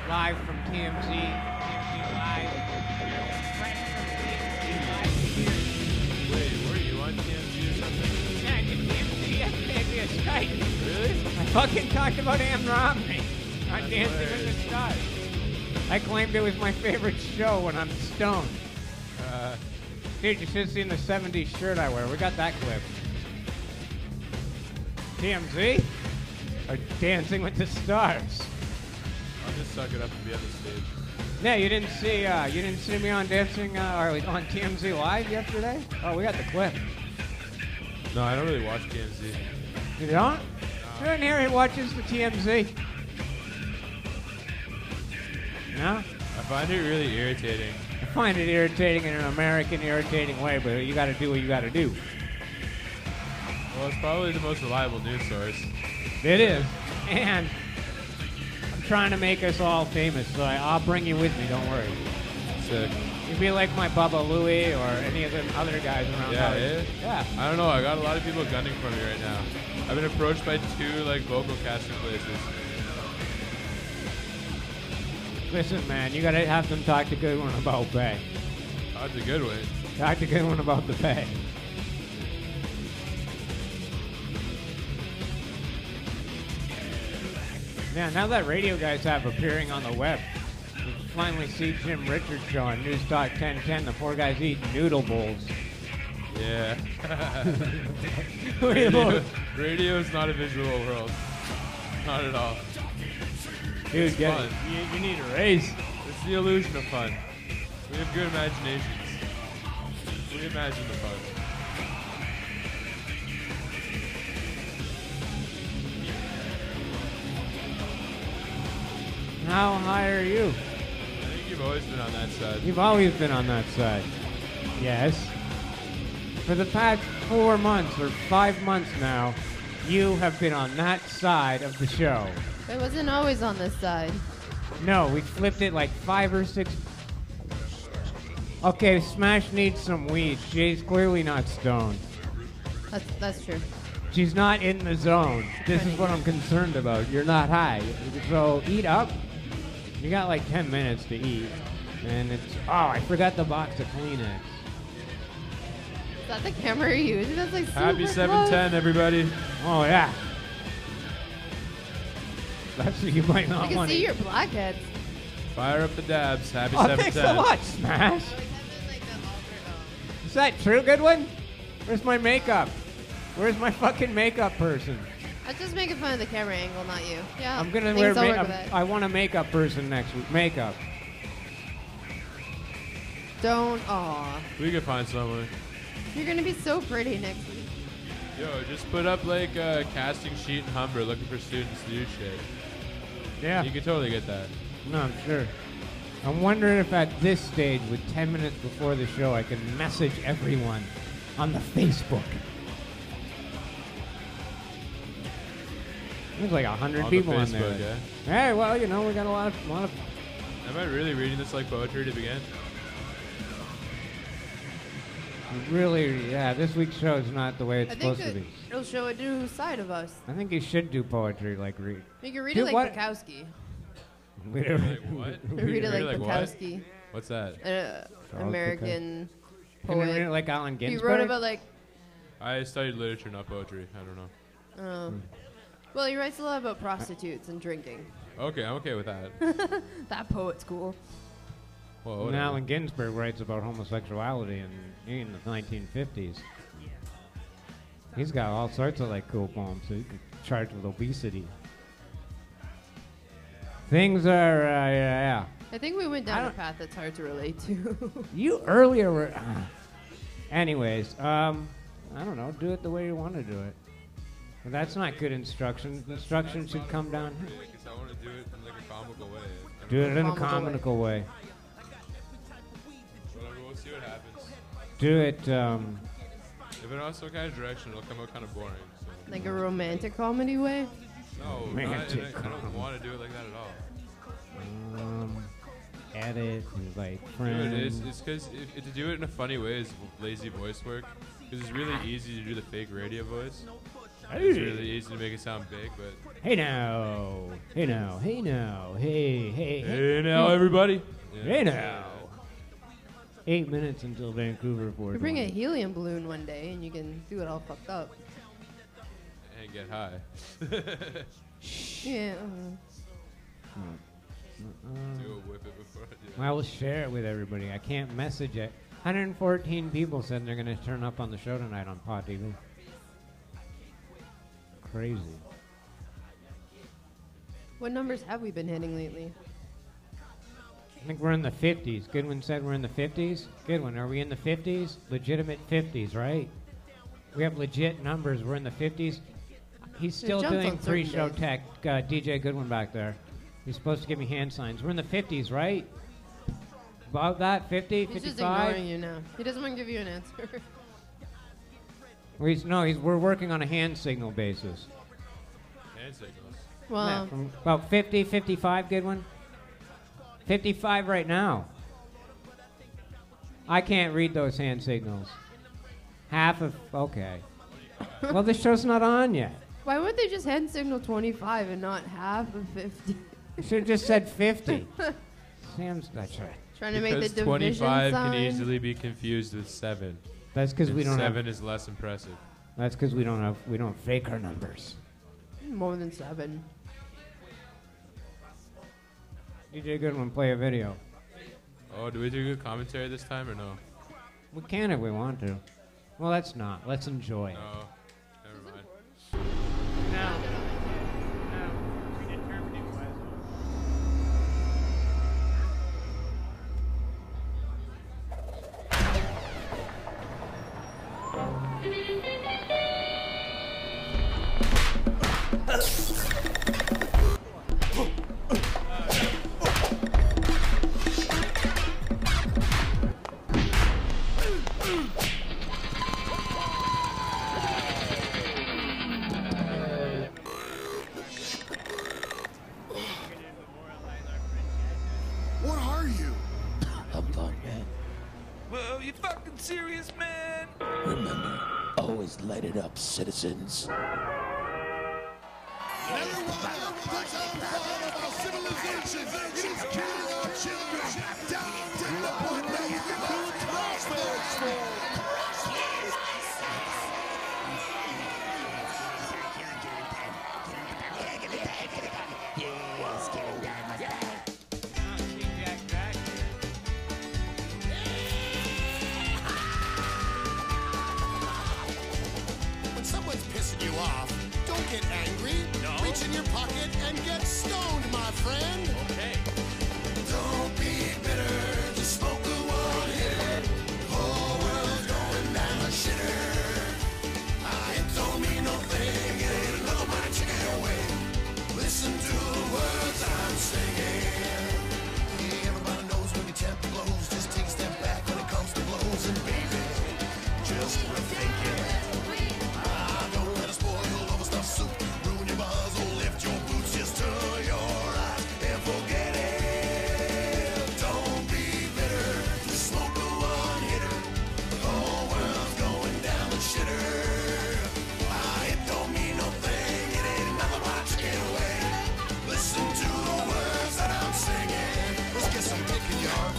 live from TMZ. TMZ Live. Fresh from TMZ Live. Wait, were you on TMZ or something? Yeah, I did TMZ yesterday via Skype. Really? I fucking talked about Am Romney on That's Dancing hilarious. with the Stars. I claimed it was my favorite show when I'm stoned. Dude, you should have seen the 70s shirt I wear. We got that clip. TMZ? Or Dancing with the Stars? I'll just suck it up and be on the stage. Yeah, you didn't see me on Dancing or on TMZ Live yesterday? Oh, we got the clip. No, I don't really watch TMZ. You don't? You're in here who watches the TMZ? No? I find it really irritating. I find it irritating in an American irritating way, but you gotta do what you gotta do. Well, it's probably the most reliable news source. It is. And I'm trying to make us all famous, so I'll bring you with me, don't worry. Sick. You'd be like my Bubba Louie or any of the other guys around. Yeah. Yeah. I don't know. I got a lot of people gunning for me right now. I've been approached by 2 vocal casting places. Listen, man, you gotta have them talk to Goodwin about pay. Oh, that's a good one. Talk to Goodwin about the pay. Yeah, now that radio guys have appearing on the web, you can finally see Jim Richards show on News Talk 1010. The poor guy's eating noodle bowls. Yeah. Dude, Radio is not a visual world. Not at all. get fun. it. You need a raise. It's the illusion of fun. We have good imaginations. We imagine the fun. How high are you? I think you've always been on that side. You've always been on that side. Yes. For the past 4 months or 5 months now, you have been on that side of the show. It wasn't always on this side. No, we flipped it like 5 or 6. Okay, Smash needs some weed. She's clearly not stoned. That's true. She's not in the zone. This is what I'm concerned about. You're not high. So eat up. You got like 10 minutes to eat. And it's, oh, I forgot the box of Kleenex. Is that the camera you're using? That's like super Happy 710, everybody. Oh, yeah. That's what you might not I can want see your blackheads. Fire up the dabs. Happy Oh, 710. thanks a lot, Smash. Is that true, Goodwin? Where's my makeup? Where's my fucking makeup person? I was just making fun of the camera angle, not you. Yeah. I'm gonna things wear I'll work makeup. with it. I want a makeup person next week. Makeup. Don't. Aw. We could find someone. You're gonna be so pretty next week. Yo, just put up like a casting sheet in Humber looking for students to do shit. Yeah. You could totally get that. No, I'm sure. I'm wondering if at this stage, with 10 minutes before the show, I can message everyone on the Facebook. There's like 100 On the people on there. Facebook, yeah. Hey, well, you know, we got a lot of. Am I really reading this like poetry to begin? Really, yeah. This week's show is not the way it's I think supposed to that be. it'll show a new side of us. I think you should do poetry like read. You can read Dude, it like what? Bukowski. Like what? Read it like like what? Bukowski. What's that? American Can you read it poet. like Allen He Ginsberg? wrote about like. I studied literature, not poetry. I don't know. Well, he writes a lot about prostitutes and drinking. Okay, I'm okay with that. That poet's cool. Well, And whatever. Allen Ginsberg writes about homosexuality in the 1950s. He's got all sorts of like cool poems. So he could charge with obesity. Things are, yeah. I think we went I down a don't- path that's hard to relate to. You earlier were. Anyways, I don't know. Do it the way you want to do it. But that's not good instruction. Instruction should come down. Because I want to do it in like a comical way. Do it in a Comical way. comical way. Whatever, we'll see what happens. Do it. If it also kind of direction, it'll come out kind of boring. So. Like a romantic comedy way. No, Romantic I don't want to do it like that at all. Edit like Dude, friends. it's because to do it in a funny way is lazy voice work. Because it's really easy to do the fake radio voice. It's really easy to make it sound big, but Hey now. Hey now. Hey now. Hey, hey, hey now, everybody. Yeah. Hey now. 8 minutes until Vancouver 4. You bring a helium balloon one day and you can do it all fucked up. And get high. Yeah. Do a whip it before I do it. I will share it with everybody. I can't message it. 114 people said they're going to turn up on the show tonight on Pod TV. Crazy. What numbers have we been hitting lately? I think we're in the 50s. Goodwin said we're in the 50s. Goodwin, are we in the 50s? Legitimate 50s, right? We have legit numbers. We're in the 50s. He's still jumps doing on certain pre-show days. tech. DJ Goodwin back there. He's supposed to give me hand signs. We're in the 50s, right? About that? 50? He's just 55? ignoring you now. He doesn't want to give you an answer. We're working on a hand signal basis. Hand signals. Well, Yeah, from about 50, 55, Goodwin? 55 right now. I can't read those hand signals. Half of, okay. Well, the show's not on yet. why would they just hand signal 25 and not half of 50? You should have just said 50. Sam's, that's right. Trying to make the Because division 25 sign. can easily be confused with 7. That's because we don't have, 7 is less impressive. that's because we don't fake our numbers. More than 7. DJ Goodwin, play a video. Oh, do we do good commentary this time or no? We can if we want to. Well, let's not. Let's enjoy. No. Never mind. No. What are you? I'm fine, man. Well, you fucking serious, man? Remember, always light it up, citizens. Everyone, the downfall of our civilization. It is killing our children. Down to the point where you can When someone's pissing you off, don't get angry. No. Reach in your pocket and get stoned, my friend. Okay. Don't be bitter, just smoke a one-hitter. Whole world's going down the shitter. It don't mean no thing, it ain't another mind chicken away. Listen to the words I'm singing. Yeah, everybody knows when your temper blows, just take a step back when it comes to blows. And baby, just rethink it. Don't let it spoil all the stuff soup. Ruin your buzz or lift your boots. Just turn your eyes and forget it. Don't be bitter, just smoke a one-hitter. The whole world's going down the shitter. It don't mean no thing, it ain't nothing but chicken away. Listen to the words that I'm singing. Let's get some kicking, y'all.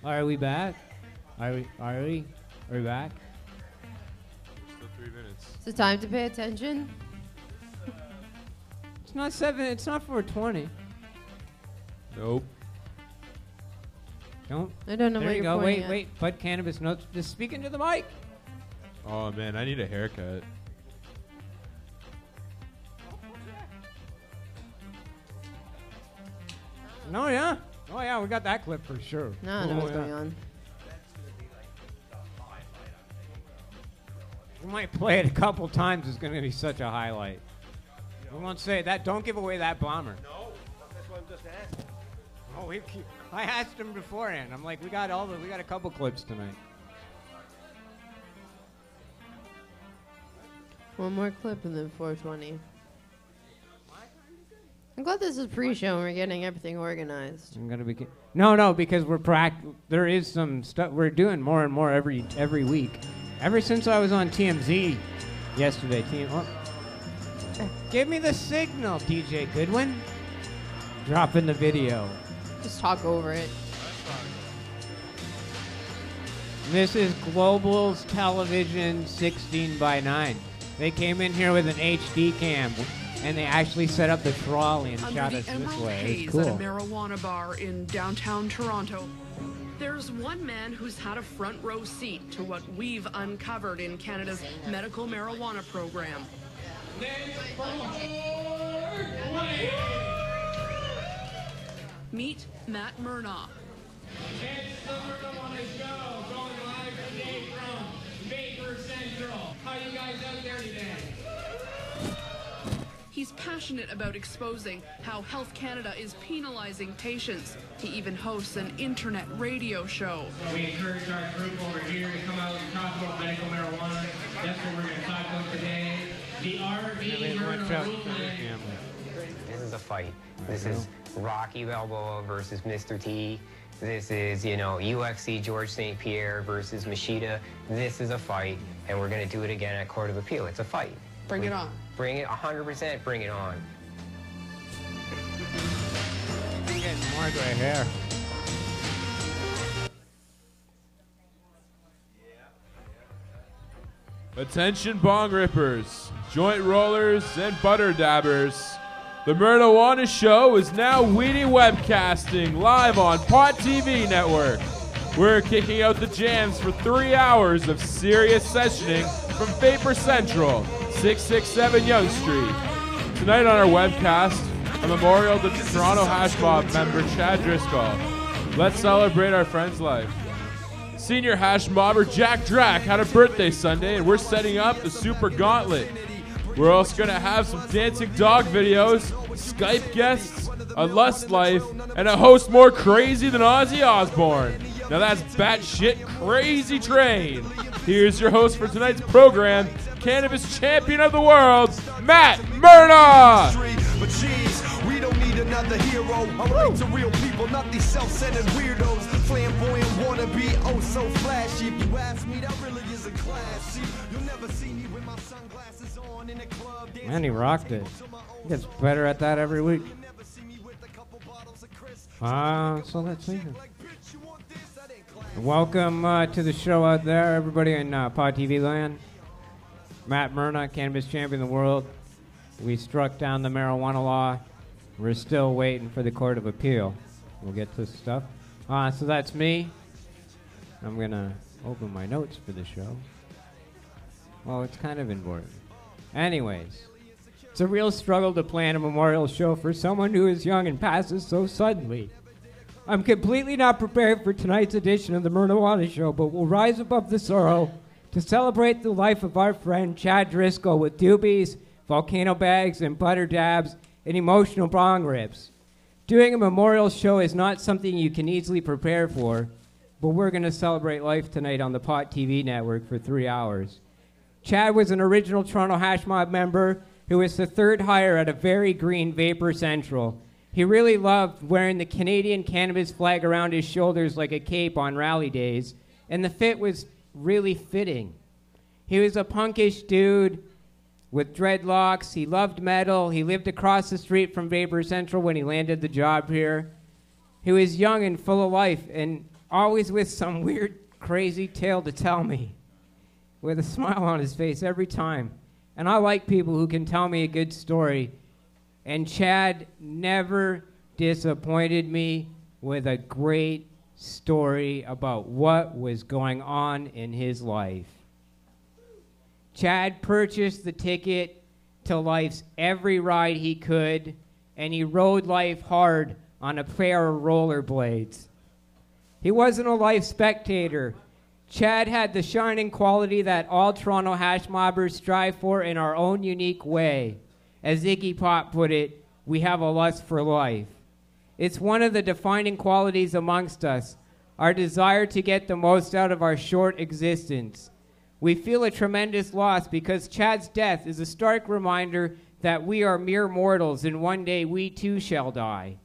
Are we back? Are we back? Still 3 minutes. Is it time to pay attention? It's not 7. It's not 4:20. Nope. Don't. I don't know There what you you're go. pointing Wait, at. wait. Bud Cannabis Notes. Just speaking to the mic. Oh man, I need a haircut. No, yeah. Oh, yeah. We got that clip for sure. No, I know Oh, what's yeah. going on. We might play it a couple times. It's going to be such a highlight. We won't say that. Don't give away that bomber. No, that's what I'm just asking. Oh, I asked him beforehand. I'm like, we got a couple clips tonight. One more clip and then 420. I'm glad this is pre-show and we're getting everything organized. I'm gonna be no, because there is some stuff we're doing more and more every week. Ever since I was on TMZ yesterday, give me the signal, DJ Goodwin. Dropping the video. Just talk over it. This is Global's television 16:9. They came in here with an HD cam, and they actually set up the trolley and shot us this way. It's At a cool. marijuana bar in downtown Toronto. There's one man who's had a front row seat to what we've uncovered in Canada's medical marijuana program. Meet Matt Mernahuana. It's the Mernahuana Show, going live today from Vapor Central. How you guys out there today? He's passionate about exposing how Health Canada is penalizing patients. He even hosts an internet radio show. So we encourage our group over here to come out and talk about medical marijuana. That's what we're going to talk about today. The RV movement. This is a fight. This is Rocky Balboa versus Mr. T. This is, UFC George St. Pierre versus Machida. This is a fight, and we're going to do it again at Court of Appeal. It's a fight. Bring it on. Bring it, 100%, bring it on. I'm getting more gray hair. Attention bong rippers, joint rollers, and butter dabbers. The Mernahuana Show is now weeding webcasting live on Pot TV Network. We're kicking out the jams for 3 hours of serious sessioning from Vapor Central, 667 Yonge Street. Tonight on our webcast, a memorial to Toronto Hash Mob member Chad Driscoll. Let's celebrate our friend's life. Senior Hash Mobber Jack Drack had a birthday Sunday, and we're setting up the Super Gauntlet. We're also going to have some dancing dog videos, Skype guests, a lust life, and a host more crazy than Ozzy Osbourne. Now that's batshit crazy train. Here's your host for tonight's program, cannabis champion of the world, Matt Murna. But jeez, we don't need another hero. I relate to real people, not these self-centered weirdos. Flamboyant wannabe, oh so flashy. If you ask me, that really isn't classy. You'll never see me with my sunglasses on in a club. Man, he rocked it. He gets better at that every week. So let's see. Welcome to the show out there, everybody in Pod TV land. Matt Murna, cannabis champion of the world. We struck down the marijuana law. We're still waiting for the Court of Appeal. We'll get to stuff. So that's me. I'm going to open my notes for the show. Well, it's kind of important. Anyways, it's a real struggle to plan a memorial show for someone who is young and passes so suddenly. I'm completely not prepared for tonight's edition of the Mernahuana Show, but we'll rise above the sorrow to celebrate the life of our friend Chad Driscoll with doobies, volcano bags, and butter dabs, and emotional bong rips. Doing a memorial show is not something you can easily prepare for, but we're going to celebrate life tonight on the Pot TV network for 3 hours. Chad was an original Toronto Hash Mob member who was the third hire at a very green Vapor Central. He really loved wearing the Canadian cannabis flag around his shoulders like a cape on rally days, and the fit was really fitting. He was a punkish dude with dreadlocks. He loved metal. He lived across the street from Vapor Central when he landed the job here. He was young and full of life, and always with some weird, crazy tale to tell me, with a smile on his face every time. And I like people who can tell me a good story. And Chad never disappointed me with a great story about what was going on in his life. Chad purchased the ticket to life's every ride he could, and he rode life hard on a pair of rollerblades. He wasn't a life spectator. Chad had the shining quality that all Toronto hash mobbers strive for in our own unique way. As Iggy Pop put it, we have a lust for life. It's one of the defining qualities amongst us, our desire to get the most out of our short existence. We feel a tremendous loss because Chad's death is a stark reminder that we are mere mortals and one day we too shall die.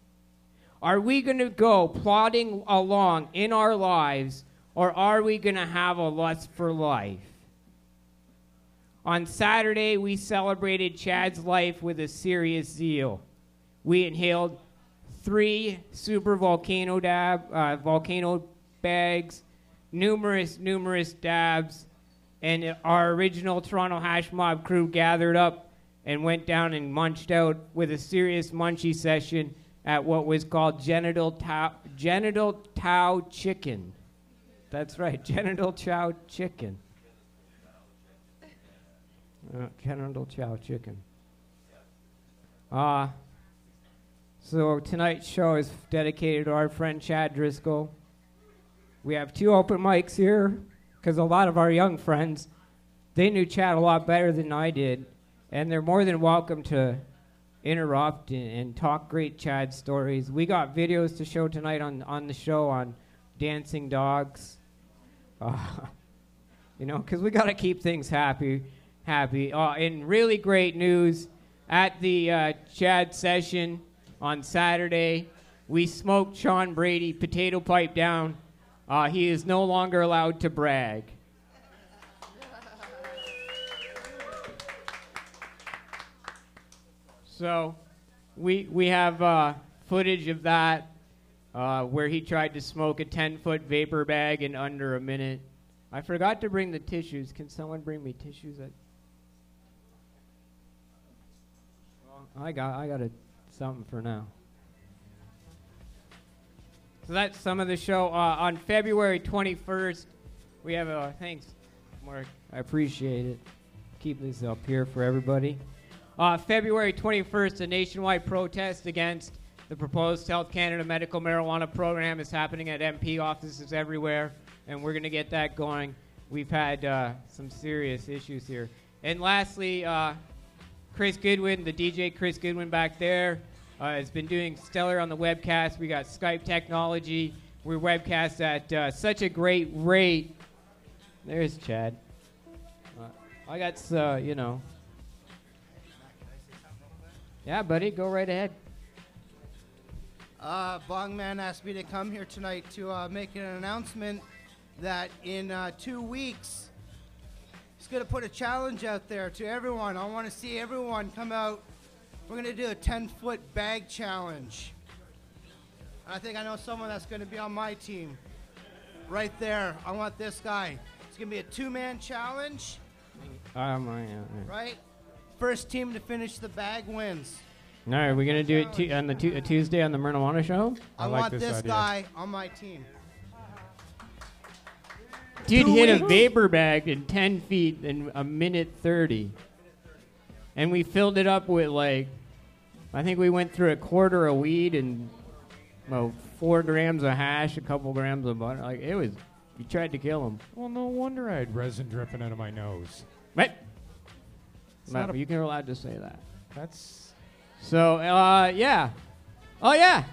Are we going to go plodding along in our lives, or are we going to have a lust for life? On Saturday, we celebrated Chad's life with a serious zeal. We inhaled 3 super volcano bags, numerous dabs, and our original Toronto Hash Mob crew gathered up and went down and munched out with a serious munchie session at what was called Genital Chow Chicken. That's right, Genital Chow Chicken. Genital Chow Chicken. So tonight's show is dedicated to our friend Chad Driscoll. We have 2 open mics here because a lot of our young friends, they knew Chad a lot better than I did, and they're more than welcome to interrupt and talk great Chad stories. We got videos to show tonight on the show on dancing dogs. You know, because we got to keep things happy. In really great news, at the Chad session on Saturday, we smoked Sean Brady potato pipe down. He is no longer allowed to brag. So we have footage of that where he tried to smoke a 10-foot vapor bag in under a minute. I forgot to bring the tissues. Can someone bring me tissues? I got something for now. So that's some of the show. On February 21st, we have a thanks, Mark. I appreciate it. Keep this up here for everybody. February 21st, a nationwide protest against the proposed Health Canada medical marijuana program is happening at MP offices everywhere, and we're going to get that going. We've had some serious issues here. And lastly, Chris Goodwin, the DJ Chris Goodwin back there, has been doing stellar on the webcast. We got Skype technology. We webcast at such a great rate. There's Chad. I got, you know. Yeah, buddy, go right ahead. Bong Man asked me to come here tonight to make an announcement that in 2 weeks, he's going to put a challenge out there to everyone. I want to see everyone come out. We're going to do a 10-foot bag challenge. I think I know someone that's going to be on my team. Right there. I want this guy. It's going to be a 2-man challenge. Right? First team to finish the bag wins. All right, we're going to do it on a Tuesday on the Mernahuana Show? I want this guy on my team. Dude hit a vapor bag in 10 feet in a minute 30. And we filled it up with, like, I think we went through a quarter of weed and, well, 4 grams of hash, a couple grams of butter. Like, it was, you tried to kill him. Well, no wonder I had resin dripping out of my nose. Right? You can allowed to say that. That's... So, yeah. Oh, yeah.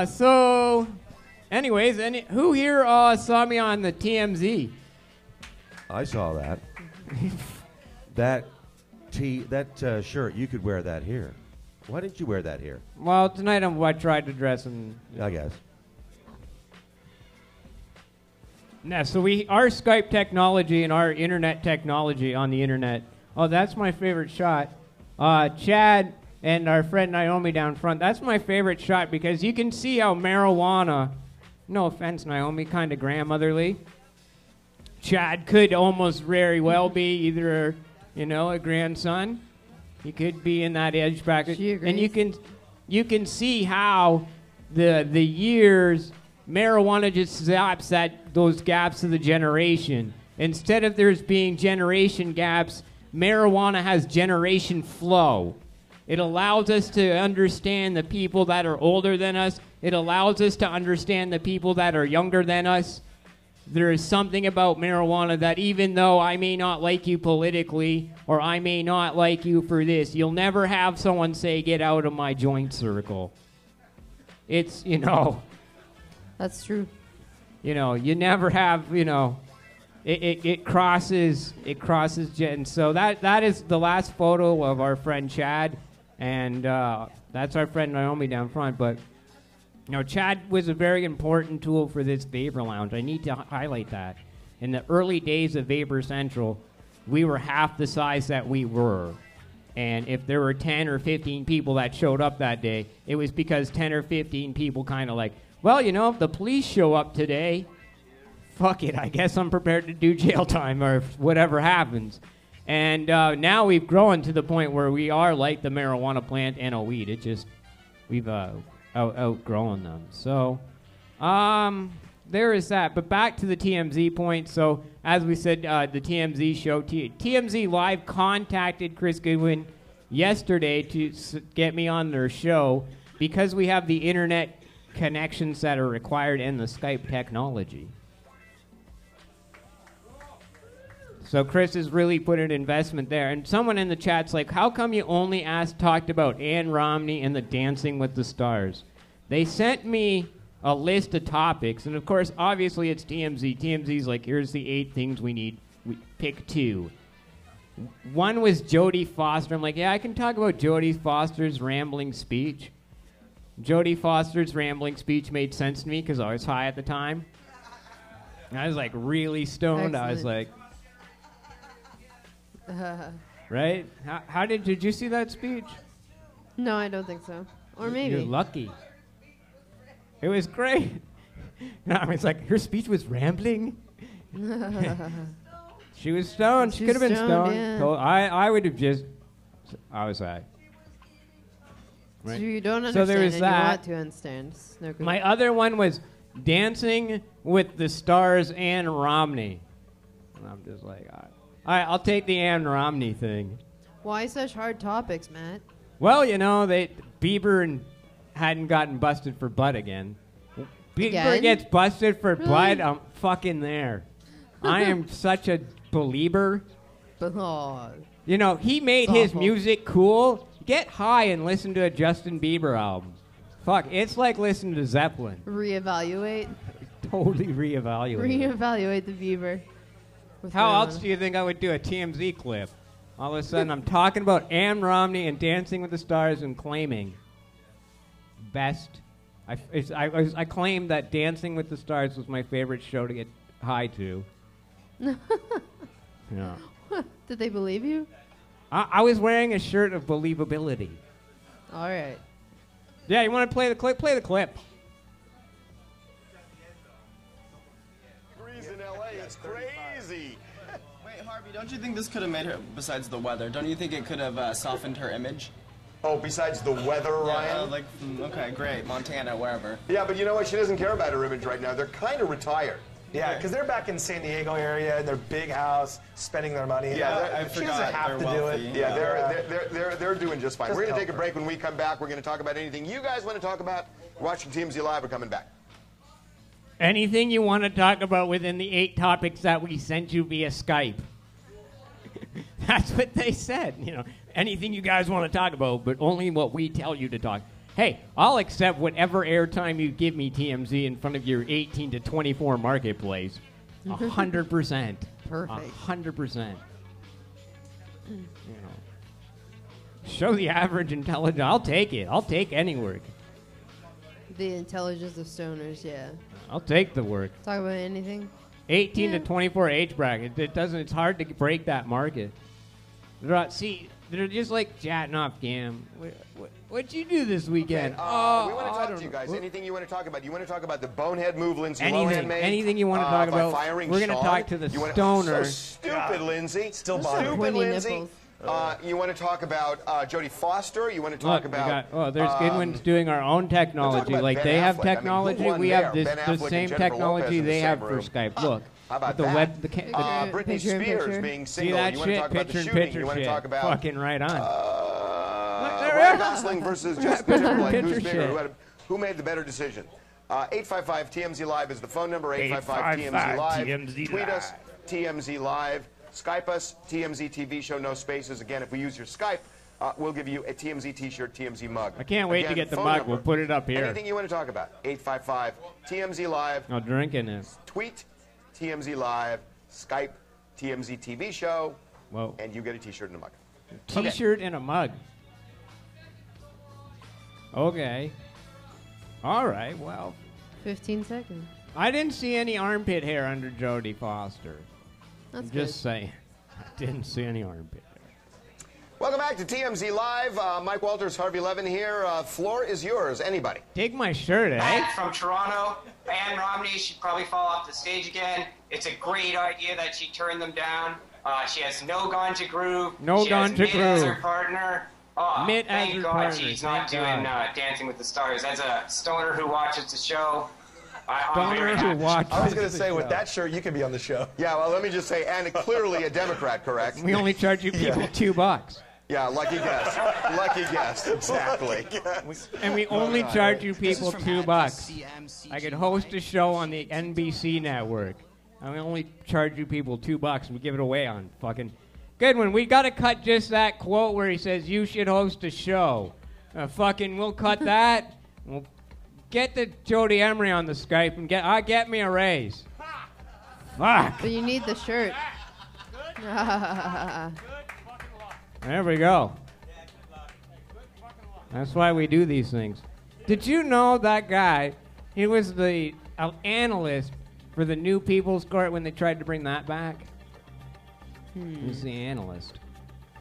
So, anyways, who here saw me on the TMZ? I saw that. that shirt, you could wear that here. Why didn't you wear that here? Well, tonight I tried to dress in. I guess. Yeah, so our Skype technology and our internet technology on the internet. Oh, that's my favorite shot. Chad and our friend Naomi down front. That's my favorite shot because you can see how marijuana no offense, Naomi, kind of grandmotherly. Chad could almost very well be either, a grandson. He could be in that age bracket. She agrees. And you can see how the years marijuana just zaps those gaps of the generation. Instead of there's being generation gaps, marijuana has generation flow. It allows us to understand the people that are older than us. It allows us to understand the people that are younger than us. There is something about marijuana that even though I may not like you politically or I may not like you for this, you'll never have someone say, get out of my joint circle. It's, That's true. You never have, it crosses, and so that is the last photo of our friend Chad, and that's our friend Naomi down front, but Chad was a very important tool for this Vapor Lounge. I need to highlight that. In the early days of Vapor Central, we were half the size that we were. And if there were 10 or 15 people that showed up that day, it was because 10 or 15 people kind of like, well, if the police show up today, fuck it, I guess I'm prepared to do jail time or whatever happens. And now we've grown to the point where we are like the marijuana plant and a weed. We've outgrown them. So there is that. But back to the TMZ point. So as we said, the TMZ show, TMZ Live contacted Chris Goodwin yesterday to get me on their show because we have the internet connections that are required in the Skype technology. So Chris has really put an investment there. And someone in the chat's like, how come you only talked about Ann Romney and the Dancing with the Stars? They sent me a list of topics. And, of course, obviously it's TMZ. TMZ's like, here's the 8 things we need. We pick 2. One was Jodie Foster. I'm like, yeah, I can talk about Jodie Foster's rambling speech. Jodie Foster's rambling speech made sense to me because I was high at the time. I was, like, really stoned. Excellent. I was like... Right? How did you see that speech? No, I don't think so. Or maybe. You're lucky. It was great. No, it's like her speech was rambling. She was stoned. She could have been stoned. Yeah. I would have just. I was high. So Right? you don't So understand there was and that. you want to understand. It's no good. My other one was Dancing with the Stars and Romney. And I'm just like, all right, I'll take the Ann Romney thing. Why such hard topics, Matt? Well, Bieber hadn't gotten busted for butt again. Bieber Again? gets busted for Really? butt, I'm fucking there. I am such a believer. Oh, He made It's his awful. music cool. Get high and listen to a Justin Bieber album. Fuck, it's like listening to Zeppelin. reevaluate. Totally reevaluate. Reevaluate the Bieber. with How marijuana. else do you think I would do a TMZ clip? All of a sudden, I'm talking about Ann Romney and Dancing with the Stars and claiming best. I claimed that Dancing with the Stars was my favorite show to get high to. Yeah. Did they believe you? I was wearing a shirt of believability. All right. Yeah, you want to play the clip? Play the clip. In LA, it's crazy. Wait, Harvey, don't you think this could have made her, besides the weather, don't you think it could have softened her image? Oh, besides the weather, Ryan? Okay, great, Montana, wherever. Yeah, but you know what? She doesn't care about her image right now. They're kind of retired. Yeah, because they're back in San Diego area in their big house, spending their money. Yeah, she doesn't have to do it. Yeah, they're doing just fine. Just We're going to help take a her. break. When we come back, we're going to talk about anything you guys want to talk about. Watching TMZ Live, we're coming back. Anything you want to talk about within the 8 topics that we sent you via Skype. That's what they said. Anything you guys want to talk about, but only what we tell you to talk. Hey, I'll accept whatever airtime you give me, TMZ, in front of your 18 to 24 marketplace. 100%. Perfect. 100%. Show the average intelligence. I'll take it. I'll take any work. The intelligence of stoners, yeah. I'll take the work. Talk about anything. 18 to 24 age bracket. It's hard to break that market. See, They're just like chatting off cam. What'd you do this weekend? We want to talk to you guys. Anything you want to talk about? You want to talk about the bonehead move Lindsay Lohan made? Anything you want to talk about? Firing We're going to Sean? talk to the You wanna- stoner. So stupid, Lindsay. Still stupid, Winnie Lindsay. nipples. You want to talk about Jodie Foster? You want to talk Look, about? there's Goodwin's doing our own technology. about like Ben they have Affleck. I mean, technology. who won We there? have this Ben the Affleck and same Jennifer technology Lopez in the they have same for room. Skype. Look, How about the that? web, the Britney picture in Spears picture. being See single. that You want to shit? talk about the Picture in shooting? picture You want to shit. talk about Fucking right on. Ryan Gosling versus Justin Timberlake? Picture Who's bigger? shit. Who made the better decision? 855 TMZ Live is the phone number. 855 TMZ 855 Live. TMZ Tweet us Live. TMZ Live. Skype us TMZ TV show. No spaces. Again, if we use your Skype, we'll give you a TMZ T-shirt, TMZ mug. I can't wait Again, to get the phone mug. number. We'll put it up here. Anything you want to talk about? 855 TMZ Live. No drinking it. Tweet TMZ Live. Skype TMZ TV show. Whoa. And you get a T-shirt and a mug. T-shirt and a mug. Okay. All right. Well, 15 seconds. I didn't see any armpit hair under Jodie Foster. That's I'm good. just saying. I didn't see any armpit hair. Welcome back to TMZ Live. Mike Walters, Harvey Levin here. Floor is yours. Anybody? Take my shirt, eh? Matt from Toronto. Anne Romney should probably fall off the stage again. It's a great idea that she turned them down. She has no ganja groove. No she has ganja Mitt as her groove. partner. Oh, Mitt as thank her God partner, she's thank not doing God. Dancing with the Stars. As a stoner who watches the show, I'm Stoner very who happy. watches I was going to the say, with show. that shirt, you could be on the show. Yeah, well, let me just say, and clearly a Democrat, correct? We only charge you people $2. Yeah, lucky guess. Lucky guess, exactly. And we only charge you people $2. I could host a show on the NBC network. And we only charge you people $2 and we give it away on fucking... Goodwin, we gotta cut just that quote where he says, you should host a show. We'll cut that. We'll get the Jody Emery on the Skype and get me a raise. Fuck. But you need the shirt. There we go. That's why we do these things. Did you know that guy, he was the analyst for the New People's Court when they tried to bring that back? He's the analyst.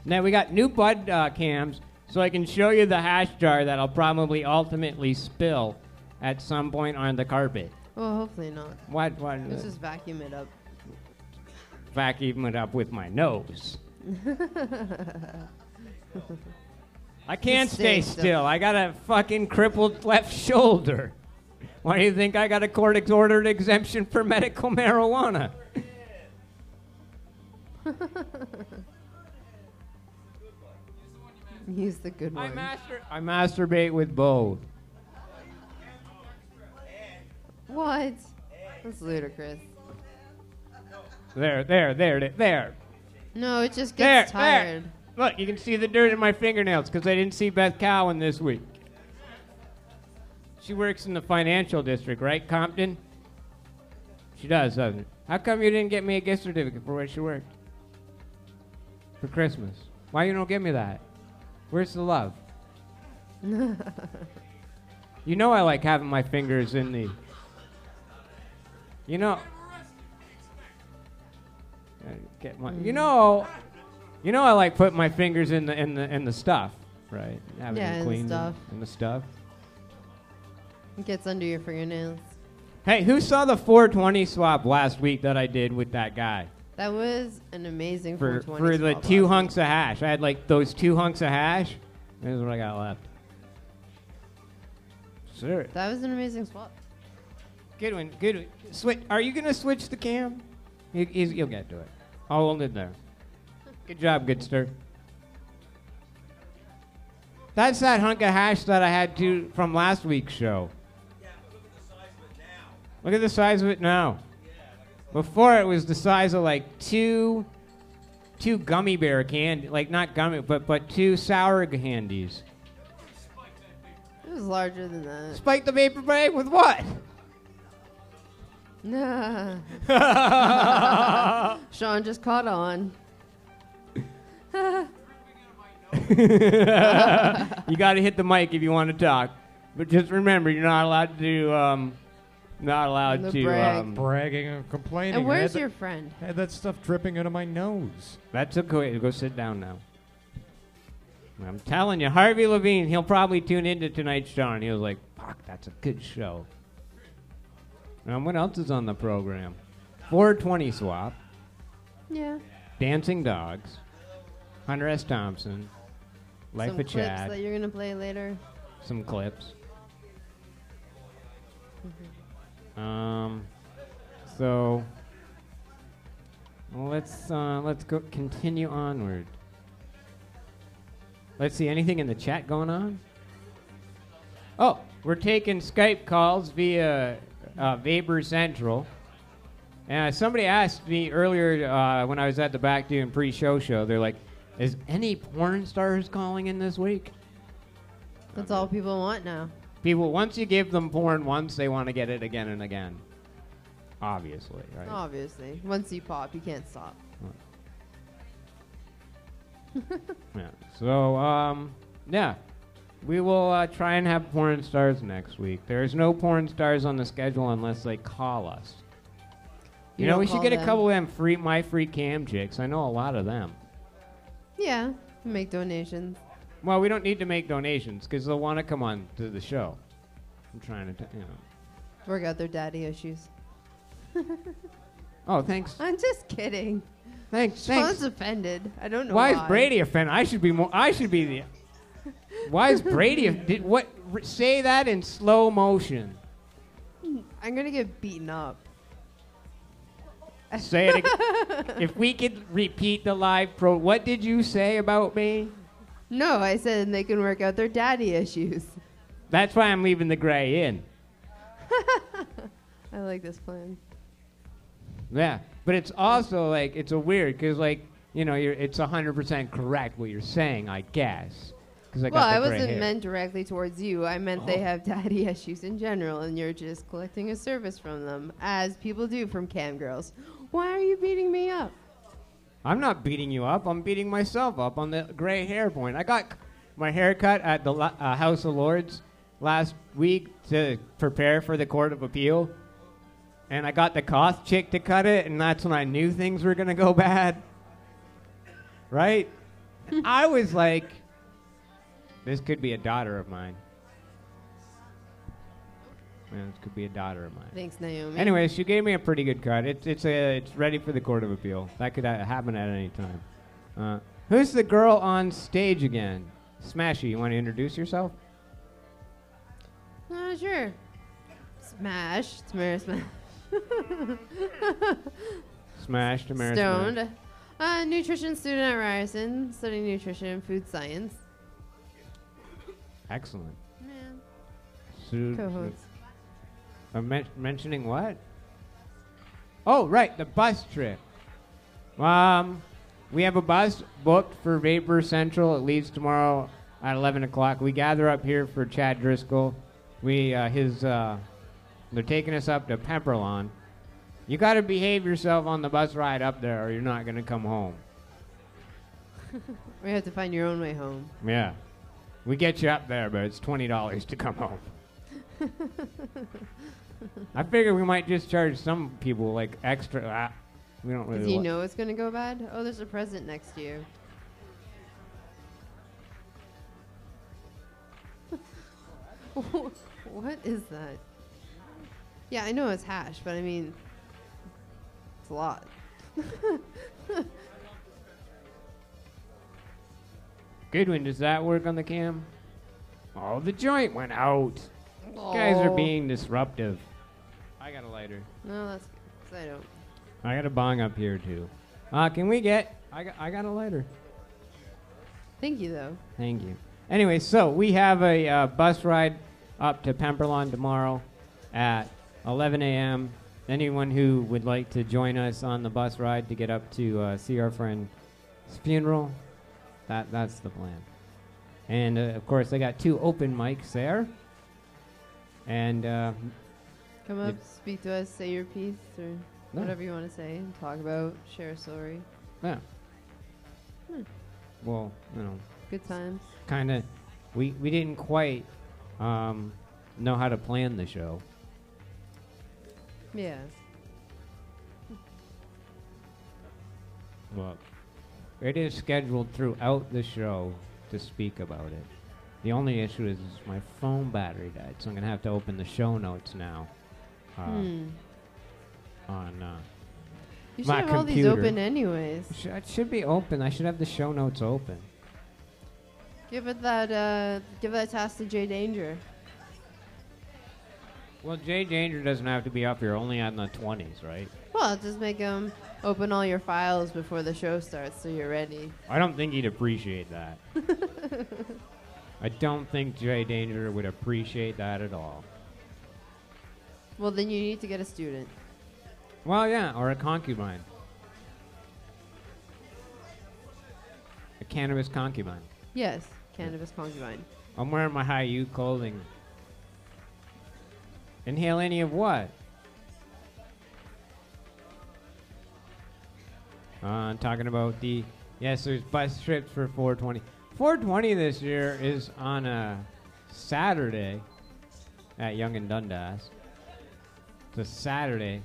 Now we got new bud cams, so I can show you the hash jar that I'll probably ultimately spill at some point on the carpet. Well, hopefully not. What? Let's just vacuum it up. Vacuum it up with my nose. I can't stay still. I got a fucking crippled left shoulder. Why do you think I got a court-ordered exemption for medical marijuana? Use the good one. I masturbate with both. What? That's ludicrous. There. No, it just gets tired. There. Look, you can see the dirt in my fingernails because I didn't see Beth Cowan this week. She works in the financial district, right, Compton? She does, doesn't it? How come you didn't get me a gift certificate for where she worked? For Christmas. Why you don't give me that? Where's the love? You know I like having my fingers in the... You know... You know I like putting my fingers in the stuff, right? Having Yeah, them in the cleaned stuff. In the stuff. It gets under your fingernails. Hey, who saw the 420 swap last week that I did with that guy? That was an amazing For 420 the swap 2 last hunks of hash. I had like those 2 hunks of hash. This is what I got left. Sure. week. That was an amazing swap. Good one. Switch. Are you gonna switch the cam? You'll get to it. I'll hold it there. Good job, good stir. That's that hunk of hash that I had from last week's show. Look at the size of it now. Before it was the size of like two gummy bear candy, like not gummy, but 2 sour candies. It was larger than that. Spike the vapor bag with what? Nah. Sean just caught on. You got to hit the mic if you want to talk, but just remember you're not allowed to. Bragging and complaining. And I where's had your friend? I had that stuff dripping out of my nose. That's okay. Go sit down now. I'm telling you, Harvey Levine, he'll probably tune into tonight's show, and he was like, fuck, that's a good show. What else is on the program? 420 Swap. Yeah. Dancing Dogs. Hunter S. Thompson. Life Some of clips Chad. that you're gonna play later. Some clips. So let's go continue onward. Let's see, anything in the chat going on? Oh, we're taking Skype calls via Vapor Central. And somebody asked me earlier when I was at the back doing pre-show show, they're like, is any porn stars calling in this week? That's all people want now. People, once you give them porn once, they want to get it again and again. Obviously, right? Obviously. Once you pop, you can't stop. Yeah. So, yeah. We will try and have porn stars next week. There's no porn stars on the schedule unless they call us. You know, we should get a couple of them my free cam chicks. I know a lot of them. Yeah, make donations. Well, we don't need to make donations because they'll want to come on to the show. I'm trying to, Work out their daddy issues. Oh, thanks. I'm just kidding. Thanks. Sean's offended. I don't know why. Why is Brady offended? I should be the. Why is Brady? Say that in slow motion. I'm gonna get beaten up. Say it again. If we could repeat the live what did you say about me? No, I said they can work out their daddy issues. That's why I'm leaving the gray in. I like this plan. Yeah, but it's also like it's a weird because it's 100% correct what you're saying, I guess. I wasn't meant directly towards you. I meant they have daddy issues in general, and you're just collecting a service from them, as people do from cam girls. Why are you beating me up? I'm not beating you up. I'm beating myself up on the gray hair point. I got my hair cut at the House of Lords last week to prepare for the Court of Appeal, and I got the Koth chick to cut it, and that's when I knew things were going to go bad. Right? I was like, this could be a daughter of mine. Yeah, this could be a daughter of mine. Thanks, Naomi. Anyway, she gave me a pretty good cut. It's ready for the Court of Appeal. That could happen at any time. Who's the girl on stage again? Smashy, you want to introduce yourself? Sure. Smash. Tamara Smash. Smash, Tamara Stoned. Nutrition student at Ryerson, studying nutrition and food science. Excellent. Yeah. Co-host. Mentioning what? Oh, right, the bus trip. We have a bus booked for Vapor Central. It leaves tomorrow at 11 o'clock. We gather up here for Chad Driscoll. They're taking us up to Pepperlawn. You got to behave yourself on the bus ride up there, or you're not going to come home. We have to find your own way home. Yeah. We get you up there, but it's $20 to come home. I figure we might just charge some people like extra. We don't really. Do you know it's gonna go bad? Oh, there's a present next to you. What is that? Yeah, I know it's hash, but I mean, it's a lot. Goodwin, does that work on the cam? Oh, the joint went out. You guys are being disruptive. I got a lighter. No, that's good, 'cause I don't. I got a bong up here, too. Can we get... I got a lighter. Thank you, though. Thank you. Anyway, so we have a bus ride up to Pemberlawn tomorrow at 11 a.m. Anyone who would like to join us on the bus ride to get up to see our friend's funeral, that's the plan. And, of course, they got 2 open mics there. And come up, speak to us, say your piece, or whatever you want to say, and talk about, share a story. Yeah. Well, good times. Kind of. We didn't quite know how to plan the show. Yeah. Well, it is scheduled throughout the show to speak about it. The only issue is my phone battery died, so I'm going to have to open the show notes now. On You should my have all these computer. open anyways. It should be open. I should have the show notes open. Give that task to Jay Danger. Well, Jay Danger doesn't have to be up here, only on the 20s, right? Well, just make him open all your files before the show starts so you're ready. I don't think he'd appreciate that. I don't think Jay Danger would appreciate that at all. Well, then you need to get a student. Well, yeah, or a concubine. A cannabis concubine. Yes, cannabis concubine. I'm wearing my high U clothing. Inhale any of what? I'm talking about the... Yes, there's bus trips for 420. 420 this year is on a Saturday at Yonge and Dundas. It's a Saturday.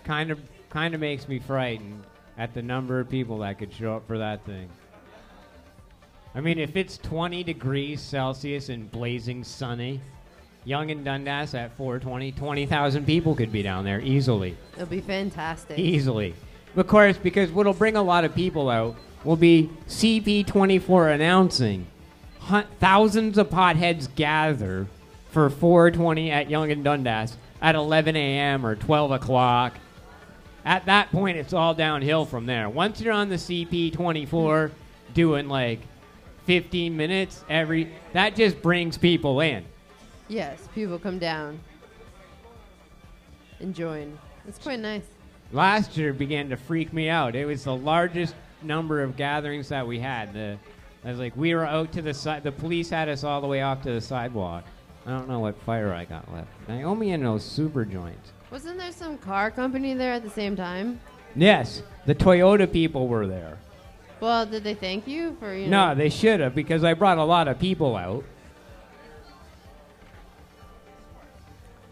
Kind of makes me frightened at the number of people that could show up for that thing. I mean, if it's 20 degrees Celsius and blazing sunny, Yonge and Dundas at 420, 20,000 people could be down there easily. It'll be fantastic. Easily. Of course, because what'll bring a lot of people out will be CP24 announcing thousands of potheads gather for 420 at Yonge and Dundas at 11 a.m. or 12 o'clock. At that point, it's all downhill from there. Once you're on the CP24 doing like 15 minutes that just brings people in. Yes, people come down and join. It's quite nice. Last year began to freak me out. It was the largest number of gatherings that we had. I was like, we were out to the side. The police had us all the way off to the sidewalk. I don't know what fire I got left. Naomi and those super joints. Wasn't there some car company there at the same time? Yes, the Toyota people were there. Well, did they thank you for, No, they should have, because I brought a lot of people out.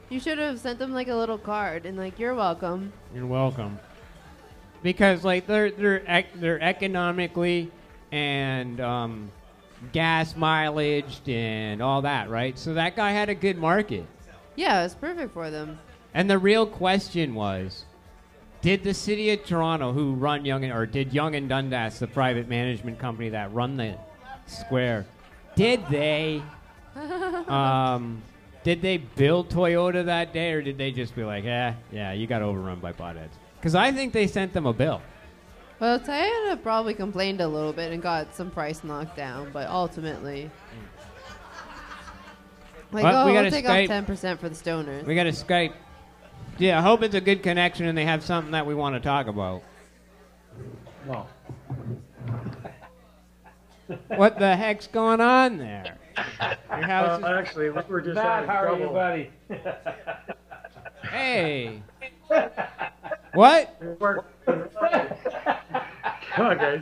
You should have sent them like a little card and like, you're welcome. You're welcome. Because like they're economically and gas mileage and all that, right? So that guy had a good market. Yeah, it was perfect for them. And the real question was, did the city of Toronto, who run did Yonge and Dundas, the private management company that run the square, did they build Toyota that day, or did they just be like, yeah, you got overrun by potheads? Because I think they sent them a bill. Well, Toyota probably complained a little bit and got some price knocked down, but ultimately, like, we'll take off 10% for the stoners. We got to Skype. Yeah, I hope it's a good connection and they have something that we want to talk about. No. What the heck's going on there? Your house actually, we were just Matt, having how trouble. are you, buddy? Hey. What? Come on, guys.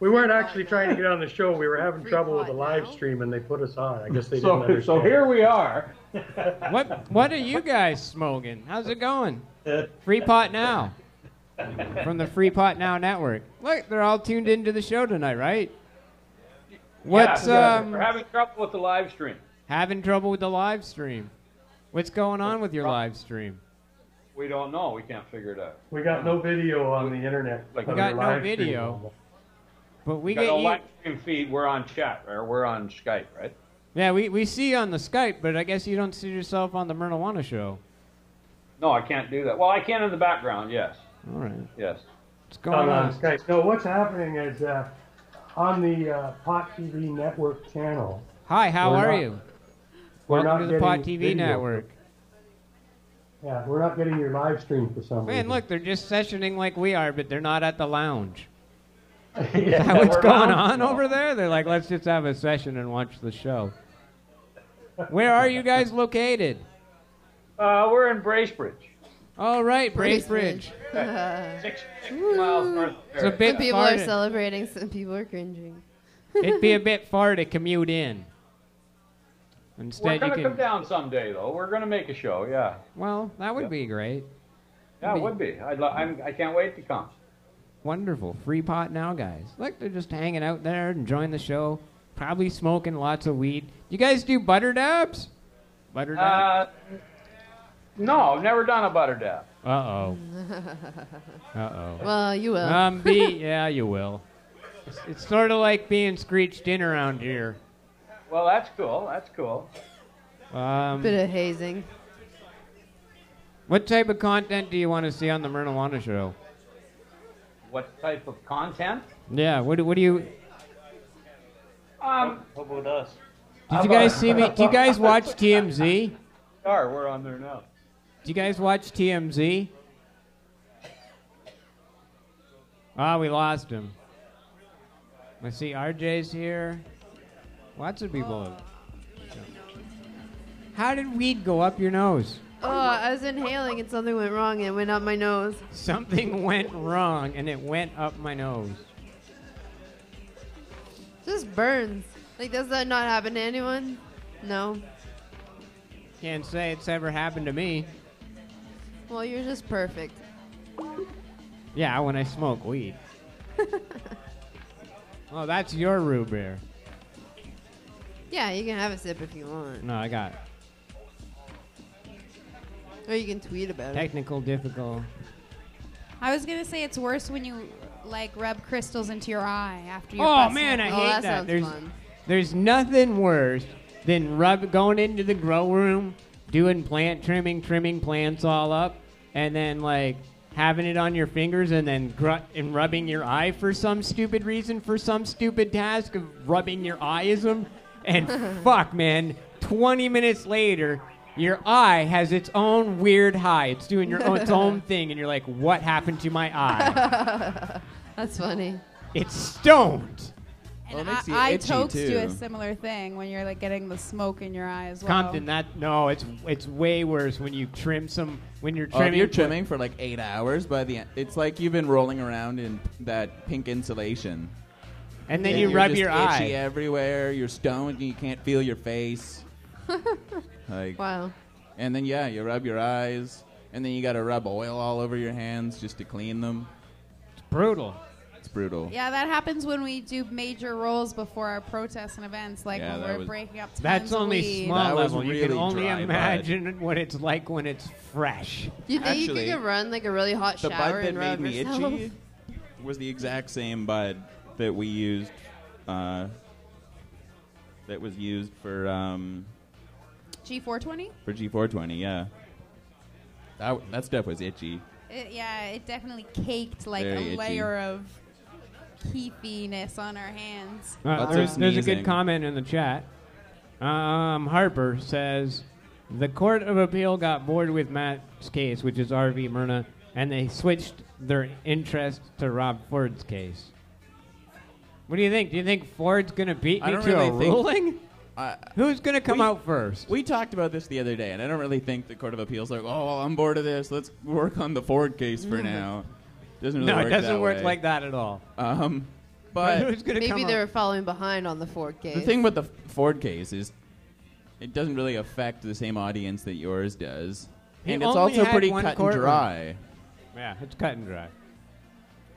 We weren't actually trying to get on the show. We were having trouble with the live stream, and they put us on. I guess they didn't understand. So here we are. What are you guys smoking? How's it going? Free Pot Now. From the Free Pot Now network. Look, they're all tuned into the show tonight, right? What's we're having trouble with the live stream. Having trouble with the live stream. What's going on with your live stream? We don't know. We can't figure it out. We got no video on the internet. Like we got no video. But we get no you. live stream feed. We're on chat, or we're on Skype, right? Yeah, we see you on the Skype, but I guess you don't see yourself on the Mernahuana Show. No, I can't do that. Well, I can in the background, yes. All right. Yes. What's going on? Skype. No, what's happening is on the Pot TV network channel. Hi, how are you? We're Welcome not to the Pot getting TV video. network. Yeah, we're not getting your live stream for some reason. Man, look, they're just sessioning like we are, but they're not at the lounge. Yeah, Is that what's we're going lounge on now. over there? They're like, let's just have a session and watch the show. Where are you guys located? We're in Bracebridge. All right, Bracebridge. 6 miles north of It's a Paris. bit Some people far are to- celebrating, some people are cringing. It'd be a bit far to commute in. We're Instead, you going to can. come down someday, though. We're going to make a show, yeah. Well, that would Yeah. be great. Yeah, it would be. I can't wait to come. Wonderful. Free Pot Now, guys. Look, they're just hanging out there, enjoying the show. Probably smoking lots of weed. You guys do butter dabs? Butter dabs? No, I've never done a butter dab. Uh-oh. Uh-oh. Well, you will. Yeah, you will. It's sort of like being screeched in around here. Well, that's cool. That's cool. Bit of hazing. What type of content do you want to see on the Mernahuana Show? What type of content? Yeah, what do you... How about us? Did you guys see me? Do you guys watch TMZ? Sure, we're on there now. Do you guys watch TMZ? Ah, we lost him. I see RJ's here. Lots of people. How did weed go up your nose? Oh, I was inhaling and something went wrong and it went up my nose. Something went wrong and it went up my nose. Just burns. Like, does that not happen to anyone? No. Can't say it's ever happened to me. Well, you're just perfect. Yeah, when I smoke weed. Oh, that's your root beer. Yeah, you can have a sip if you want. No, I got it. Or you can tweet about it. Technical difficult. I was gonna say it's worse when you like rub crystals into your eye after you're Oh busting. man, I Oh, hate that that. sounds There's fun. there's nothing worse than going into the grow room, doing plant trimming plants all up, and then like having it on your fingers and then and rubbing your eye for some stupid reason, for some stupid task of rubbing your eyism. And fuck, man, 20 minutes later, your eye has its own weird high. It's doing its own thing, and you're like, what happened to my eye? That's funny. It's stoned. And Well, it makes you eye itchy, tokes do a too. similar thing when you're like getting the smoke in your eye as well. Compton, it's way worse when you trim when you're Oh, trimming. if you're trimming for like 8 hours, by the end, it's like you've been rolling around in that pink insulation. And then And you you're rub just your itchy eye. everywhere. You're stoned and you can't feel your face. Like, wow. And then you rub your eyes, and then you got to rub oil all over your hands just to clean them. It's brutal. It's brutal. Yeah, that happens when we do major rolls before our protests and events, like Yeah, when that we're was- breaking up tons That's of only weed. small That was level. You can really only dry, bud. imagine what it's like when it's fresh. Do you think you Actually, could run like a really hot The shower bud that and made rub me yourself? itchy was the exact same bud that we used. That was used for G420? G420. Yeah, that stuff was itchy. It definitely caked like Very a itchy. layer of keefiness on our hands. There's a good comment in the chat. Harper says, the Court of Appeal got bored with Matt's case, which is RV Myrna, and they switched their interest to Rob Ford's case. What do you think? Do you think Ford's going to beat I me don't to really a think- ruling? Who's going to come out first? We talked about this the other day, and I don't really think the Court of Appeals like, oh, I'm bored of this. Let's work on the Ford case for now. Doesn't really No, work it doesn't that work way. like that at all. But who's going to come Maybe they out? were following behind on the Ford case. The thing with the Ford case is it doesn't really affect the same audience that yours does. He And it's only also had pretty one cut and courtroom. dry. Yeah, it's cut and dry.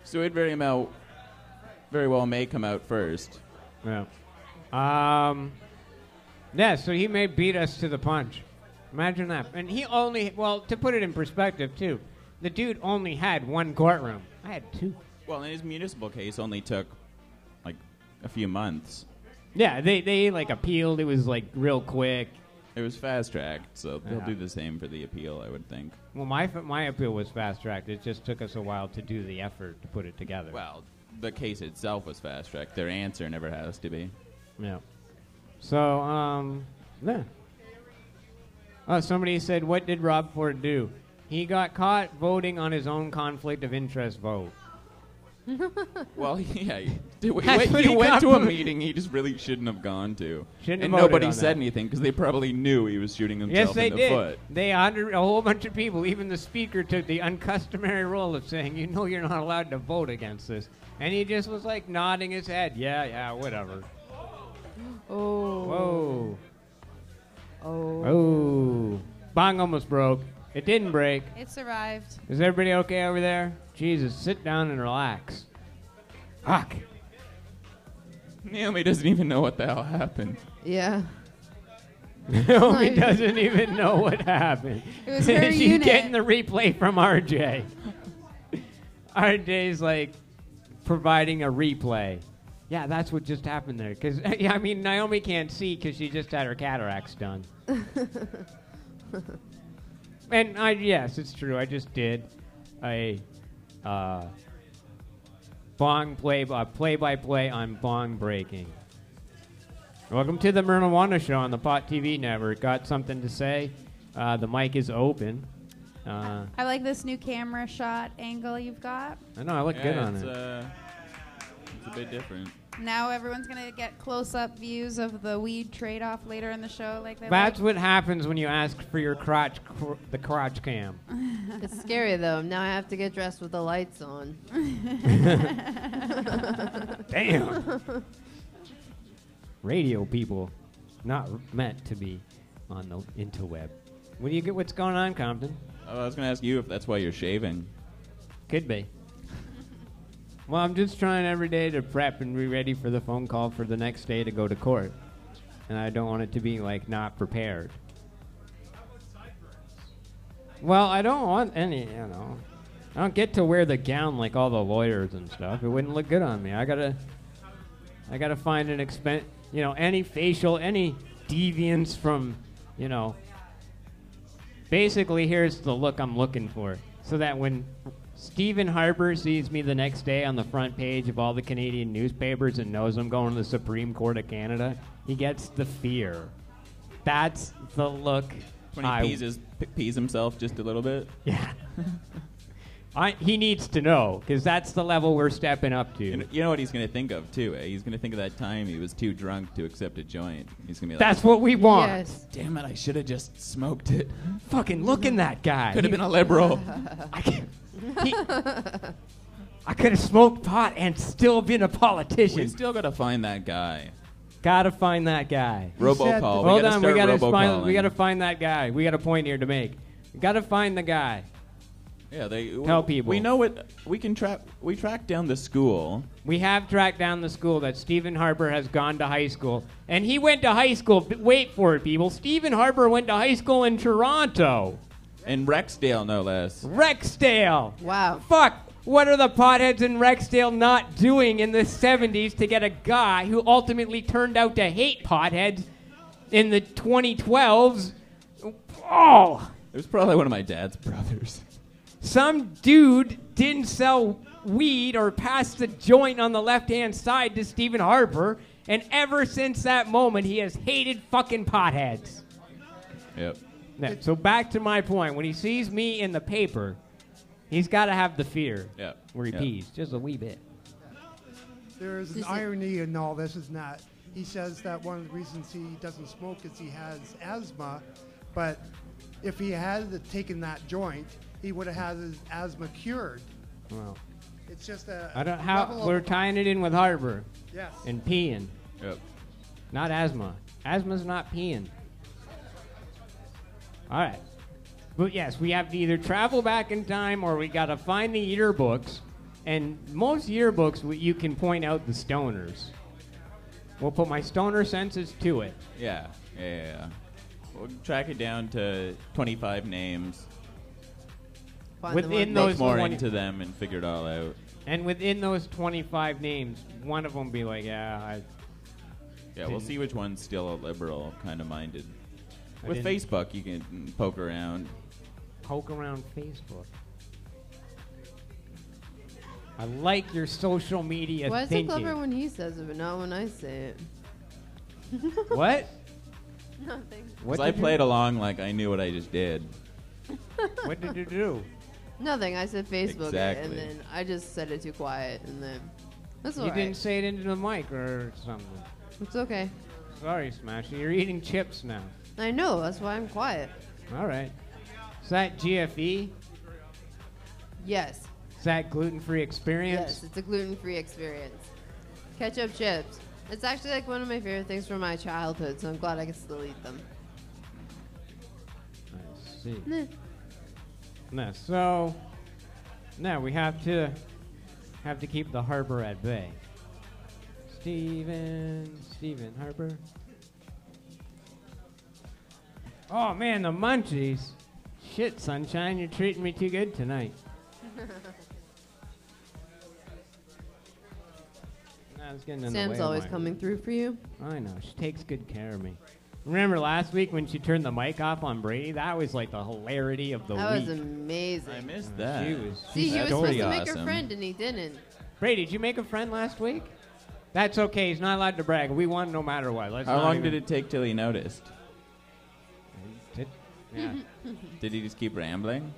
So it very well may come out first. Yeah. Yeah, so he may beat us to the punch. Imagine that. And to put it in perspective, too, the dude only had one courtroom. I had two. Well, and his municipal case only took like a few months. Yeah, they like appealed. It was like real quick. It was fast tracked, so they'll Yeah. do the same for the appeal, I would think. Well, my appeal was fast tracked. It just took us a while to do the effort to put it together. Well, the case itself was fast tracked. Their answer never has to be. Yeah. So, yeah. Oh, somebody said, what did Rob Ford do? He got caught voting on his own conflict of interest vote. Well, yeah, he That's what he he went got to a for- meeting he just really shouldn't have gone to. Shouldn't and have voted nobody on said that. anything because they probably knew he was shooting Yes, himself they in the did. foot. They honored a whole bunch of people. Even the speaker took the uncustomary role of saying, you know you're not allowed to vote against this. And he just was like nodding his head. Yeah, whatever. Oh. Whoa. Oh. Oh. Bong almost broke. It didn't break. It survived. Is everybody okay over there? Jesus, sit down and relax. Fuck. Naomi doesn't even know what the hell happened. Yeah. Naomi doesn't even know what happened. It was her She's unit. getting the replay from RJ. RJ's like providing a replay. Yeah, that's what just happened there. Because yeah, I mean, Naomi can't see because she just had her cataracts done. And yes, it's true. I just did a bong play-by-play on bong breaking. Welcome to the Mernahuana Show on the Pot TV network. Got something to say? The mic is open. I like this new camera shot angle you've got. I know, I look good on it. It's a bit different. Now everyone's going to get close-up views of the weed trade-off later in the show. That's what happens when you ask for your the crotch cam. It's scary, though. Now I have to get dressed with the lights on. Damn. Radio people, not meant to be on the interweb. What do you get? What's going on, Compton? Oh, I was going to ask you if that's why you're shaving. Could be. Well, I'm just trying every day to prep and be ready for the phone call for the next day to go to court. And I don't want it to be, like, not prepared. Well, I don't want any, I don't get to wear the gown like all the lawyers and stuff. It wouldn't look good on me. I gotta find an any facial, any deviance from, basically here's the look I'm looking for. So that when Stephen Harper sees me the next day on the front page of all the Canadian newspapers and knows I'm going to the Supreme Court of Canada, he gets the fear. That's the look. When he pees himself just a little bit? Yeah. He needs to know, because that's the level we're stepping up to. You know what he's going to think of, too? He's going to think of that time he was too drunk to accept a joint. He's going to be like, that's what we want. Yes. Damn it, I should have just smoked it. Fucking look in that guy. Could have been a liberal. I could have smoked pot and still been a politician. We still got to find that guy. Gotta find that guy. Robocall. Hold on, we gotta find that guy. We got a point here to make. We gotta find the guy. Yeah, tell people. We know what we can track. We tracked down the school. We have tracked down the school that Stephen Harper has gone to high school, and he went to high school. Wait for it, people. Stephen Harper went to high school in Toronto. In Rexdale, no less. Rexdale. Wow. Fuck. What are the potheads in Rexdale not doing in the 70s to get a guy who ultimately turned out to hate potheads in the 2012s? Oh! It was probably one of my dad's brothers. Some dude didn't sell weed or pass the joint on the left-hand side to Stephen Harper, and ever since that moment, he has hated fucking potheads. Yep. Now, so back to my point. When he sees me in the paper, he's got to have the fear where he pees, just a wee bit. There is an irony in all this, is not. He says that one of the reasons he doesn't smoke is he has asthma, but if he had taken that joint, he would have had his asthma cured. Well, it's just a. I don't how we're tying it in with Harper. Yes. And peeing. Yep. Not asthma. Asthma's not peeing. All right. But yes, we have to either travel back in time or we got to find the yearbooks. And most yearbooks, you can point out the stoners. We'll put my stoner senses to it. Yeah. We'll track it down to 25 names. Within those more 20 into them and figure it all out. And within those 25 names, one of them be like, yeah, we'll see which one's still a liberal kind of minded. With didn't- Facebook, you can poke around. Poke around Facebook. I like your social media Why is it thinking. clever when he says it, but not when I say it? What? Nothing. Because I played along like I knew what I just did. What did you do? Nothing. I said Facebook, Exactly. and then I just said it too quiet, and then that's all You right. didn't say it into the mic or something. It's okay. Sorry, Smashy. You're eating chips now. I know. That's why I'm quiet. All right. Is that GFE? Yes. Is that gluten-free experience? Yes, it's a gluten-free experience. Ketchup chips. It's actually like one of my favorite things from my childhood, so I'm glad I can still eat them. I see. Nah. No, so now we have to keep the harbor at bay. Steven Harper. Oh man, the munchies. Shit, Sunshine, you're treating me too good tonight. I was getting in the way Sam's of always my- coming through for you. I know, she takes good care of me. Remember last week when she turned the mic off on Brady? That was like the hilarity of the That week. was amazing. I missed that. She was. See, he was supposed totally to make a awesome. friend and he didn't. Brady, did you make a friend last week? That's okay. He's not allowed to brag. We won no matter what. Let's How not long even- did it take till he noticed? Yeah. Did he just keep rambling?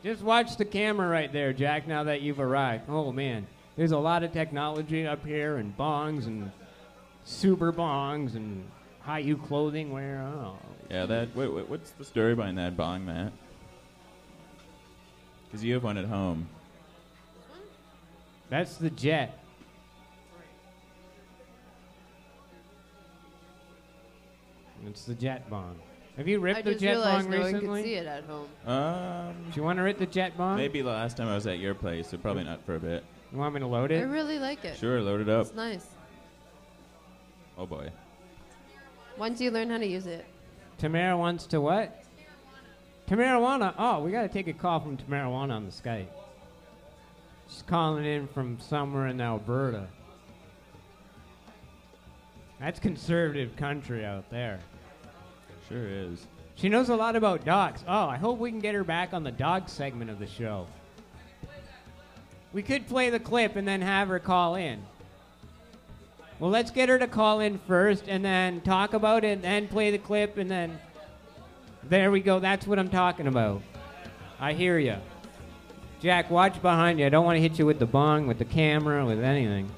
Just watch the camera right there, Jack, now that you've arrived. Oh, man. There's a lot of technology up here and bongs and super bongs and high-U clothing wear. Oh. Yeah, that. What's the story behind that bong, Matt? Because you have one at home. That's the jet. It's the jet bong. Have you ripped I the just jet realized bong no one recently? could see it at home. Do you want to rip the jet bong? Maybe the last time I was at your place, so probably not for a bit. You want me to load I it? really like it. Sure, load it up. It's nice. Oh boy. Once you learn how to use it. Tamara wants to what? Tamarawana. Oh, we got to take a call from Tamarawana on the Skype. She's calling in from somewhere in Alberta. That's conservative country out there. Sure is. She knows a lot about dogs. Oh, I hope we can get her back on the dog segment of the show. We could play the clip and then have her call in. Well, let's get her to call in first and then talk about it and then play the clip and then... There we go. That's what I'm talking about. I hear you. Jack, watch behind you. I don't want to hit you with the bong, with the camera, with anything.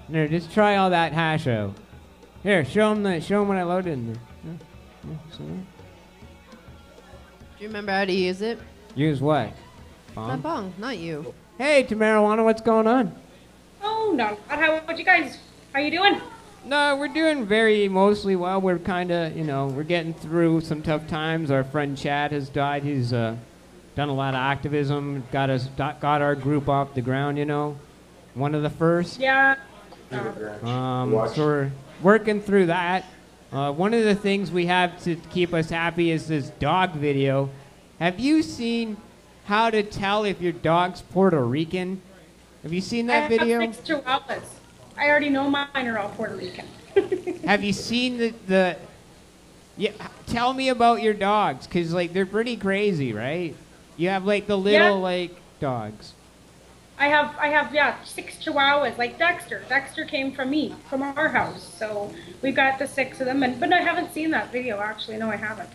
Here, just try all that hash out. Here, show him what I loaded in there. See that? Do you remember how to use it? Use what? My bong, not you. Hey, Tamarawana, what's going on? Oh, no. How about you guys? How you doing? No, we're doing mostly well. We're kind of, we're getting through some tough times. Our friend Chad has died. He's done a lot of activism, got our group off the ground, one of the first. Yeah. So we're working through that. One of the things we have to keep us happy is this dog video. Have you seen how to tell if your dog's Puerto Rican? Have you seen that video? I have 6 Chihuahuas. I already know mine are all Puerto Rican. Have you seen the yeah, tell me about your dogs, because, they're pretty crazy, right? You have, the little, dogs. I have 6 Chihuahuas, like Dexter. Dexter came from me, from our house. So we've got the 6 of them. But I haven't seen that video, actually. No, I haven't.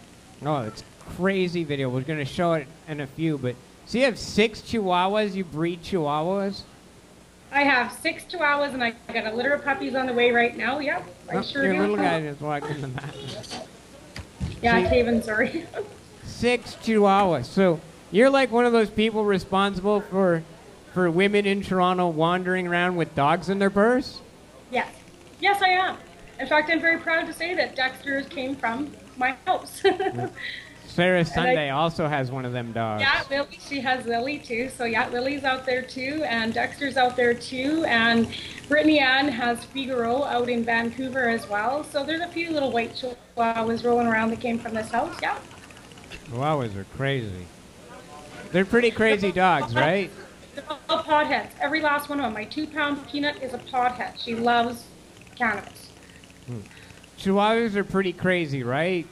Oh, it's crazy video. We're going to show it in a few, but... So you have 6 Chihuahuas? You breed Chihuahuas? I have 6 Chihuahuas, and I got a litter of puppies on the way right now. Yep, I sure your do. little guy just walked in the back. Yeah, See- Taven, sorry. 6 Chihuahuas. So you're one of those people responsible for women in Toronto wandering around with dogs in their purse? Yes. Yes, I am. In fact, I'm very proud to say that Dexter came from my house. Sarah And Sunday also has one of them dogs. Yeah, Lily, she has Lily too. So yeah, Lily's out there too, and Dexter's out there too, and Brittany Ann has Figaro out in Vancouver as well. So there's a few little white chihuahuas rolling around that came from this house, yeah. Chihuahuas are crazy. They're pretty crazy dogs, right? They're all podheads. Every last one of them. My 2-pound Peanut is a podhead. She loves cannabis. Chihuahuas are pretty crazy, right?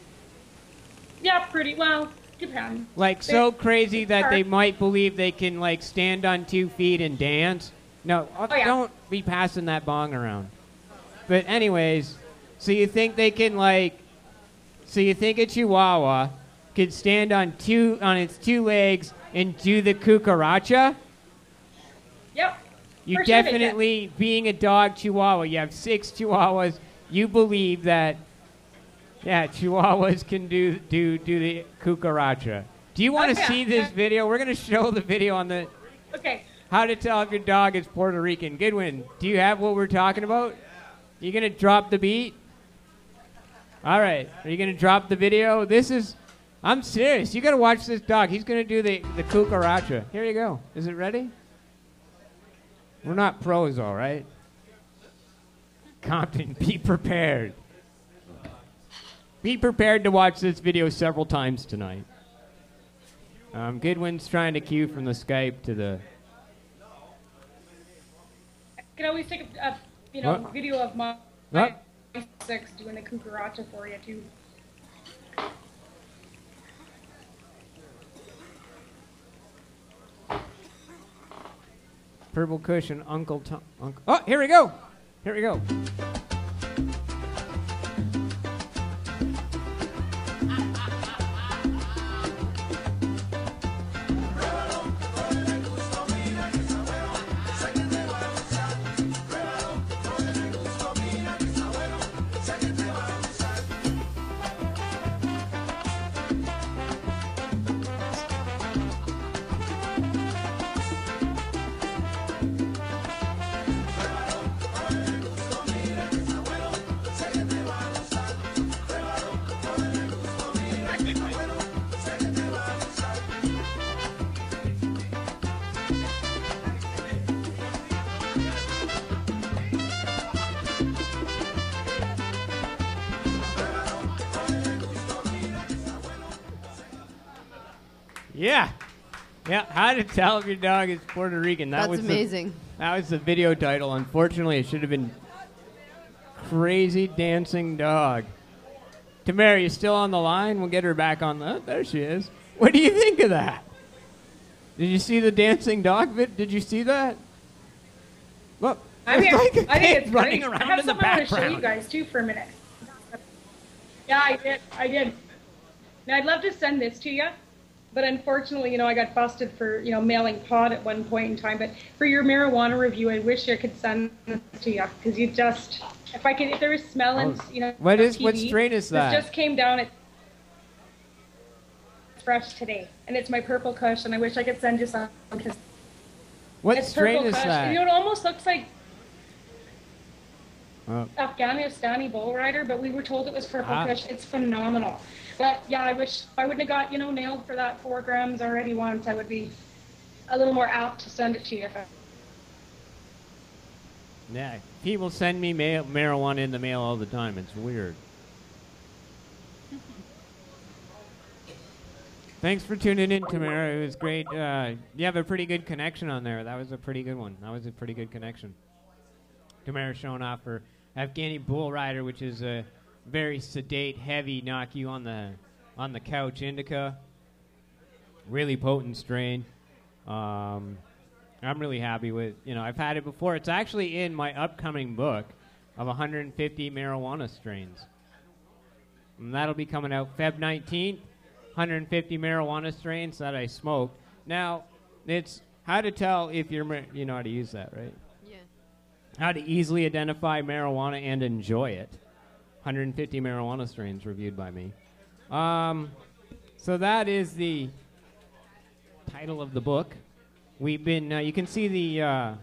Yeah, pretty well. Depends. So crazy that they might believe they can, stand on 2 feet and dance. No, yeah. don't be passing that bong around. But anyways, so you think they can, so you think a Chihuahua could stand on its 2 legs and do the cucaracha? Yep. You For sure they can. definitely, being a dog Chihuahua, you have 6 Chihuahuas, you believe that, yeah, Chihuahuas can do the cucaracha. Do you want to Okay. see this video? We're going to show the video on the Okay. how to tell if your dog is Puerto Rican. Goodwin, do you have what we're talking about? You going to drop the beat? All right. Are you going to drop the video? I'm serious. You got to watch this dog. He's going to do the cucaracha. Here you go. Is it ready? We're not pros, all right? Compton, be prepared. Be prepared to watch this video several times tonight. Goodwin's trying to cue from the Skype to the... I can always take a video of my 6 doing the cucaracha for you, too. Purple Cushion, Uncle Tom. Oh, here we go. Here we go. Yeah. Yeah, how to tell if your dog is Puerto Rican. That's amazing. That was the video title. Unfortunately, it should have been Crazy Dancing Dog. Tamara, you still on the line? We'll get her back on the... There she is. What do you think of that? Did you see the dancing dog bit? Did you see that? Look, I think it's running great. around I have in the something I want to show background. you guys, too, for a minute. Yeah, I did. Now, I'd love to send this to you. But unfortunately, I got busted for, mailing pot at one point in time. But for your marijuana review, I wish I could send this to you. Because you just, if there was smell and, What TV, what strain is that? This just came down at fresh today. And it's my Purple Kush, and I wish I could send you some. What It's strain Purple is Kush. that? It almost looks like Oh. Afghanistani bull rider, but we were told it was Purple Ah. Kush. It's phenomenal. But yeah, I wish I wouldn't have got, nailed for that 4 grams already once. I would be a little more apt to send it to you. If I... Yeah, people send me marijuana in the mail all the time. It's weird. Thanks for tuning in, Tamara. It was great. You have a pretty good connection on there. That was a pretty good one. That was a pretty good connection. Tamara showing off her Afghani bull rider, which is a very sedate, heavy, knock you on the couch indica. Really potent strain. I'm really happy with. I've had it before. It's actually in my upcoming book of 150 marijuana strains, and that'll be coming out Feb 19th. 150 marijuana strains that I smoked. Now, it's how to tell if you know how to use that, right? Yeah. How to easily identify marijuana and enjoy it. 150 marijuana strains reviewed by me. So that is the title of the book. We've been, you can see the,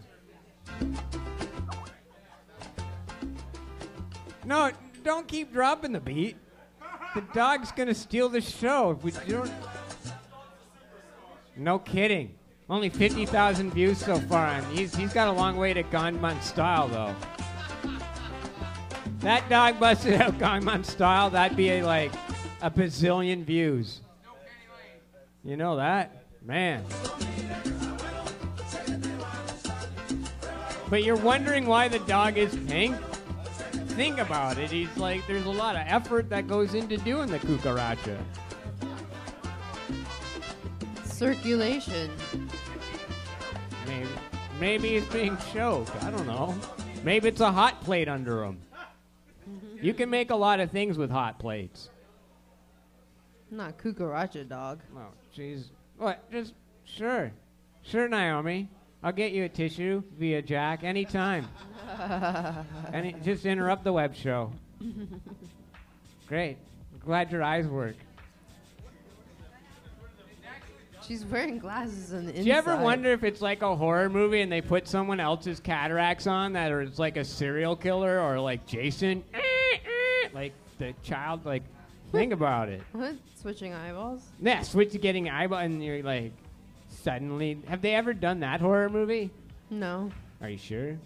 No, don't keep dropping the beat. The dog's gonna steal the show if we don't. No kidding. Only 50,000 views so far, and he's got a long way to Gangnam Style, though. That dog busted out Gangnam Style, that'd be like a bazillion views. You know that? Man. But you're wondering why the dog is pink? Think about it. He's like, there's a lot of effort that goes into doing the cucaracha. Circulation. Maybe he's being choked. I don't know. Maybe it's a hot plate under him. You can make a lot of things with hot plates. Not cucaracha, dog. Oh, jeez. What? Just, sure. Sure, Naomi. I'll get you a tissue via Jack anytime. Just interrupt the web show. Great. Glad your eyes work. She's wearing glasses on the inside. Do you ever wonder if it's like a horror movie and they put someone else's cataracts on that, or it's like a serial killer, or like Jason? Like the child, like, think about it. What? Switching eyeballs? Yeah, switch to getting eyeball, and you're like, suddenly. Have they ever done that horror movie? No. Are you sure?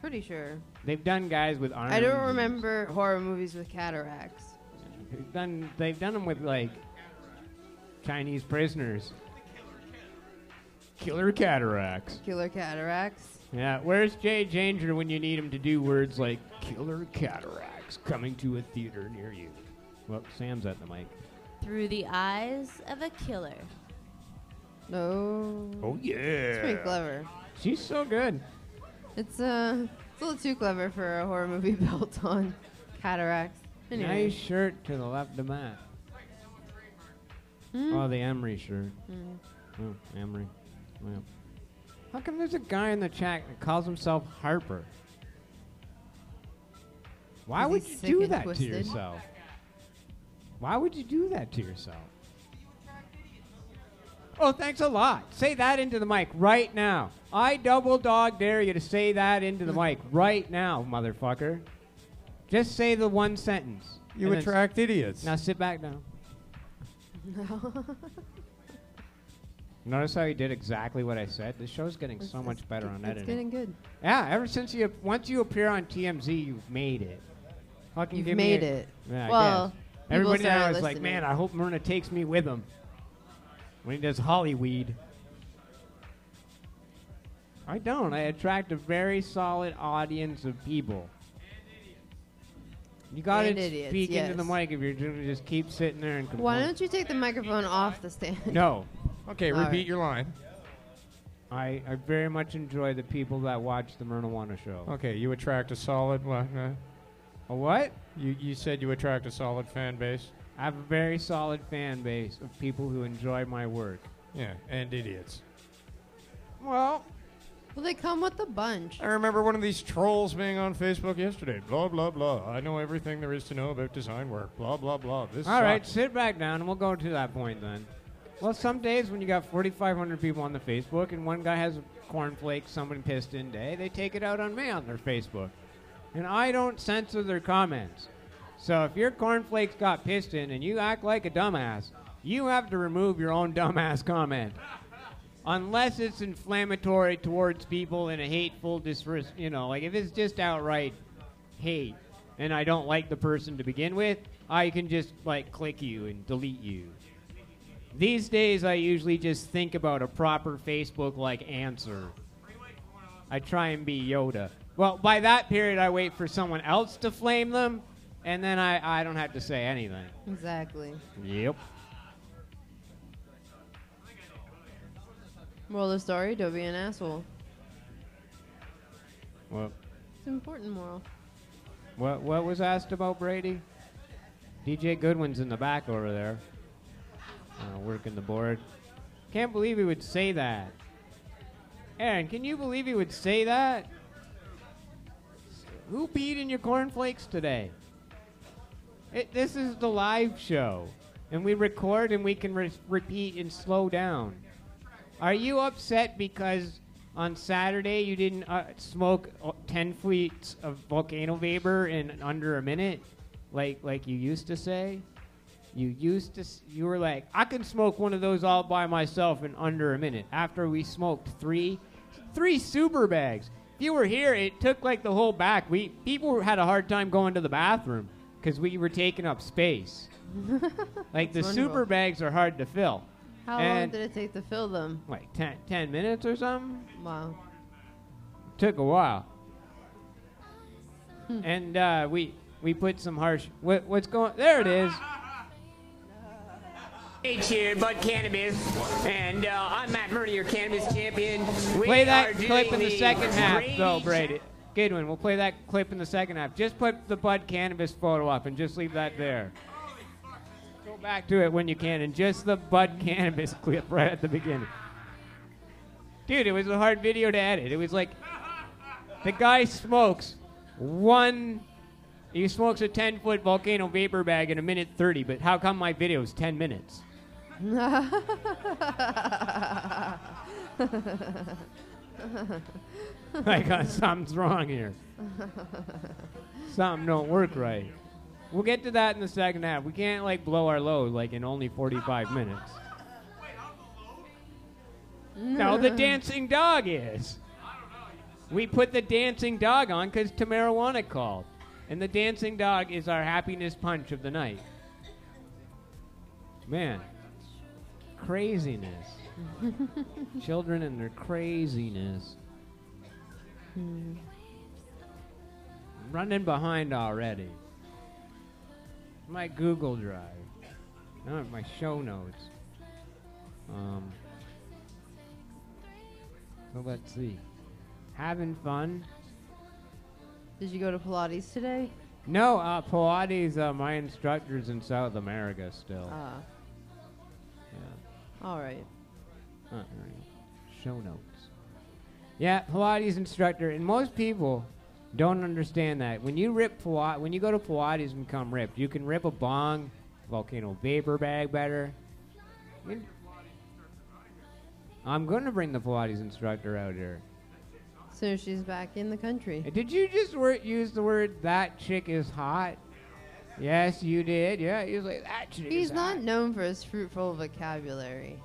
Pretty sure. They've done guys with arms. I don't remember horror movies with cataracts. They've done them with like Chinese prisoners. Killer cataracts. Killer cataracts. Yeah, where's Jay Janger when you need him to do words like killer cataracts coming to a theater near you? Well, Sam's at the mic. Through the eyes of a killer. No. Oh yeah. It's pretty clever. She's so good. It's a little too clever for a horror movie built on cataracts. Anyway. Nice shirt to the left of Matt. Oh, the Emery shirt. Oh, Emery. Well. How come there's a guy in the chat that calls himself Harper? Why would you do that to yourself? Why would you do that to yourself? Oh, thanks a lot. Say that into the mic right now. I double dog dare you to say that into the mic right now, motherfucker. Just say the one sentence. You attract idiots. Now sit back down. No. Notice how he did exactly what I said? This show's getting so much better on editing. It's getting good. Yeah, ever since once you appear on TMZ, you've made it. You've made it. Yeah, well, everybody now is like, man, I hope Myrna takes me with him when he does Hollyweed. I don't. I attract a very solid audience of people. You got to speak into the mic if you're going to just keep sitting there and complain. Why don't you take the microphone off the stand? No. Okay, repeat your line. I very much enjoy the people that watch the Mernahuana Show. Okay, you attract a solid... A what? You said you attract a solid fan base? I have a very solid fan base of people who enjoy my work. Yeah, and idiots. Well, they come with a bunch. I remember one of these trolls being on Facebook yesterday. Blah, blah, blah. I know everything there is to know about design work. Blah, blah, blah. This All right, sucks. sit back down, and we'll go to that point then. Well, some days when you got 4,500 people on the Facebook, and one guy has a cornflake someone pissed in day, they take it out on me on their Facebook. And I don't censor their comments. So if your cornflakes got pissed in and you act like a dumbass, you have to remove your own dumbass comment. Unless it's inflammatory towards people in a hateful, like if it's just outright hate and I don't like the person to begin with, I can just like click you and delete you. These days I usually just think about a proper Facebook-like answer. I try and be Yoda. Well, by that period I wait for someone else to flame them, and then I don't have to say anything. Exactly. Yep. Moral of the story, don't be an asshole. Well, it's an important moral. What was asked about Brady? DJ Goodwin's in the back over there. Working the board. Can't believe he would say that. Aaron, can you believe he would say that? Who peed in your cornflakes today? This is the live show. And we record and we can repeat and slow down. Are you upset because on Saturday you didn't smoke 10 feet of volcano vapor in under a minute? Like you used to say? You were like, I can smoke one of those all by myself in under a minute. After we smoked three super bags. If you were here, it took like the whole back. People had a hard time going to the bathroom because we were taking up space. Like the super bags are hard to fill. How long did it take to fill them? Like 10 minutes or something? Wow. Took a while. And we put some harsh... What's going... There it is. Hey, cheer, Bud Cannabis, and I'm Matt Murray, your cannabis champion. Play that clip in the second half, though, Brady. Goodwin, we'll play that clip in the second half. Just put the Bud Cannabis photo up and just leave that there. Go back to it when you can, and just the Bud Cannabis clip right at the beginning. Dude, it was a hard video to edit. It was like the guy smokes he smokes a 10-foot volcano vapor bag in 1:30, but how come my video is 10 minutes? Like something's wrong here. Something don't work right. We'll get to that in the second half. We can't like blow our load like in only 45 minutes. No, the dancing dog is. We put the dancing dog on because Tamarawana called. And the dancing dog is our happiness punch of the night. Man. Craziness. Children and their craziness. I'm running behind already. My Google Drive. No, my show notes. So let's see. Having fun? Did you go to Pilates today? No, Pilates, my instructor's in South America still. Yeah. All right. All right. Show notes. Yeah, Pilates instructor, and most people don't understand that. When you when you go to Pilates and come ripped, you can rip a bong, volcano vapor bag better. I'm going to bring the Pilates instructor out here. As soon as she's back in the country. Did you just use the word, that chick is hot? Yes, you did. Yeah, he was like, that chick He's is not hot. known for his fruitful vocabulary.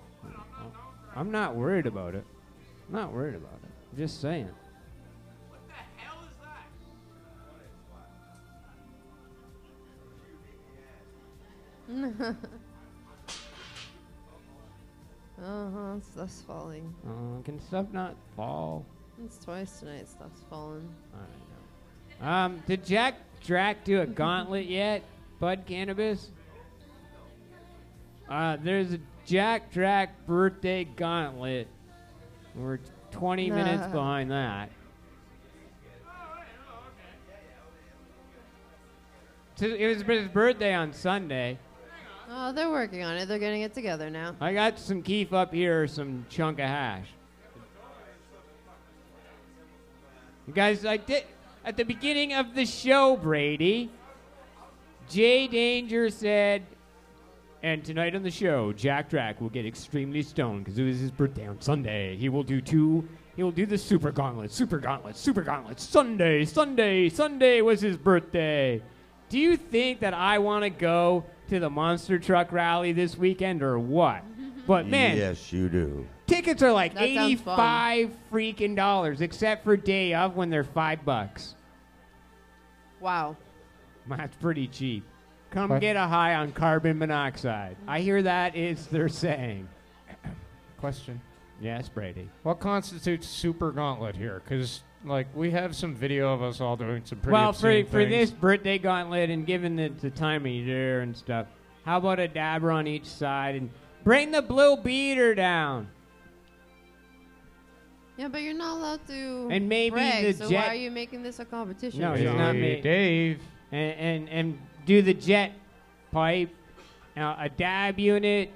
I'm not worried about it. I'm not worried about it. I'm just saying. Stuff's falling. Can stuff not fall? It's twice tonight, stuff's falling. I know. Did Jack Drac do a gauntlet yet, Bud Cannabis? There's a Jack Drac birthday gauntlet. We're 20 minutes behind that. It was his birthday on Sunday. Oh, they're working on it. They're getting it together now. I got some keef up here, some chunk of hash. You guys, I did at the beginning of the show, Brady. Jay Danger said, and tonight on the show, Jack Drac will get extremely stoned because it was his birthday on Sunday. He will do the super gauntlet. Sunday was his birthday. Do you think that I want to go to the monster truck rally this weekend or what? But man, yes, you do. Tickets are like That sounds fun. $85 freaking dollars, except for day of when they're $5. Wow. That's pretty cheap. Come get a high on carbon monoxide. I hear that is they're saying. Question. Yes, Brady. What constitutes super gauntlet here? Because, like, we have some video of us all doing some pretty obscene for things. this birthday gauntlet and given the time of year and stuff, how about a dabber on each side and bring the blue beater down? Yeah, but you're not allowed to And maybe brag, the so jet- why are you making this a competition? No, it's not me. Dave. And do the jet pipe, a dab unit,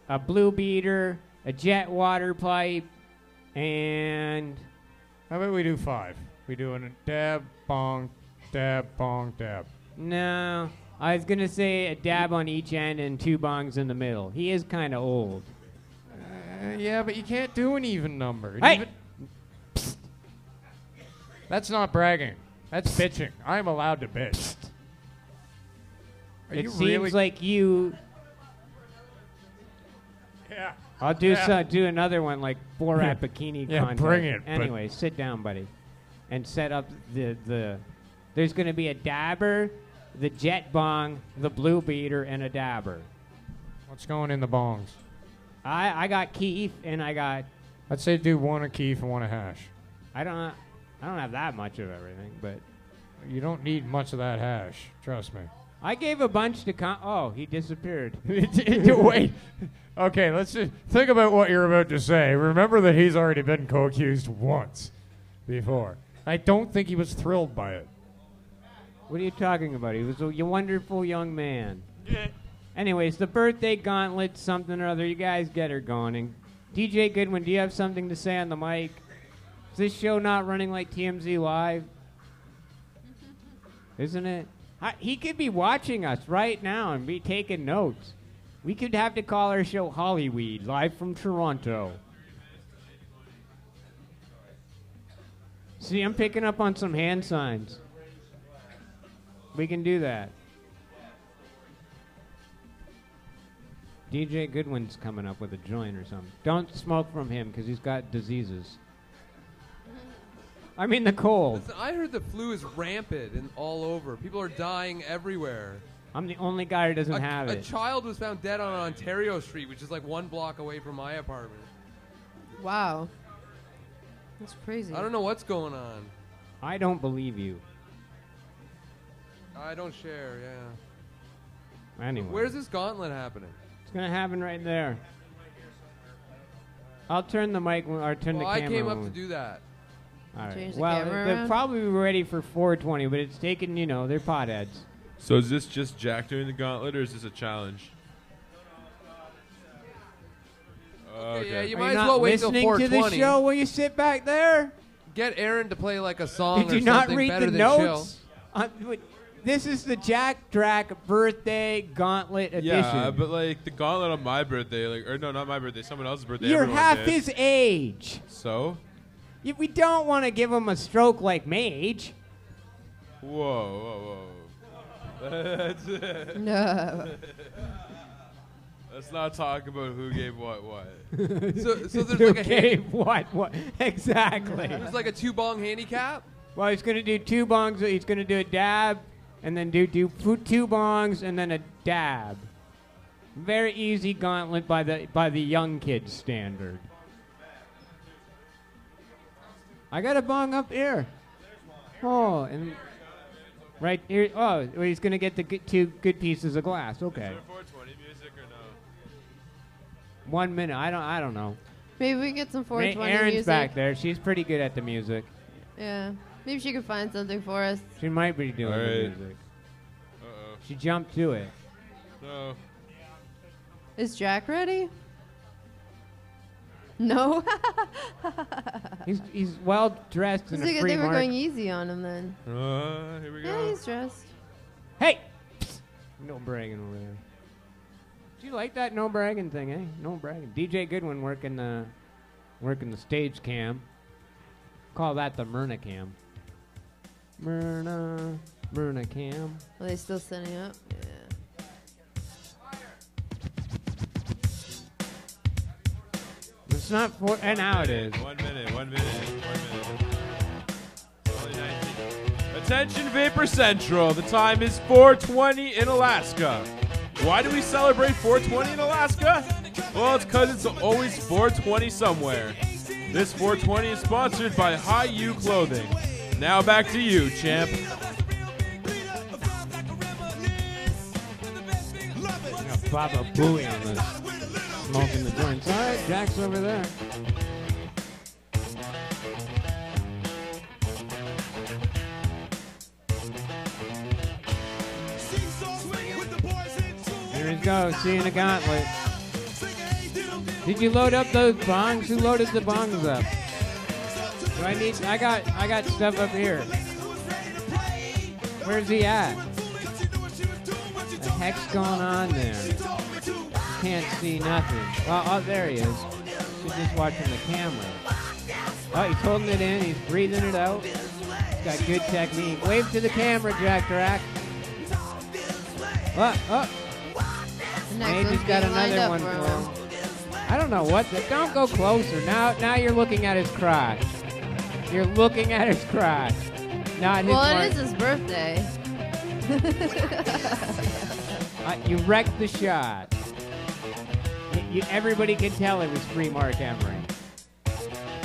a blue beater, a jet water pipe, and... How about we do 5? We do a dab, bong, dab. No, I was going to say a dab on each end and 2 bongs in the middle. He is kind of old. Yeah, but you can't do an even number. Hey! That's not bragging. That's bitching. I'm allowed to bitch. Are It you seems really? like you... Yeah. I'll do do another one like Borat bikini Yeah, contest. bring it, but- Anyway, sit down, buddy, and set up the. There's going to be a dabber, the jet bong, the blue beater, and a dabber. What's going in the bongs? I got keef and I got. I'd say do 1 a keef and 1 a hash. I don't have that much of everything, but You don't need much of that hash. Trust me. I gave a bunch to. Oh, he disappeared. Wait. Okay, let's just think about what you're about to say. Remember that he's already been co-accused once before. I don't think he was thrilled by it. What are you talking about? He was a wonderful young man. Anyways, the birthday gauntlet, something or other. You guys get her going. And DJ Goodwin, do you have something to say on the mic? Is this show not running like TMZ Live? Isn't it? He could be watching us right now and be taking notes. We could have to call our show Hollyweed, live from Toronto. See, I'm picking up on some hand signs. We can do that. DJ Goodwin's coming up with a joint or something. Don't smoke from him because he's got diseases. I mean the cold. Listen, I heard the flu is rampant and all over. People are dying everywhere. I'm the only guy who doesn't have A it. child was found dead on Ontario Street, which is like 1 block away from my apartment. Wow. That's crazy. I don't know what's going on. I don't believe you. I don't share, yeah. Anyway. Where's this gauntlet happening? It's going to happen right there. I'll turn the mic or turn the camera I came up on. to do that. All right. Change the Well, camera they're around? probably ready for 420, but it's taken, they're potheads. So is this just Jack doing the gauntlet, or is this a challenge? Okay. Yeah, you Are might you as not well wait till listening 420. to the show? Will you sit back there? Get Aaron to play like a song Did or you not something read better the than notes? This is the Jack Drac birthday gauntlet edition. Yeah, but like the gauntlet on my birthday, or no, not my birthday, someone else's birthday. You're everyone half did. his age. So? We don't want to give him a stroke like Mage. Whoa. No. Let's not talk about who gave what. So there's Who like a gave what? Exactly. There's like a 2-bong handicap. Well, he's going to do 2 bongs. He's going to do a dab, and then do 2 bongs, and then a dab. Very easy gauntlet by the young kids standard. I got a bong up here. Oh, and right here. Oh, well, he's going to get the 2 good pieces of glass. Okay. Is there 420 music or no? 1 minute. I don't know. Maybe we can get some 420 Erin's music. back there. She's pretty good at the music. Yeah. Maybe she could find something for us. She might be doing All the right. music. Uh-oh. She jumped to it. No. Is Jack ready? No. He's well dressed in It's a like free they were mark. going easy on him then. Here we go. Yeah, he's dressed. Hey! Psst. No bragging over there. Do you like that no bragging thing, eh? No bragging. DJ Goodwin working the stage cam. Call that the Myrna cam. Myrna cam. Are they still setting up? Yeah. It's not for, and now it is. 1 minute. Only 19. Attention Vapor Central. The time is 4:20 in Alaska. Why do we celebrate 4:20 in Alaska? Well, it's because it's always 4:20 somewhere. This 420 is sponsored by High U Clothing. Now back to you, champ. Baba Booey on this. Smoking the joints. All right, Jack's over there. Here he goes, seeing a gauntlet. Did you load up those bongs? Who loaded the bongs up? I got stuff up here. Where's he at? The heck's going on there? Can't see nothing. Oh, there he is. She's just watching the camera. Oh, he's holding it in. He's breathing it out. He's got good technique. Wave to the camera, Jack Drac. Oh. Mage has got another one for him. I don't know what. Don't go closer. Now you're looking at his crotch. You're looking at his crotch. Not his. Well, it is his birthday. You wrecked the shot. Everybody can tell it was free Mark Emery.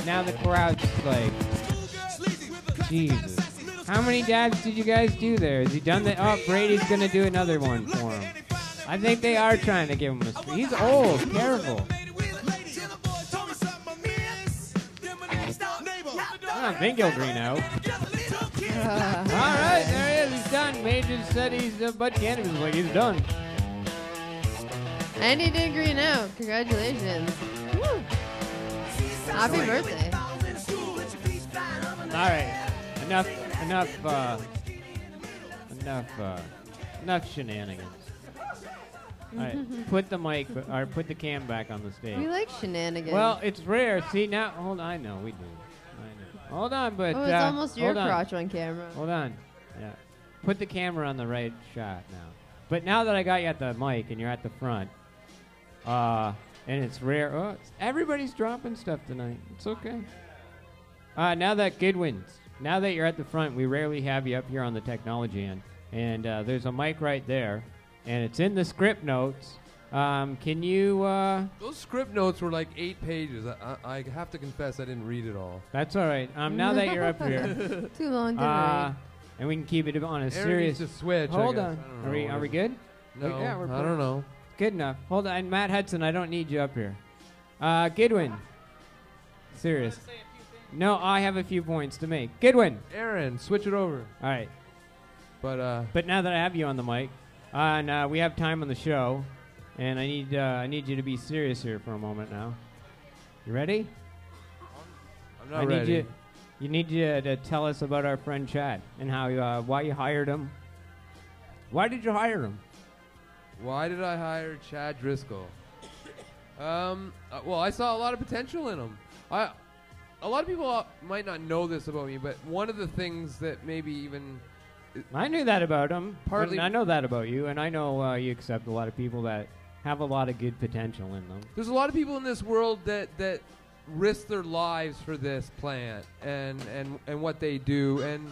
Now the crowd's just like, Jesus. How many dabs did you guys do there? Has he done that? Oh, Brady's going to do another one for him. I think they are trying to give him a spree. He's old. Careful. I don't think he'll green out. All right, there he is. He's done. Major said he's Bud Cannabis was like, he's done. And he did green out. Congratulations. Woo. Happy birthday. All right. Enough shenanigans. All right, put the mic or put the cam back on the stage. We like shenanigans. Well, it's rare. See now, hold on. I know we do. I know. Hold on, but it's almost your hold on. crotch on camera. Hold on. Yeah, put the camera on the right shot now. But now that I got you at the mic and you're at the front, and it's rare. Oh, everybody's dropping stuff tonight. It's okay. Now that Goodwin's now that you're at the front, we rarely have you up here on the technology end. And there's a mic right there, and it's in the script notes. Can you... Those script notes were like 8 pages. I have to confess I didn't read it all. That's all right. Now that you're up here... Too long to read. And we can keep it on a Aaron serious... needs to switch. Hold I on. guess. Are we good? No, Yeah, we're I don't know. Good enough. Hold on. Matt Hudson, I don't need you up here. Goodwin. Serious. No, I have a few points to make. Goodwin. Aaron, switch it over. All right. But now that I have you on the mic, and we have time on the show, and I need you to be serious here for a moment now. You ready? I'm not ready. You need to tell us about our friend Chad and how why you hired him. Why did you hire him? Why did I hire Chad Driscoll? Well, I saw a lot of potential in him. A lot of people might not know this about me, but one of the things that maybe even... I knew that about him. Partly, I know that about you, and I know you accept a lot of people that have a lot of good potential in them. There's a lot of people in this world that risk their lives for this plant and what they do, and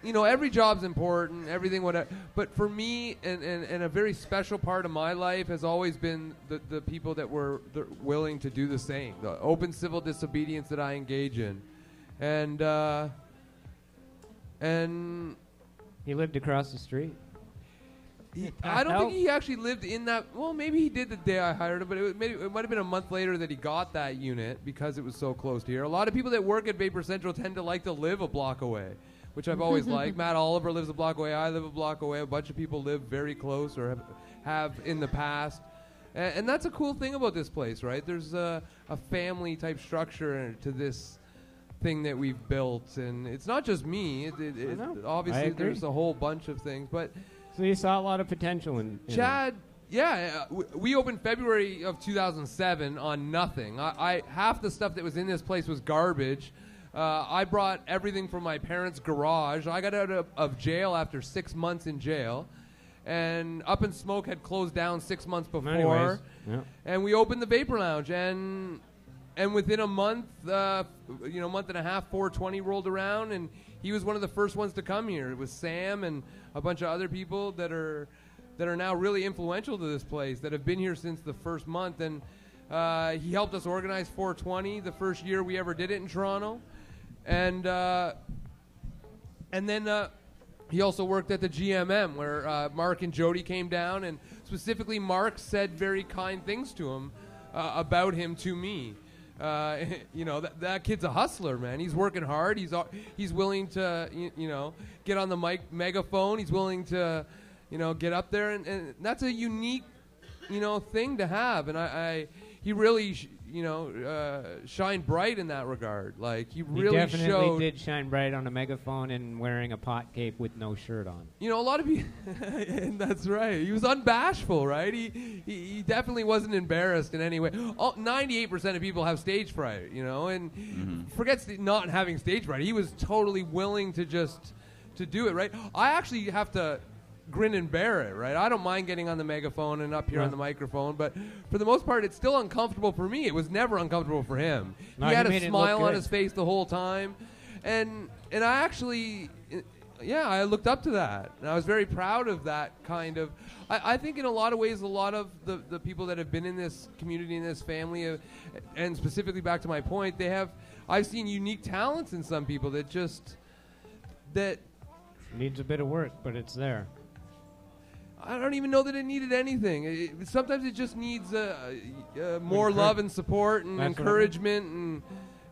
you know, every job's important, everything, whatever. But for me, and a very special part of my life has always been the people that were willing to do the same, the open civil disobedience that I engage in, and he lived across the street. I don't think he actually lived in that. Well, maybe he did the day I hired him, but it might have been a month later that he got that unit because it was so close to here. A lot of people that work at Vapor Central tend to like to live a block away, which I've always liked. Matt Oliver lives a block away. I live a block away. A bunch of people live very close or have in the past. And that's a cool thing about this place, right? There's a family-type structure to this thing that we've built. And it's not just me. Obviously, there's a whole bunch of things. But so you saw a lot of potential in Chad. Yeah, we opened February of 2007 on nothing. I half the stuff that was in this place was garbage. I brought everything from my parents' garage. I got out of jail after 6 months in jail. And Up in Smoke had closed down 6 months before. Yeah. And we opened the Vapor Lounge. And within a month, month and a half, 420 rolled around. And he was one of the first ones to come here. It was Sam and a bunch of other people that are now really influential to this place, that have been here since the first month. And he helped us organize 420, the first year we ever did it in Toronto. And then he also worked at the GMM, where Mark and Jody came down, and specifically Mark said very kind things to him about him to me. That kid's a hustler, man. He's working hard. He's willing to get on the megaphone. He's willing to get up there, and that's a unique thing to have. And he really shined bright in that regard. Like he really definitely did shine bright on a megaphone and wearing a pot cape with no shirt on. A lot of people, and that's right. He was unbashful, right? He definitely wasn't embarrassed in any way. 98% of people have stage fright, and forgets not having stage fright. He was totally willing to do it, right? I actually have to grin and bear it, right? I don't mind getting on the megaphone and up here on the microphone, but for the most part, it's still uncomfortable for me. It was never uncomfortable for him. No, he had a smile on his face the whole time, and I actually, I looked up to that, and I was very proud of that kind of. I think in a lot of ways, a lot of the people that have been in this community, in this family, and specifically back to my point, I've seen unique talents in some people that needs a bit of work, but it's there. I don't even know that it needed anything. Sometimes it just needs more love and support and encouragement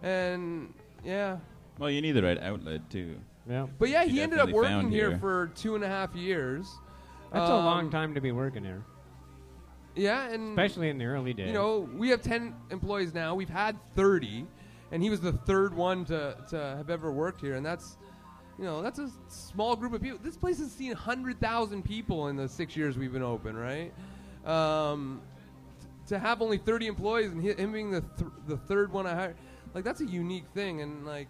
and yeah. Well, you need the right outlet too. Yeah. But yeah, he ended up working here for 2.5 years. That's a long time to be working here. Yeah, and especially in the early days. We have 10 employees now. We've had 30, and he was the third one to have ever worked here, and that's a small group of people. This place has seen 100,000 people in the 6 years we've been open, right? To have only 30 employees and him being the third one I hired, like that's a unique thing. And like,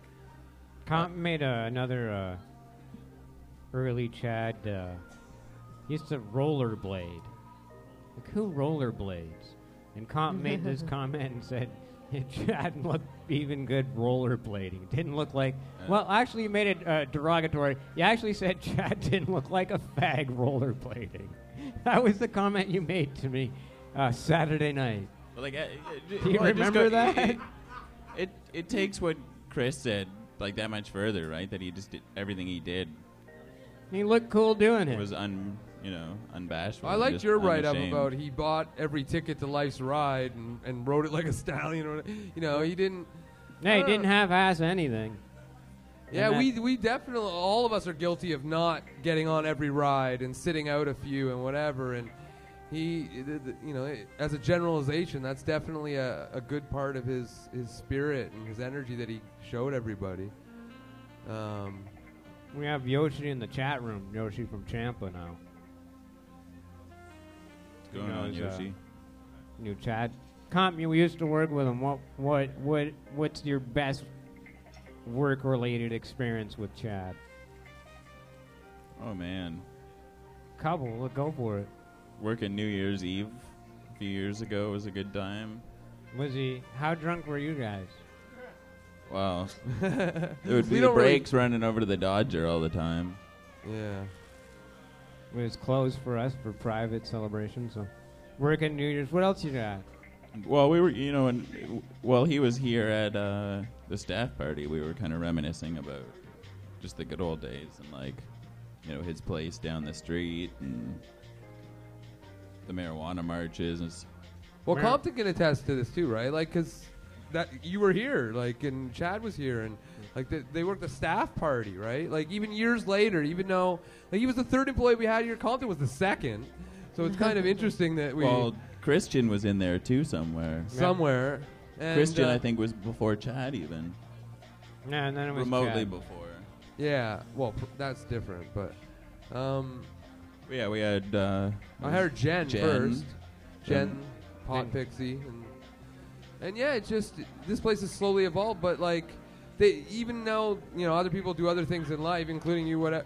Comp made another early Chad. He used to rollerblade. Like, who rollerblades? And Comp made this comment and said, Chad looked even good rollerblading. Didn't look like. Well, actually, you made it derogatory. You actually said Chad didn't look like a fag rollerblading. That was the comment you made to me Saturday night. Well, like, do you remember that? It takes what Chris said like that much further, right? That he just did everything he did. He looked cool doing it. Was unbashful. I liked just your write-up unashamed. about he bought every ticket to Life's Ride and rode it like a stallion. Or, he didn't. Yeah, he didn't half-ass anything. Yeah, we definitely, all of us are guilty of not getting on every ride and sitting out a few and whatever. And he, as a generalization, that's definitely a good part of his spirit and his energy that he showed everybody. We have Yoshi in the chat room. Yoshi from Champa now. What's going on, Yoshi? New Chad. We used to work with him. What's your best work-related experience with Chad? Oh man, couple. Go for it. Working New Year's Eve a few years ago was a good time. Was he? How drunk were you guys? Wow. There would be the breaks running over to the Dodger all the time. Yeah. It was closed for us for private celebrations. So, working New Year's. What else you got? Well, we were, while he was here at the staff party, we were kind of reminiscing about just the good old days and his place down the street and the marijuana marches. Well, Compton can attest to this too, right? Like, because that you were here, and Chad was here, and they worked the staff party, right? Like even years later, even though he was the third employee we had here, Compton was the second. So it's kind of interesting that we. Well, Christian was in there too somewhere. Somewhere. And Christian, I think, was before Chad even. No, and then it was remotely Chad. before. Yeah, well, that's different, but. Yeah, we had. I heard Jen first. Jen, Pot Pixie, and yeah, it's just this place has slowly evolved. But they even though other people do other things in life, including you,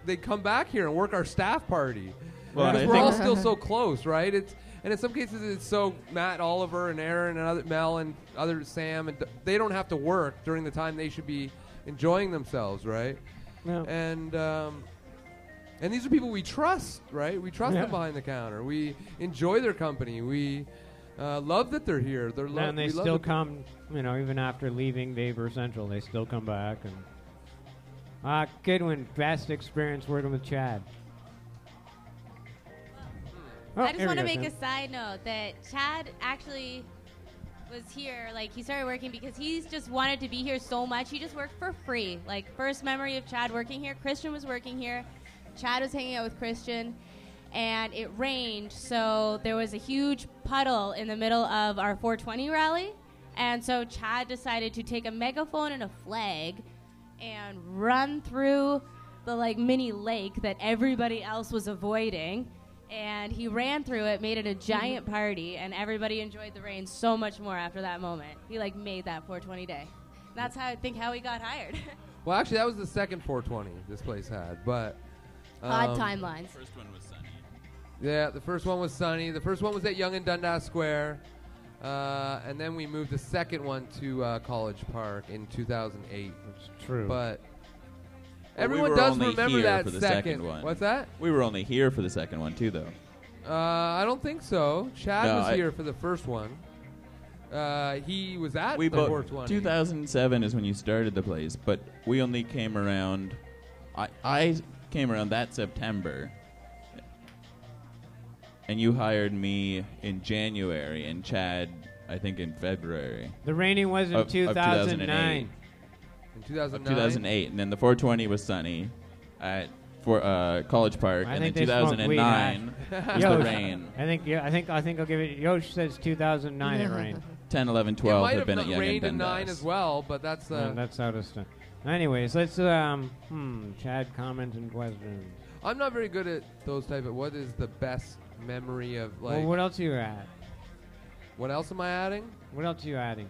they come back here and work our staff party. Well, because we're all still so close, right? And in some cases it's so Matt, Oliver, and Aaron, and other Mel, and other Sam, and they don't have to work during the time they should be enjoying themselves, right? Yeah. And these are people we trust, right? We trust them behind the counter. We enjoy their company. We love that they're here. And they still come, even after leaving Vapor Central, they still come back. And good one. Best experience working with Chad. I just want to make a side note that Chad actually was here. He started working because he's just wanted to be here so much. He just worked for free. First memory of Chad working here, Christian was working here. Chad was hanging out with Christian, and it rained, so there was a huge puddle in the middle of our 420 rally, and so Chad decided to take a megaphone and a flag and run through the mini lake that everybody else was avoiding, and he ran through it, made it a giant party, and everybody enjoyed the rain so much more after that moment. He made that 420 day. That's how he got hired. Well, actually, that was the second 420 this place had, but. Odd timelines. The first one was sunny. Yeah, the first one was sunny. The first one was at Yonge and Dundas Square. And then we moved the second one to College Park in 2008. That's true. But Well, everyone we were does only remember here that for the second one. What's that? We were only here for the second one too, though. I don't think so. Chad No, was here for the first one. He was at We the both 420. 2007 is when you started the place, but we only came around. I came around that September, and you hired me in January, and Chad, I think, in February. The rainy was in 2009. In 2009? Of 2008, and then the 420 was sunny at College Park, and then 2009 was the rain. I think I'll give it. Yosh says 2009 it rained. 10, 11, 12 it have been might at have Yonge and rained in Dundas. 9 as well, but that's that's out of stuff. Anyways, let's Chad comments and questions. I'm not very good at those type of. What is the best memory of Well, what else are you at? What else am I adding? What else are you adding?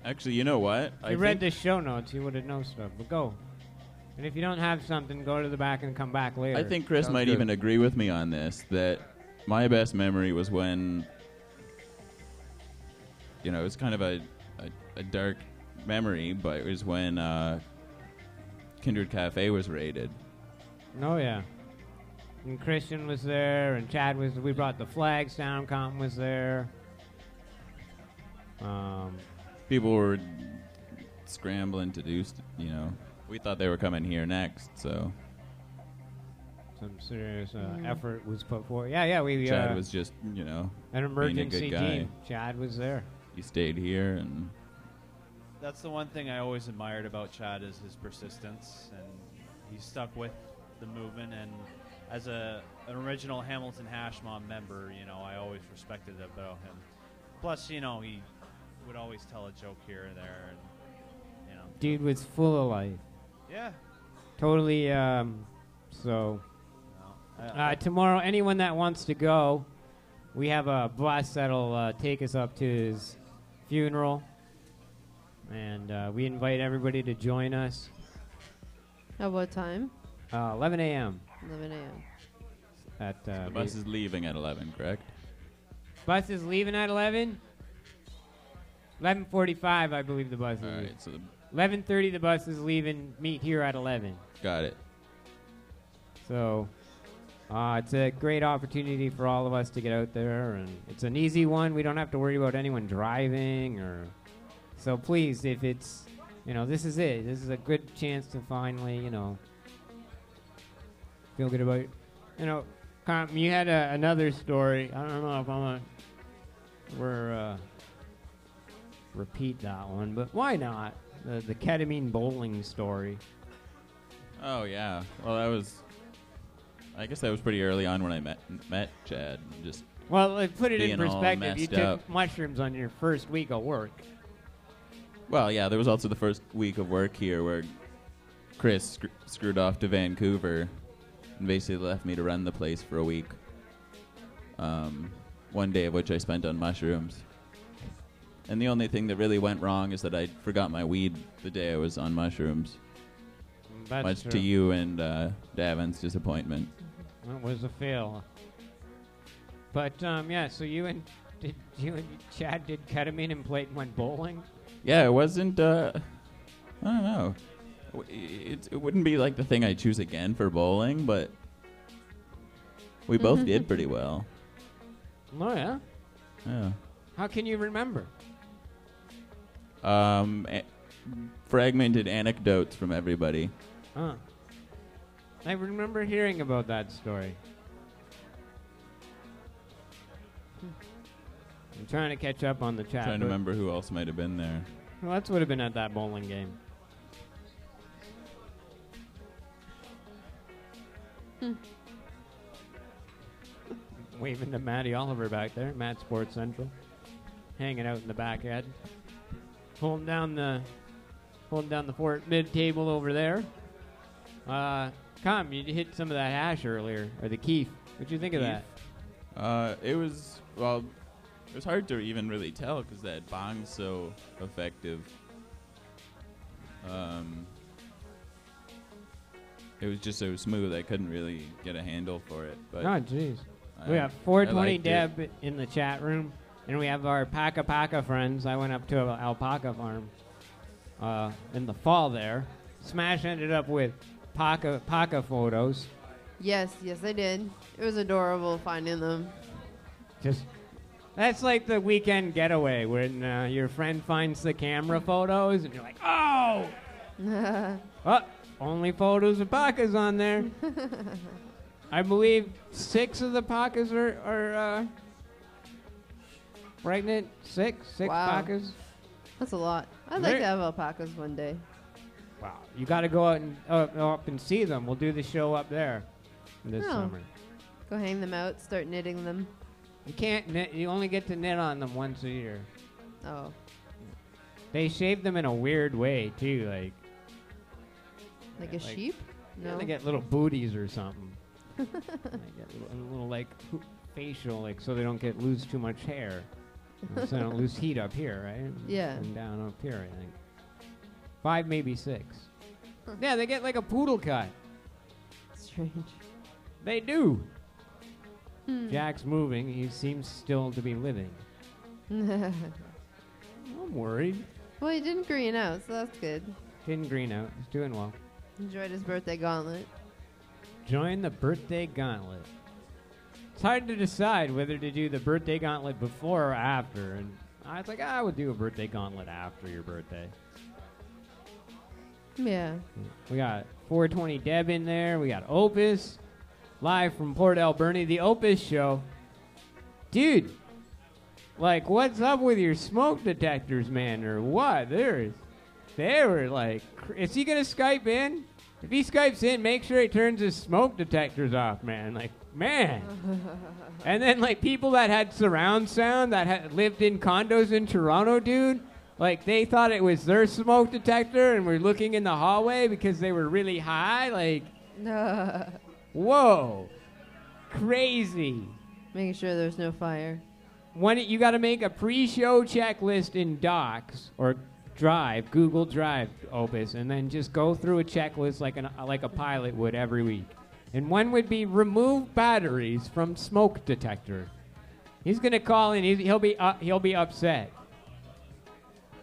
Actually, you know what? If you read the show notes, you would have known stuff. But go. And if you don't have something, go to the back and come back later. I think Chris might even agree with me on this, that my best memory was when you know, it was kind of a dark memory, but it was when Kindred Cafe was raided. Oh, yeah. And Christian was there, and Chad was. We brought the flags down. Compton was there. People were scrambling to do, you know. We thought they were coming here next, so. Some serious effort was put forward. Yeah, we. Chad was just, you know, an emergency being a good guy. team. Chad was there. He stayed here, and that's the one thing I always admired about Chad is his persistence, and he stuck with the movement. And as an original Hamilton Hash Mom member, you know, I always respected that about him. Plus, you know, he would always tell a joke here or there, and you know, dude was full of life. Yeah. Totally. Tomorrow, anyone that wants to go, we have a bus that'll take us up to his funeral, and we invite everybody to join us. At what time? 11 a.m. 11 a.m. At the bus is leaving at 11, correct? Bus is leaving at 11. 11:45, I believe the bus is. All leaving. right, so 11:30, the bus is leaving. Meet here at 11. Got it. So, it's a great opportunity for all of us to get out there, and it's an easy one. We don't have to worry about anyone driving, or so. Please, if it's, you know, this is it. This is a good chance to finally, you know, feel good about it. You know, you had another story. I don't know if I'm gonna repeat that one, but why not? The ketamine bowling story. Oh yeah. Well, I guess that was pretty early on when I met Chad. Just well, put it in being all perspective. You messed took up. mushrooms on your first week of work. Well, yeah, there was also the first week of work here where Chris screwed off to Vancouver and basically left me to run the place for a week. One day of which I spent on mushrooms. And the only thing that really went wrong is that I forgot my weed the day I was on mushrooms. That's much true. to you and Davin's disappointment. It was a fail. But yeah, so you and Chad did ketamine and went bowling? Yeah, it wasn't. I don't know. It wouldn't be like the thing I'd choose again for bowling, but we both did pretty well. Oh yeah. Yeah. How can you remember? Fragmented anecdotes from everybody. Huh. I remember hearing about that story. I'm trying to catch up on the chat. Trying to remember who else might have been there. Well, that's would have been at that bowling game. Waving to Matty Oliver back there, Matt Sports Central, hanging out in the back end, holding down the Fort Mid table over there. You hit some of that hash earlier, or the keef. What'd you think of that? It was hard to even really tell because that bong's so effective. It was just so smooth I couldn't really get a handle for it. But oh, jeez. We have 420 Deb in the chat room, and we have our Paca friends. I went up to an alpaca farm in the fall there. Smash ended up with Paca photos. Yes, I did. It was adorable finding them. That's like the weekend getaway when your friend finds the camera photos and you're like, oh! Only photos of Pacas on there. I believe 6 of the Pacas are pregnant. Six wow. Pacas. That's a lot. I'd like to have alpacas one day. Wow. You got to go out and up and see them. We'll do the show up there this summer. Go hang them out, start knitting them. You can't knit. You only get to knit on them once a year. Oh. They shave them in a weird way, too. Like a sheep? No. They get little booties or something. They get a little like facial, so they don't lose too much hair. So they don't lose heat up here, right? Yeah. And down up here, I think. 5, maybe 6. Yeah, they get like a poodle cut. Strange. They do. Jack's moving. He seems still to be living. I'm worried. Well, he didn't green out, so that's good. Didn't green out. He's doing well. Enjoyed his birthday gauntlet. Join the birthday gauntlet. It's hard to decide whether to do the birthday gauntlet before or after. And I was like, I would do a birthday gauntlet after your birthday. Yeah. We got 420 Deb in there. We got Opus. Live from Port Alberni. The Opus Show. Dude. Like, what's up with your smoke detectors, man, or what? They were like, is he going to Skype in? If he Skypes in, make sure he turns his smoke detectors off, man. Like, man. And then, like, people that had surround sound that had lived in condos in Toronto, dude, like, they thought it was their smoke detector and were looking in the hallway because they were really high. Like, whoa. Crazy. Making sure there's no fire. You got to make a pre-show checklist in Docs or Drive, Google Drive, Opus, and then just go through a checklist like a pilot would every week. And one would be remove batteries from smoke detector. He's gonna call in. He'll be upset.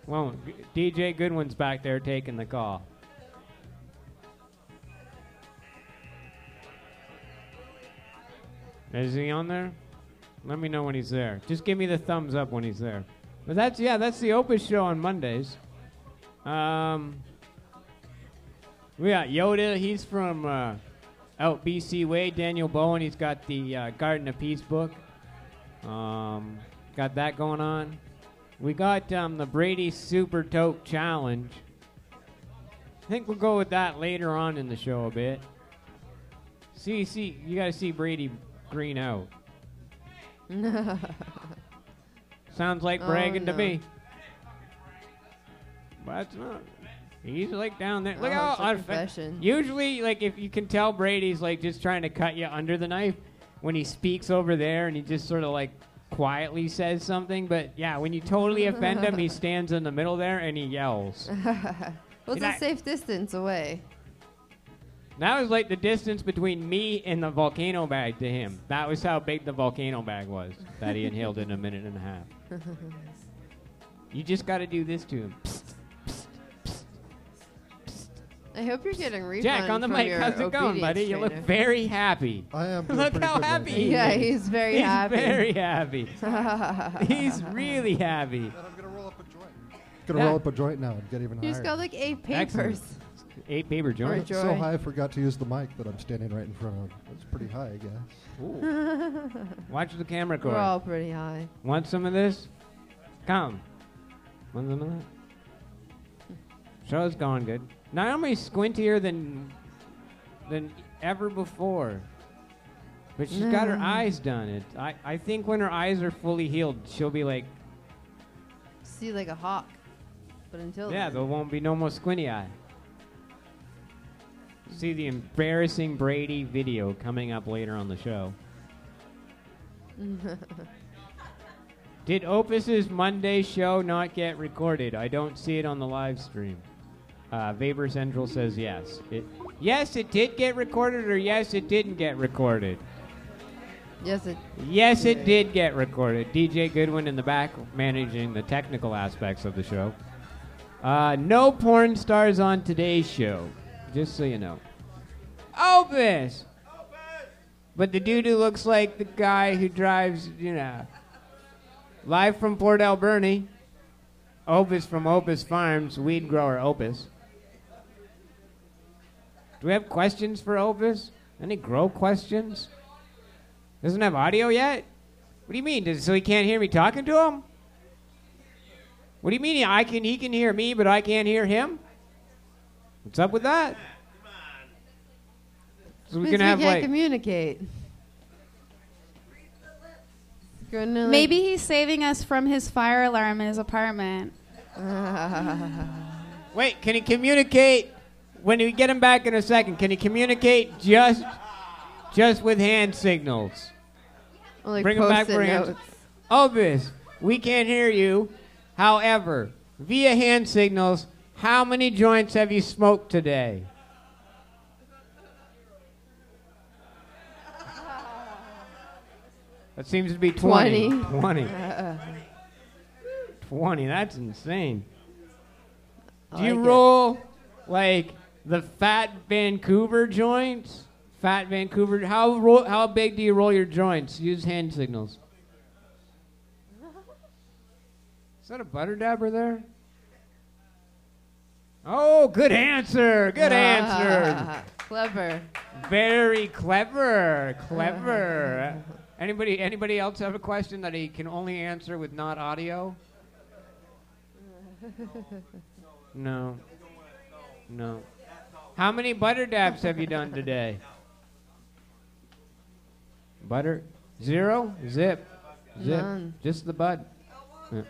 Well, DJ Goodwin's back there taking the call. Is he on there? Let me know when he's there. Just give me the thumbs up when he's there. But that's the Opus Show on Mondays. We got Yoda. He's from out BC way. Daniel Bowen. He's got the Garden of Peace book. Got that going on. We got the Brady Super Tote Challenge. I think we'll go with that later on in the show a bit. See, you got to see Brady green out. Sounds like bragging to me. But it's not. He's like down there. Look how usually, like, if you can tell Brady's like just trying to cut you under the knife when he speaks over there and he just sort of like quietly says something. But yeah, when you totally offend him, he stands in the middle there and he yells. Well, it's a safe distance away. That was like the distance between me and the volcano bag to him. That was how big the volcano bag was that he inhaled in a minute and a half. You just got to do this to him. Psst, psst, psst, psst. I hope you're getting refund. Jack, on the mic, how's it going, buddy? You look very happy. I am. Look how happy he is. Yeah, he's very happy. He's very happy. He's really happy. I'm going to roll up a joint. Going to roll up a joint now and get even higher. He's got like 8 papers. Excellent. 8 paper joints. It's so high I forgot to use the mic that I'm standing right in front of. It's pretty high, I guess. Watch the camera cord. We're all pretty high. Want some of this? Come. Want some of that? Show's going good. Naomi's squintier than ever before. But she's got her eyes done. I think when her eyes are fully healed, she'll be like... See like a hawk. But until then, there won't be no more squinty eye. See the embarrassing Brady video coming up later on the show. Did Opus's Monday show not get recorded? I don't see it on the live stream. Vapor Central says yes. Yes, it did get recorded, or yes, it didn't get recorded. Yes, it did get recorded. DJ Goodwin in the back managing the technical aspects of the show. No porn stars on today's show. Just so you know. Opus! But the dude who looks like the guy who drives, live from Port Alberni. Opus from Opus Farms, weed grower Opus. Do we have questions for Opus? Any grow questions? Doesn't have audio yet? What do you mean? So he can't hear me talking to him? What do you mean he can hear me, but I can't hear him? What's up with that? So we can can't communicate. Maybe he's saving us from his fire alarm in his apartment. Wait, can he communicate? When we get him back in a second, can he communicate just with hand signals? Bring him back for hands. Elvis, we can't hear you. However, via hand signals, how many joints have you smoked today? That seems to be 20. 20. $4.20. That's insane. I Do you like it. roll like the Fat Vancouver joints? Fat Vancouver. How big do you roll your joints? Use hand signals. Is that a butter dabber there? Oh, good answer. Good answer. Clever. Very clever. Clever. Anybody else have a question that he can only answer with not audio? No. No. How many butter dabs have you done today? Butter? 0? Zip. Zip. None. Just the bud. Yeah.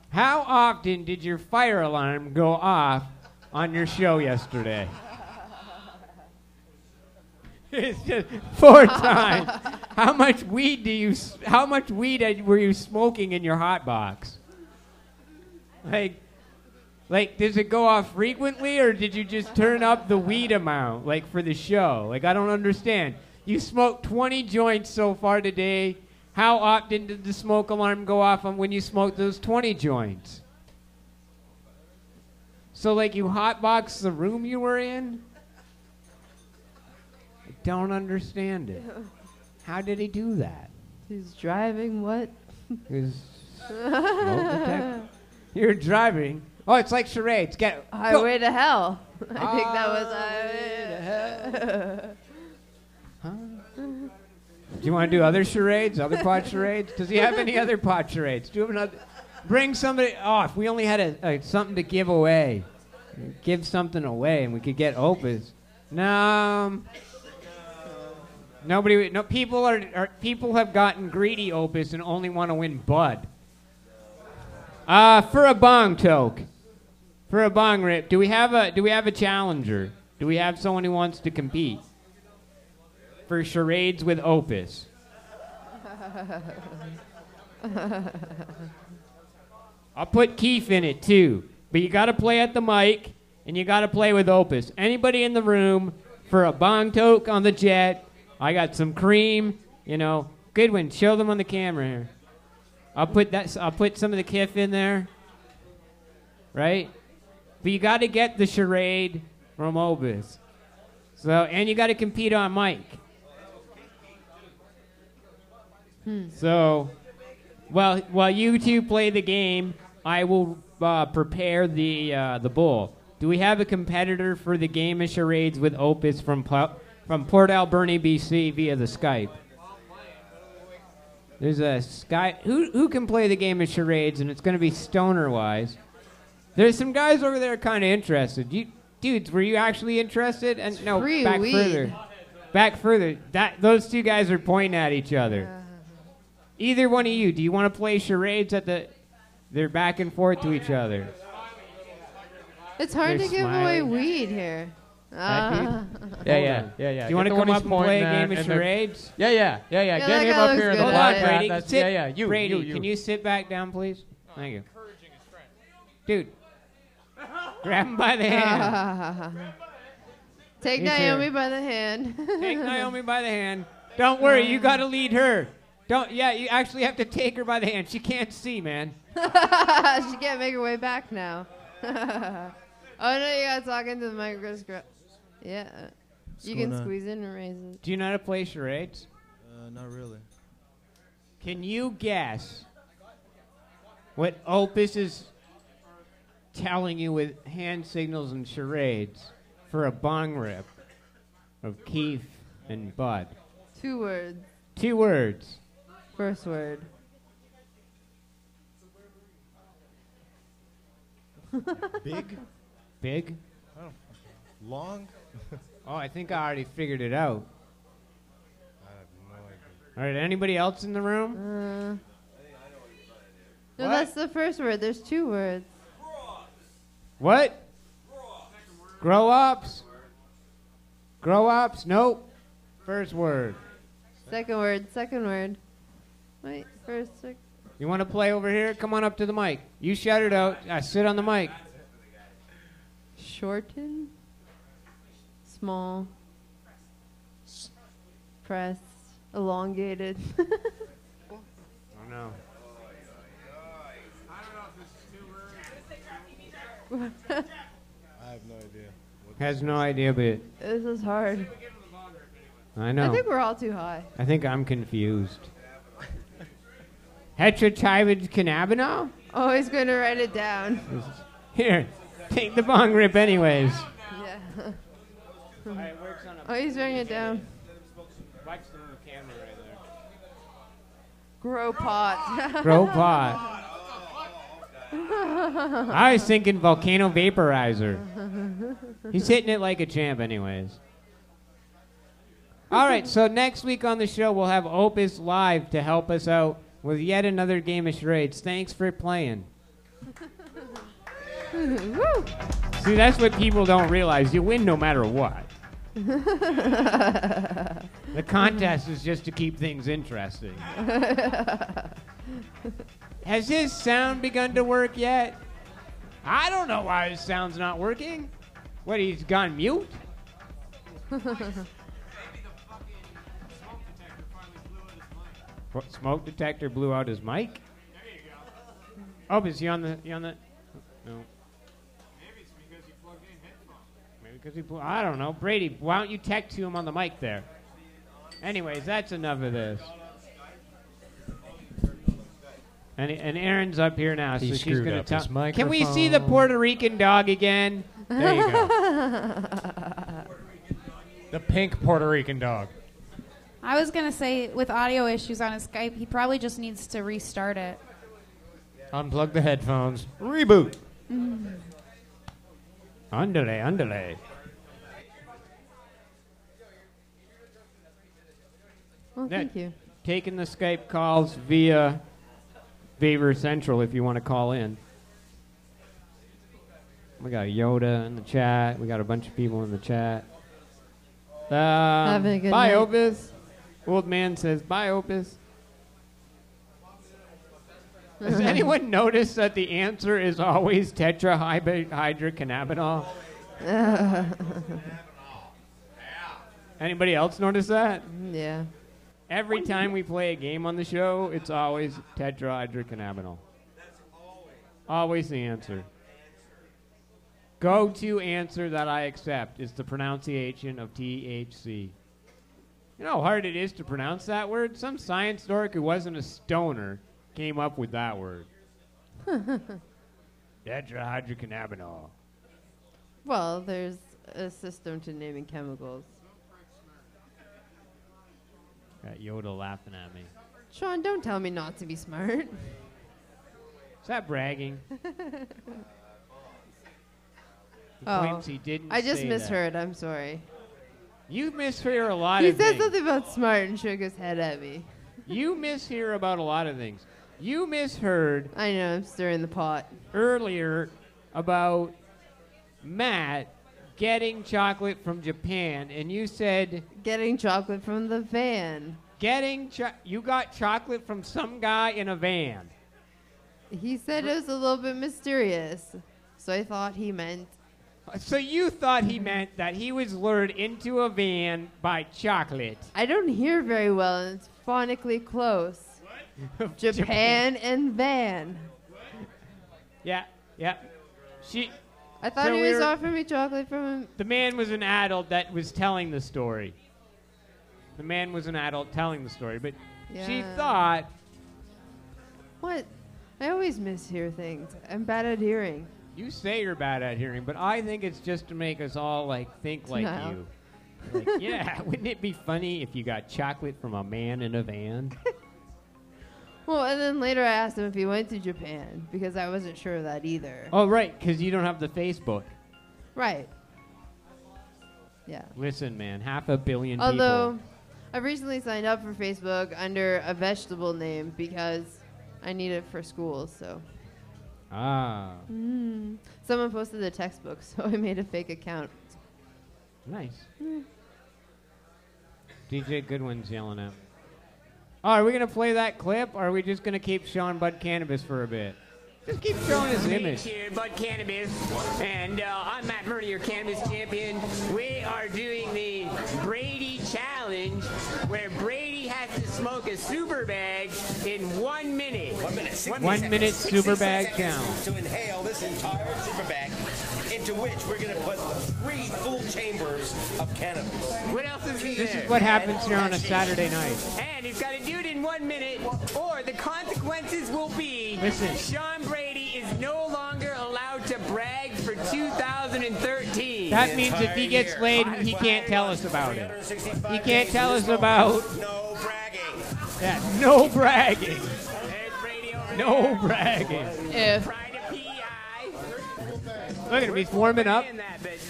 How often did your fire alarm go off on your show yesterday? It's just 4 times. How much weed were you smoking in your hot box? Like, does it go off frequently, or did you just turn up the weed amount, like, for the show? Like, I don't understand. You smoked 20 joints so far today. How often did the smoke alarm go off on when you smoked those 20 joints? So, like, you hotboxed the room you were in? I don't understand it. How did he do that? He's driving what? He's smoke detector. You're driving. Oh, it's like charades. Highway to Hell. I think that was Highway to Hell. Do you want to do other charades? Other pot charades? Does he have any other pot charades? Do you have another? Bring somebody. Oh, if we only had something to give away. Give something away and we could get Opus. No. Nobody. No. People have gotten greedy Opus and only want to win Bud. For a bong toke. For a bong rip. Do we have a challenger? Do we have someone who wants to compete? For charades with Opus. I'll put Keith in it too. But you gotta play at the mic and you gotta play with Opus. Anybody in the room for a bong toke on the jet. I got some cream, Goodwin, show them on the camera here. I'll put some of the Kif in there. Right? But you gotta get the charade from Opus. So, and you gotta compete on mic. So, while you two play the game, I will prepare the bowl. Do we have a competitor for the game of charades with Opus from Port Alberni, BC via the Skype? There's a Skype. Who can play the game of charades, and it's going to be stoner-wise. There's some guys over there kind of interested. Dudes, were you actually interested? And no, back further. Back further. Those two guys are pointing at each other. Either one of you, do you want to play charades they're back and forth to each other? It's hard to give away weed here. Yeah. Do you want to come up and play a game of charades? Yeah. Get him up here in the black hat. Brady, can you sit back down, please? Thank you. Dude, grab him by the hand. Take Naomi by the hand. Take Naomi by the hand. Don't worry, you got to lead her. You actually have to take her by the hand. She can't see, man. She can't make her way back now. Oh, no, you got to talk into the microscope. Yeah. You can squeeze in and raise it. Do you know how to play charades? Not really. Can you guess what Opus is telling you with hand signals and charades for a bong rip of Keith and Bud? 2 words. 2 words. First word. Big? Big? Oh, long? Oh, I think I already figured it out. I have no idea. All right, anybody else in the room? No, that's the first word. There's 2 words. What? Grow ups? Grow ups? Nope. First word. Second word. Wait, first. You want to play over here? Come on up to the mic. You shout it out. Sit on the mic. Shorten. Small. Press. Elongated. Oh, no. I have no idea. Has no idea, but This is hard. I know. I think we're all too high. I think I'm confused. Heterochivage cannabinol? Oh, he's going to write it down. Here, take the bong rip anyways. Yeah. Oh, he's writing it down. Watch the camera right there. Grow pot. Grow pot. I was thinking volcano vaporizer. He's hitting it like a champ anyways. All right, so next week on the show, we'll have Opus live to help us out with yet another game of charades. Thanks for playing. See, that's what people don't realize. You win no matter what. The contest is just to keep things interesting. Has his sound begun to work yet? I don't know why his sound's not working. What, he's gone mute? What, smoke detector blew out his mic? Oh, is he on the? No. Maybe it's because he plugged in headphones. Maybe because he I don't know. Brady, why don't you text to him on the mic there? Anyways, that's enough of this. And Erin's up here now, so she's going to tell. Can we see the Puerto Rican dog again? There you go. The pink Puerto Rican dog. I was going to say, with audio issues on his Skype, he probably just needs to restart it. Unplug the headphones. Reboot. Underlay. Well, thank you. Taking the Skype calls via Favor Central if you want to call in. We got Yoda in the chat. We got a bunch of people in the chat. Having a good bye, night. Opus. Old man says, bye, Opus. Has anyone noticed that the answer is always tetrahydrocannabinol? Anybody else notice that? Yeah. Every time we play a game on the show, it's always tetrahydrocannabinol. Always the answer. Go-to answer that I accept is the pronunciation of THC. You know how hard it is to pronounce that word? Some science dork who wasn't a stoner came up with that word. Tetrahydrocannabinol. Well, there's a system to naming chemicals. Got Yoda laughing at me. Sean, don't tell me not to be smart. Is that bragging? He Oh, claims he didn't I just say misheard. that. I'm sorry. You mishear a lot He of said things. something about smart and shook his head at me. You mishear about a lot of things. You misheard. I know, I'm stirring the pot. Earlier about Matt getting chocolate from Japan, and you said getting chocolate from the van. You got chocolate from some guy in a van. He said it was a little bit mysterious, so I thought he meant. So you thought he meant that he was lured into a van by chocolate. I don't hear very well, and it's phonically close. Japan and van. Yeah. I thought he was offering me chocolate from him. The man was an adult that was telling the story. But she Yeah. thought. What? I always mishear things. I'm bad at hearing. You say you're bad at hearing, but I think it's just to make us all think like No. you. Like, yeah, wouldn't it be funny if you got chocolate from a man in a van? Well, and then later I asked him if he went to Japan because I wasn't sure of that either. Oh, right, because you don't have the Facebook. Right. Yeah. Listen, man, 500 million Although, people. I've recently signed up for Facebook under a vegetable name because I need it for school, so. Ah. Someone posted a textbook, so I made a fake account. Nice. DJ Goodwin's yelling at me. Oh, are we going to play that clip, or are we just going to keep showing Bud Cannabis for a bit? Just keep showing his image. Here, Bud Cannabis, and I'm Matt Murray, your cannabis champion. We are doing the Brady Challenge, where Brady has to smoke a super bag in 1 minute. 1 minute. 1 minute super bag challenge. To inhale this entire super bag, into which we're going to put 3 full chambers of cannabis. What else is he This there? is what happens here on a Saturday night. And he's got to do it in 1 minute, or the consequences will be Listen. Sean Brady is no longer allowed to brag for 2013. That means if he gets laid, he can't tell us about it. He can't tell us about... No bragging. Yeah, no bragging. No bragging. If. Look at him, he's warming up.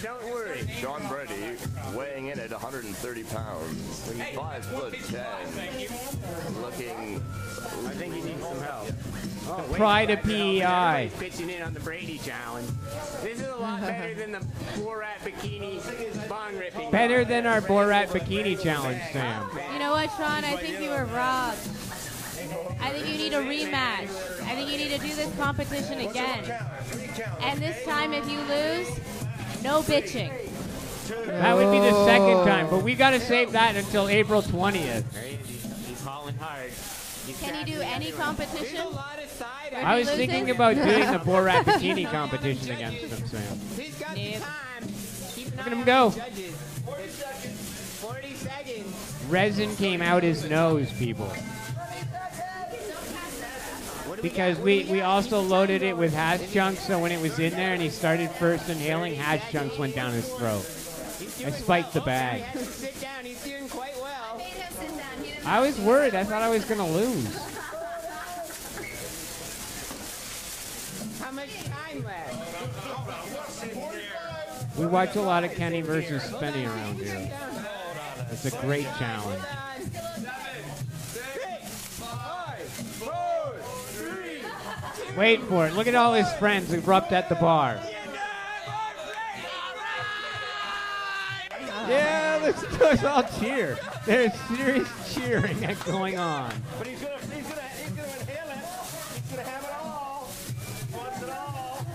Don't worry. Sean Brady weighing in at 130 pounds, 5'10", looking. I think he needs some help. The pride of PEI. Pitching in on the Brady challenge. This is a lot better than the Borat bikini bong ripping. Better than our Borat bikini challenge, Sam. You know what, Sean? I think you were robbed. I think you need a rematch. I think you need to do this competition again. And this time, if you lose, no bitching. That would be the second time, but we got to save that until April 20th. He's hauling hard. Can you do any competition? I was thinking about doing the Borat bikini competition against him, Sam. Look at him go. 40 seconds. Resin came out his nose, people. Because we also loaded it with hash chunks, so when it was in there and he started first inhaling, hash chunks went down his throat. I spiked the bag. Sit down. He's doing quite well. I was worried. I thought I was going to lose. How much time left? We watch a lot of Kenny versus Spenny around here. It's a great challenge. Wait for it. Look at all his friends erupt at the bar. Yeah, let's all cheer. There's serious cheering going on. But he's gonna inhale it. He's gonna have it all. Wants it all.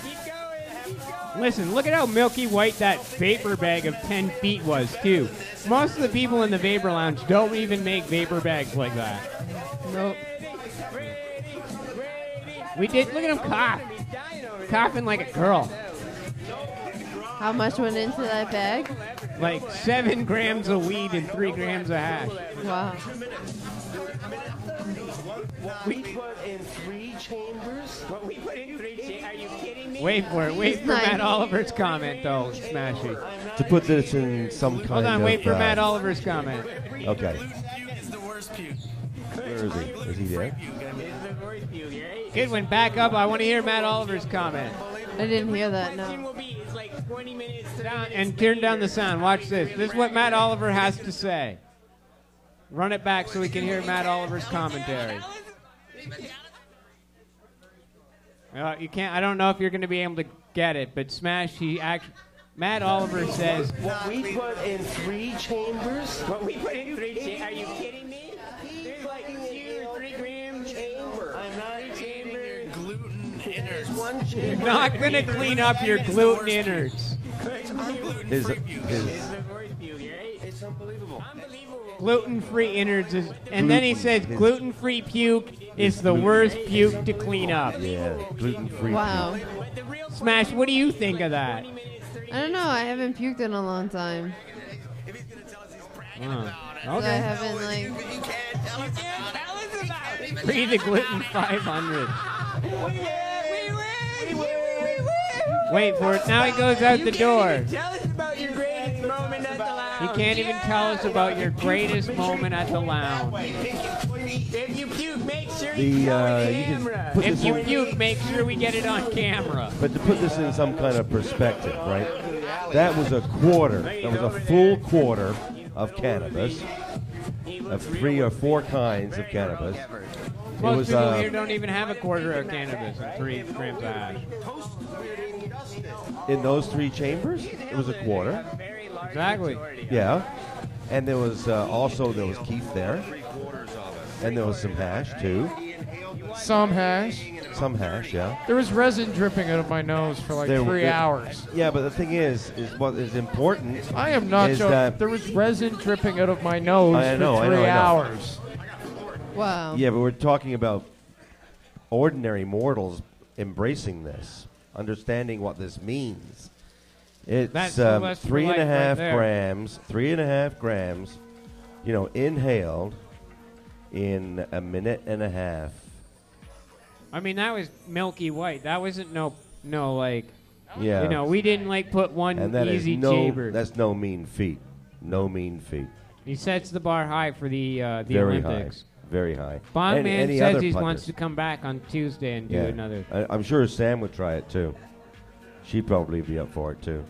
Keep going. Listen, look at how milky white that vapor bag of 10 feet was, too. Most of the people in the vapor lounge don't even make vapor bags like that. Nope. We did. Look at him cough. Coughing like a girl. How much went into that bag? Like 7 grams of weed and 3 grams of hash. Wow. We put in 3 chambers. What we put in 3 chambers? Are you kidding me? Wait for it. Wait for Matt Oliver's comment, though, Smashy. To put this in some kind of... Hold on. Wait for Matt Oliver's comment. Okay. It's the worst puke. Where is he? Is he there? Goodwin, back up. I want to hear Matt Oliver's comment. I didn't hear that, no. And turn down the sound. Watch this. This is what Matt Oliver has to say. Run it back so we can hear Matt Oliver's commentary. You can't. I don't know if you're going to be able to get it, but Smash, Matt Oliver says... What we put in 3 chambers? What we put in 3 chambers? Are you kidding me? There's like 2 or 3 grams chamber. I'm not eating your gluten innards. You're not going to clean up your gluten innards. His It's unbelievable. Gluten-free innards is... And then he says gluten-free puke is the worst puke to clean up. Yeah, gluten-free Wow. Smash, what do you think of that? I don't know. I haven't puked in a long time. Oh. So Okay. I haven't, like... Free the gluten 500. Wait for it. Now he goes out the door. Tell us about your greatest moment at the lounge. He can't even tell us about your greatest moment at the lounge. If you puke, make sure you can put If this you in- puke, make sure we get it on camera. But to put this in some kind of perspective, right? That was a quarter. That was a full quarter of cannabis, of 3 or 4 kinds of cannabis. It Most was people here don't even have a quarter of cannabis and 3 grams of hash. in those 3 chambers. It was a quarter. Exactly. Yeah, and there was also there was keef there, and there was some hash too. Some hash. some hash, yeah. There was resin dripping out of my nose for like 3 hours. Yeah, but the thing is what is important. I am not sure. There was resin dripping out of my nose for 3 hours. Wow. Yeah, but we're talking about ordinary mortals embracing this, understanding what this means. It's 3.5 grams. 3.5 grams. Inhaled in a minute and a half. I mean, that was milky white. That wasn't no like. Yeah. We didn't put one and that easy is chamber. That's no mean feat. No mean feat. He sets the bar high for the Very Olympics. High. Very high. Bong Man says he wants to come back on Tuesday and do another. I'm sure Sam would try it too. She'd probably be up for it too.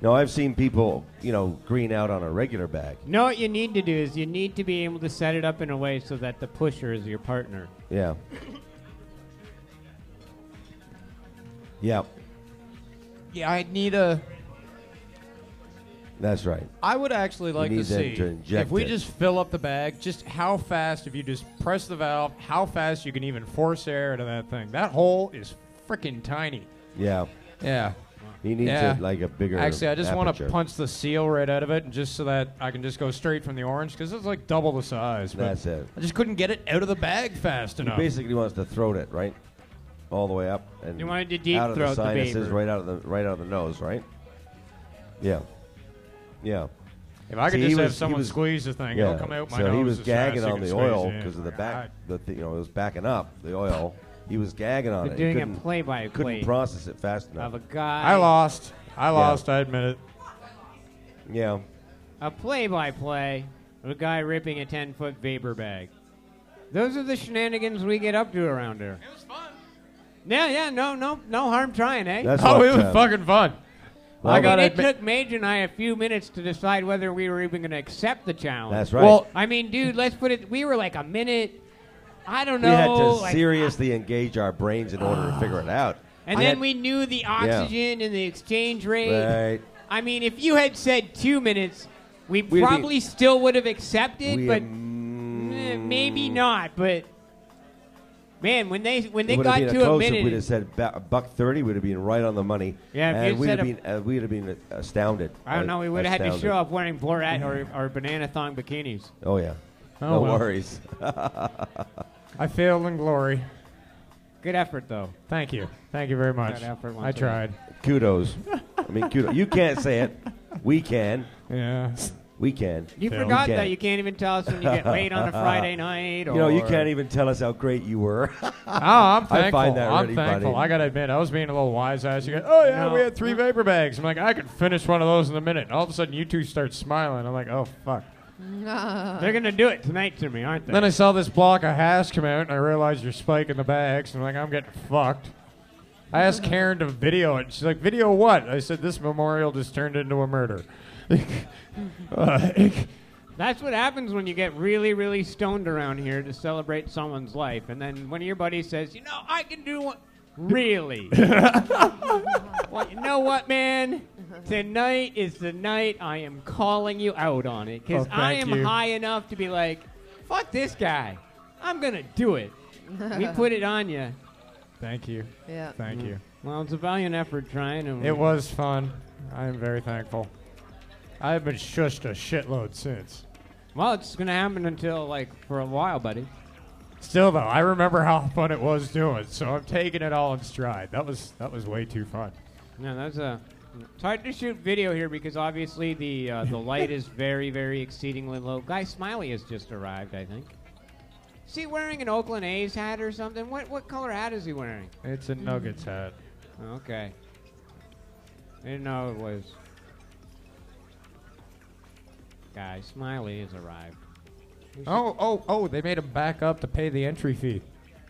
No, I've seen people, green out on a regular bag. No, what you need to do is you need to be able to set it up in a way so that the pusher is your partner. Yeah. Yeah. Yeah, I'd need a... That's right. I would actually like to see, if we just fill up the bag, just how fast, if you just press the valve, how fast you can even force air into that thing. That hole is freaking tiny. Yeah. Yeah. He needs a bigger Actually, I just want to aperture. punch the seal right out of it, and just so that I can just go straight from the orange, because it's like double the size. But That's it. I just couldn't get it out of the bag fast enough. He basically wants to throat it, right? All the way up and You wanted to deep out of throat the the sinuses, vapor. right out of the nose, right? Yeah. Yeah. If I could just have someone squeeze the thing, it'll come out my nose. So he was as gagging fast as on you the can oil squeeze it because of the in. back. It was backing up the oil. He was gagging on They're it. doing He a play-by-play couldn't process it fast enough. of a guy. I lost. I admit it. Yeah. A play-by-play of a guy ripping a 10-foot vapor bag. Those are the shenanigans we get up to around here. It was fun. Yeah, no harm trying, eh? That's it was fucking fun. Well, it took Mage and I a few minutes to decide whether we were even going to accept the challenge. That's right. Well, I mean, dude, let's put it. We were like a minute. I don't know. We had to like, seriously engage our brains in order to figure it out. And then we knew the oxygen and the exchange rate. Right. I mean, if you had said 2 minutes, we probably still would have accepted, but maybe not. But man, when they got to a minute, if we'd have said $1.30, we'd have been right on the money. Yeah, and we'd have been astounded. I don't know. We would have had to astounded. show up wearing Borat or banana thong bikinis. Oh yeah. Oh, no well. worries. I failed in glory. Good effort, though. Thank you. Thank you very much. Good effort I tried. Kudos. I mean, kudos. You can't say it. We can. Yeah. We can. You forgot that you can't even tell us when you get late on a Friday night. Or you can't even tell us how great you were. I'm thankful. I find that really thankful. funny. I gotta admit, I was being a little wise ass. You go, oh yeah, we had 3 vapor bags. I'm like, I could finish one of those in a minute. And all of a sudden, you two start smiling. I'm like, oh fuck. They're gonna do it tonight to me, aren't they? Then I saw this block of hash come out, and I realized you're spiking the bags. And I'm like, I'm getting fucked. I asked Karen to video it. She's like, video what? I said, this memorial just turned into a murder. That's what happens when you get really, really stoned around here to celebrate someone's life. And then one of your buddies says, I can do one. Really? Well, you know what, man? Tonight is the night I am calling you out on it. Because I am high enough to be like, fuck this guy. I'm going to do it. We put it on you. Thank you. Yeah. Thank you. Well, it's a valiant effort trying. And It was fun. I am very thankful. I have been shushed a shitload since. Well, it's going to happen until, for a while, buddy. Still, though, I remember how fun it was doing, so I'm taking it all in stride. That was way too fun. No, it's hard to shoot video here because obviously the light is very, very exceedingly low. Guy Smiley has just arrived, I think. Is he wearing an Oakland A's hat or something? What color hat is he wearing? It's a Nuggets hat. Okay. I didn't know it was. Guy Smiley has arrived. Oh, they made him back up to pay the entry fee.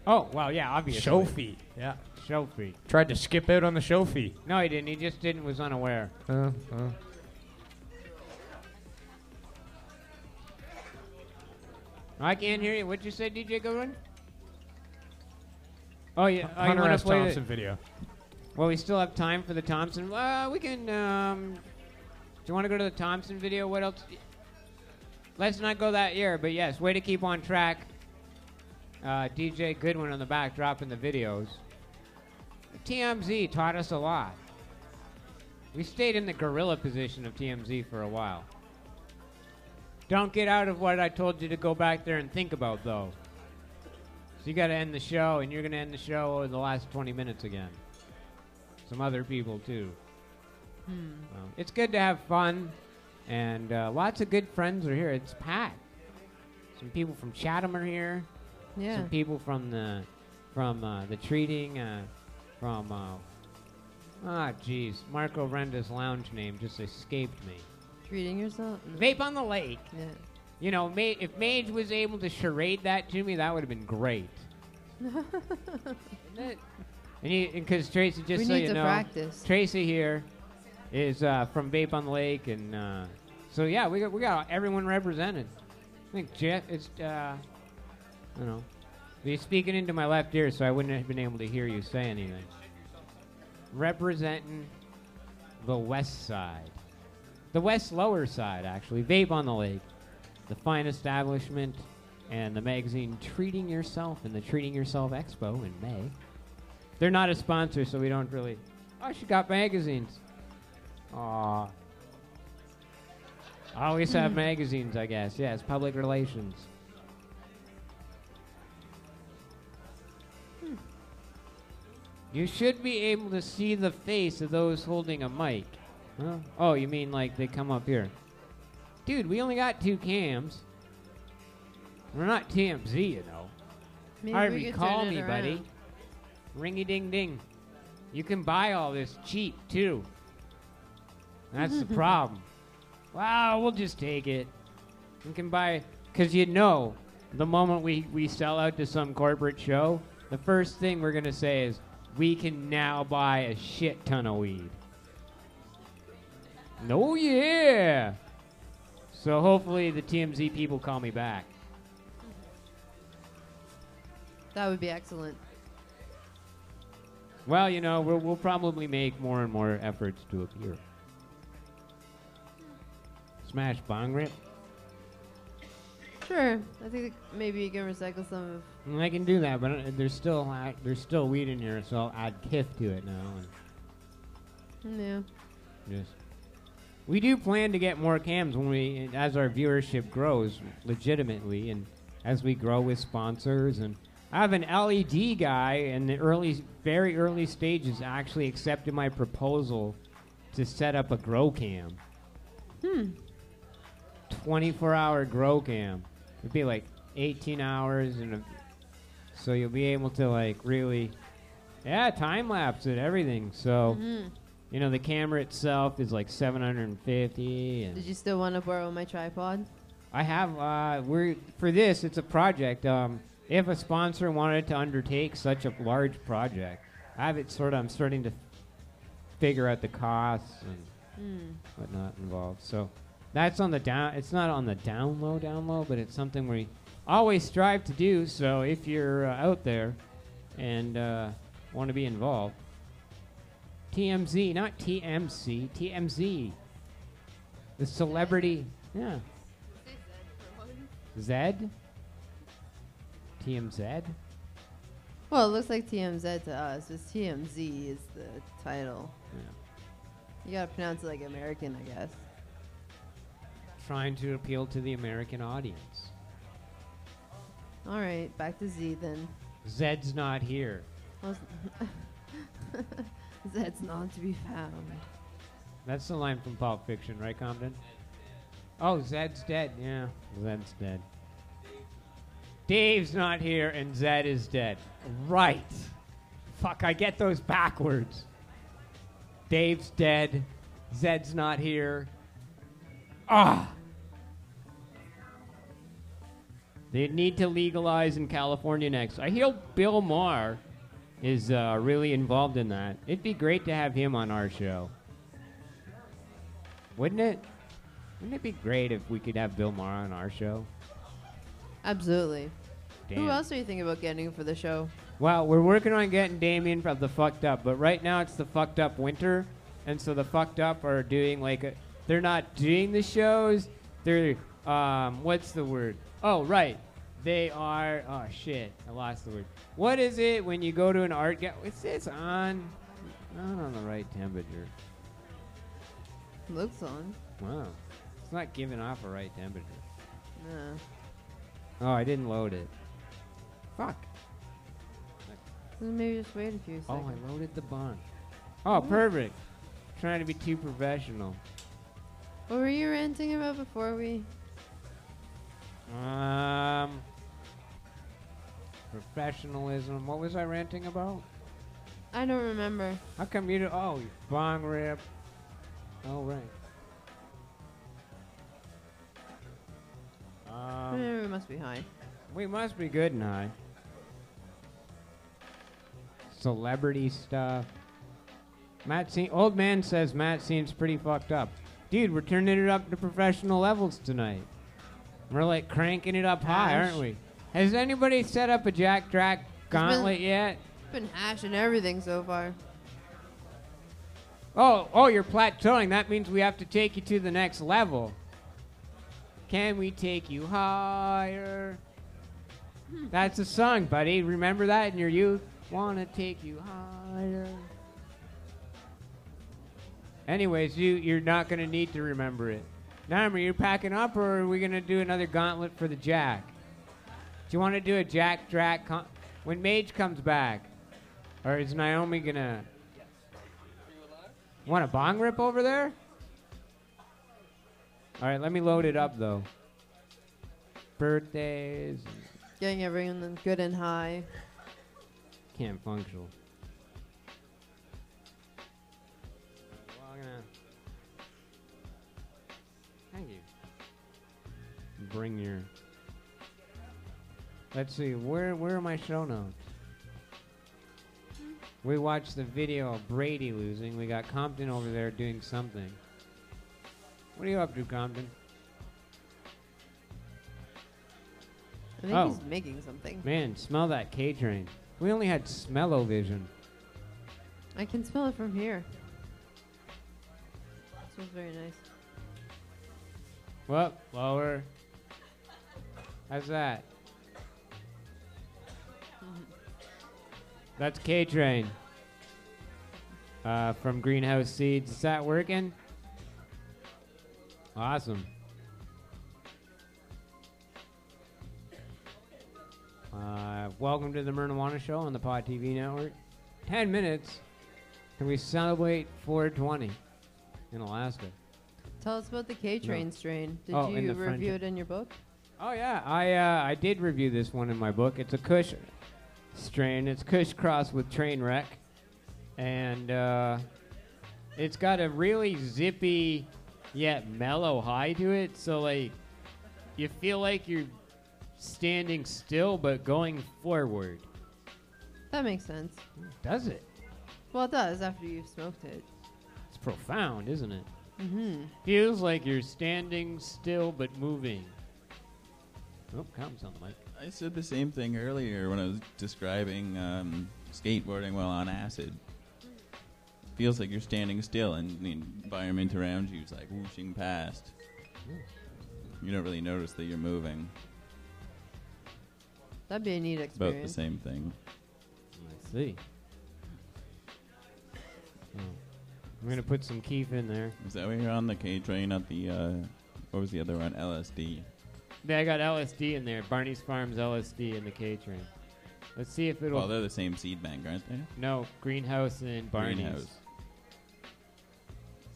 Oh, well, yeah, obviously. Show fee. Yeah. Show fee. Tried to skip out on the show fee. No, he didn't. He just was unaware. I can't hear you. What'd you say, DJ Goodwin? Oh, yeah. Hunter S. Thompson video. Well, we still have time for the Thompson. We can, do you want to go to the Thompson video? What else? Let's not go that year, but yes, way to keep on track. DJ Goodwin on the back dropping the videos. TMZ taught us a lot. We stayed in the gorilla position of TMZ for a while. Don't get out of what I told you to go back there and think about, though. So you got to end the show, and you're going to end the show in the last 20 minutes again. Some other people, too. It's good to have fun, and lots of good friends are here. It's packed. Some people from Chatham are here. Yeah. Some people from the treating, Marco Renda's lounge name just escaped me. Treating yourself? No. Vape on the Lake. Yeah. You know, if Mage was able to charade that to me, that would have been great. And because Tracy, just so you know, practice. Tracy here is from Vape on the Lake, and so yeah, we got everyone represented. I think Jeff is, I don't know, you're speaking into my left ear, so I wouldn't have been able to hear you say anything. Representing the West Side, the West Lower Side, actually. Vape on the Lake, the fine establishment, and the magazine Treating Yourself and the Treating Yourself Expo in May. They're not a sponsor, so we don't really. Oh, she got magazines. Aw. Always have magazines, I guess. Yeah, it's public relations. You should be able to see the face of those holding a mic. Huh? Oh, you mean like they come up here? Dude, we only got 2 cams. We're not TMZ, you know. Maybe Harvey, call me, buddy. Ringy ding ding. You can buy all this cheap, too. That's the problem. Wow, we'll just take it. You can buy, because you know, the moment we sell out to some corporate show, the first thing we're going to say is, we can now buy a shit ton of weed. Oh, yeah. So hopefully the TMZ people call me back. That would be excellent. Well, you know, we'll probably make more and more efforts to appear. Smash bong rip? Sure. I think maybe you can recycle some of... I can do that, but there's still weed in here, so I'll add kiff to it now. Yeah. Just. We do plan to get more cams as our viewership grows legitimately, and as we grow with sponsors. And I have an LED guy in the very early stages actually accepted my proposal to set up a grow cam. 24-hour grow cam. It'd be like 18 hours, so you'll be able to like really, time lapse it, everything. So, you know, the camera itself is like $750. And did you still want to borrow my tripod? I have. For this, it's a project. If a sponsor wanted to undertake such a large project, I'm starting to figure out the costs and whatnot involved. So. That's on the down. It's not on the down low, but it's something we always strive to do. So if you're out there and want to be involved, TMZ, not TMC, TMZ, the celebrity, Zed, TMZ. Well, it looks like TMZ to us. It's TMZ is the title. Yeah. You gotta pronounce it like American, I guess. Trying to appeal to the American audience. All right, back to Z then. Zed's not here. Zed's not to be found. That's the line from Pulp Fiction, right, Compton? Oh, Zed's dead. Yeah, Zed's dead. Dave's not here and Zed is dead. Right. Fuck, I get those backwards. Dave's dead. Zed's not here. They need to legalize in California next. I hear Bill Maher is really involved in that. It'd be great to have him on our show. Wouldn't it? Wouldn't it be great if we could have Bill Maher on our show? Absolutely. Damn. Who else are you thinking about getting for the show? Well, we're working on getting Damien from the Fucked Up, but right now it's the Fucked Up winter, and so the Fucked Up are doing like they're not doing the shows. They're what's the word? Oh, right. They are. Oh shit! I lost the word. What is it when you go to an art gallery? It says on. Not on the right temperature. Looks on. Wow. It's not giving off a right temperature. No. Oh, I didn't load it. Fuck. Well, maybe just wait a few seconds. Oh, I loaded the bong. Oh, perfect. Trying to be too professional. What were you ranting about before we? Professionalism. What was I ranting about? I don't remember. How come you do? Oh, you bong rip. Oh, right. We must be high. We must be good and high. Celebrity stuff. Old man says Matt seems pretty fucked up. Dude, we're turning it up to professional levels tonight. We're like cranking it up high, aren't we? Has anybody set up a Jack Drac gauntlet yet? Been hashing everything so far. Oh, you're plateauing. That means we have to take you to the next level. Can we take you higher? That's a song, buddy. Remember that in your youth? Wanna take you higher. Anyways, you're not gonna need to remember it. Naomi, are you packing up, or are we gonna do another gauntlet for the Jack? Do you want to do a Jack Drac when Mage comes back, or is Naomi gonna want a bong rip over there? All right, let me load it up though. Birthdays. Getting everyone good and high. Can't functional. Well, I'm gonna. Thank you. Bring your. Let's see. Where are my show notes? We watched the video of Brady losing. We got Compton over there doing something. What are you up to, Compton? I think he's making something. Man, smell that K-Train. We only had smell-o-vision. I can smell it from here. It smells very nice. Well, lower. How's that? That's K-Train. From Greenhouse Seeds. Is that working? Awesome. Welcome to the Mernahuana Show on the Pod TV network. 10 minutes and we celebrate 420 in Alaska. Tell us about the K-Train strain. Did in you the review it in your book? Oh yeah, I did review this one in my book. It's a Kush strain. It's Kush crossed with Trainwreck, and it's got a really zippy yet mellow high to it. So like, you feel like you're standing still but going forward. That makes sense. Does it? Well, it does after you've smoked it. It's profound, isn't it? Mm-hmm. Feels like you're standing still but moving. Oh, comes on the mic. I said the same thing earlier when I was describing skateboarding while on acid. Feels like you're standing still and the environment around you is like whooshing past. You don't really notice that you're moving. That'd be a neat It's about the experience. same thing. I see. Oh. I'm going to put some keef in there. Is that when you're on the K train at the, what was the other one? LSD. Yeah, I got LSD in there. Barney's Farms LSD in the K train. Let's see if it'll. Well, they're the same seed bank, aren't they? No, Greenhouse and Barney's. Greenhouse. Is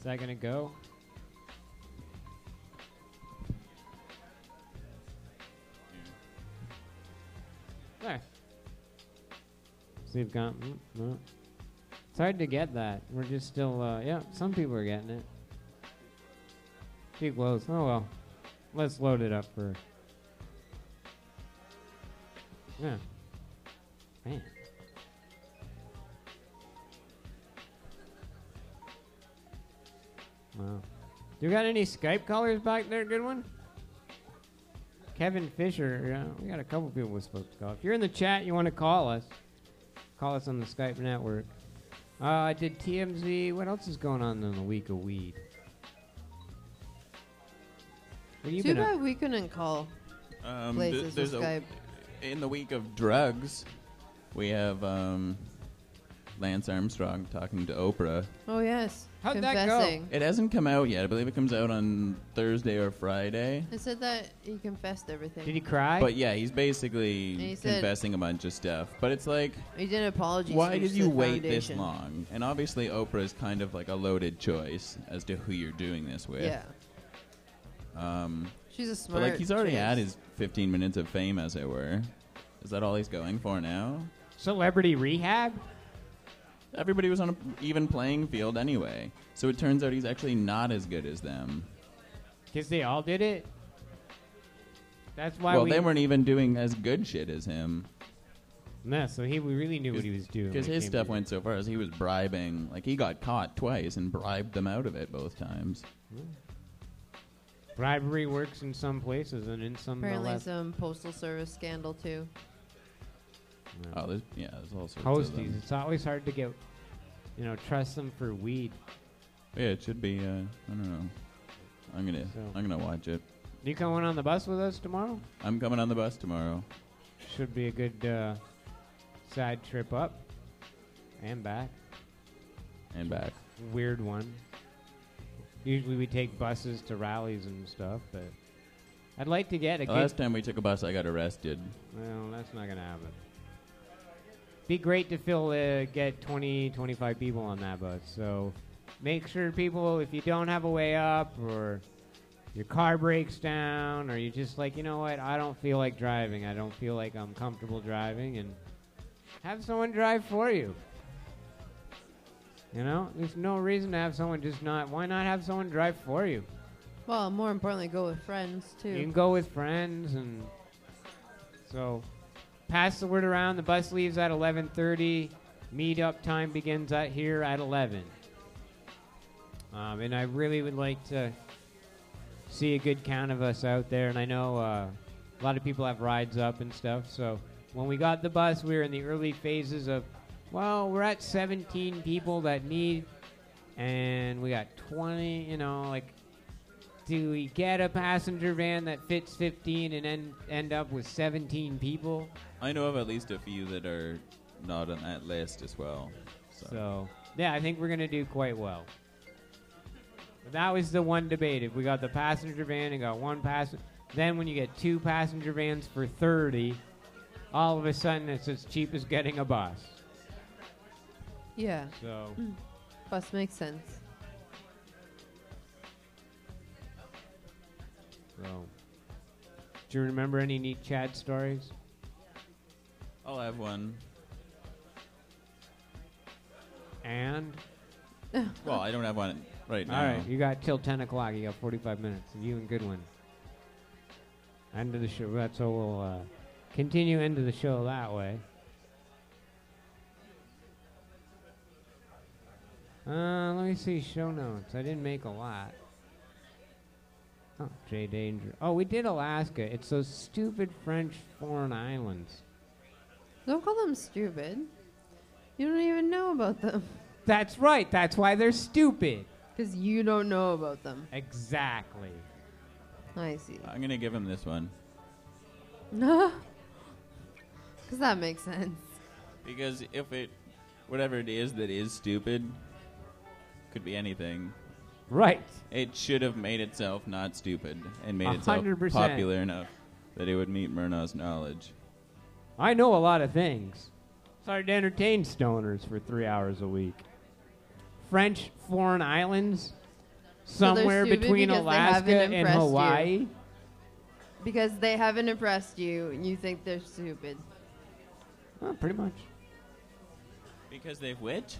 that gonna go? There. See if got. No. It's hard to get that. We're just still. Yeah, some people are getting it. Too close. Oh well. Let's load it up first. Yeah. Man. Wow. You got any Skype callers back there, good one? Kevin Fisher. Yeah, we got a couple people we're supposed to call. If you're in the chat, you want to call us on the Skype network. I did TMZ. What else is going on in the week of weed? Too bad we couldn't call. places with Skype. In the week of drugs, we have Lance Armstrong talking to Oprah. Oh, yes. How'd Confessing. that go? It hasn't come out yet. I believe it comes out on Thursday or Friday. It said that he confessed everything. Did he cry? But yeah, he's basically he said- confessing a bunch of stuff. But it's like, He did an apology why speech did to you the wait this foundation. long? And obviously, Oprah is kind of like a loaded choice as to who you're doing this with. Yeah. She's a But smart like, he's already choice. had his 15 minutes of fame, as it were. Is that all he's going for now? Celebrity rehab? Everybody was on an even playing field anyway. So it turns out he's actually not as good as them. Because they all did it? That's why Well, they weren't even doing as good shit as him. No, so we really knew what he was doing. Because when it his came stuff to- went so far as he was bribing. Like, he got caught twice and bribed them out of it both times. Bribery works in some places and in some Apparently less. some postal service scandal, too. Oh, there's all sorts of Posties. them. It's always hard to get, trust them for weed. Yeah, it should be. I don't know. I'm gonna watch it. You coming on the bus with us tomorrow? I'm coming on the bus tomorrow. Should be a good side trip up and back. And back. Weird one. Usually we take buses to rallies and stuff, but I'd like to get a The last time we took a bus, I got arrested. Well, that's not going to happen. Be great to get 20, 25 people on that bus. So make sure people, if you don't have a way up or your car breaks down or you're just like, you know what, I don't feel like driving. I don't feel like I'm comfortable driving, and have someone drive for you. There's no reason to have someone why not have someone drive for you? Well, more importantly, go with friends, too. You can go with friends, and so pass the word around. The bus leaves at 11:30. Meetup time begins here at 11. And I really would like to see a good count of us out there. And I know a lot of people have rides up and stuff. So when we got the bus, we were in the early phases of, well, we're at 17 people that need, and we got 20, do we get a passenger van that fits 15 and end up with 17 people? I know of at least a few that are not on that list as well. So yeah, I think we're going to do quite well. But that was the one debate. If we got the passenger van and got one passenger, then when you get two passenger vans for 30, all of a sudden it's as cheap as getting a bus. Yeah. So Bus makes sense. So, do you remember any neat Chad stories? I'll have one. And? Well, I don't have one right now. All right, you got till 10 o'clock. You got 45 minutes. You and Goodwin. End of the show. That's so we'll continue into the show that way. Let me see show notes. I didn't make a lot. Oh, Jay Danger. Oh, we did Alaska. It's those stupid French foreign islands. Don't call them stupid. You don't even know about them. That's right. That's why they're stupid. Because you don't know about them. Exactly. I see. I'm going to give him this one. Because that makes sense. Because whatever it is that is stupid, could be anything. Right. It should have made itself not stupid and made itself 100%. popular enough that it would meet Myrna's knowledge. I know a lot of things. It's hard to entertain stoners for 3 hours a week. French foreign islands, somewhere between Alaska and Hawaii. Because they haven't impressed you, and you think they're stupid. Oh, pretty much. Because they've which?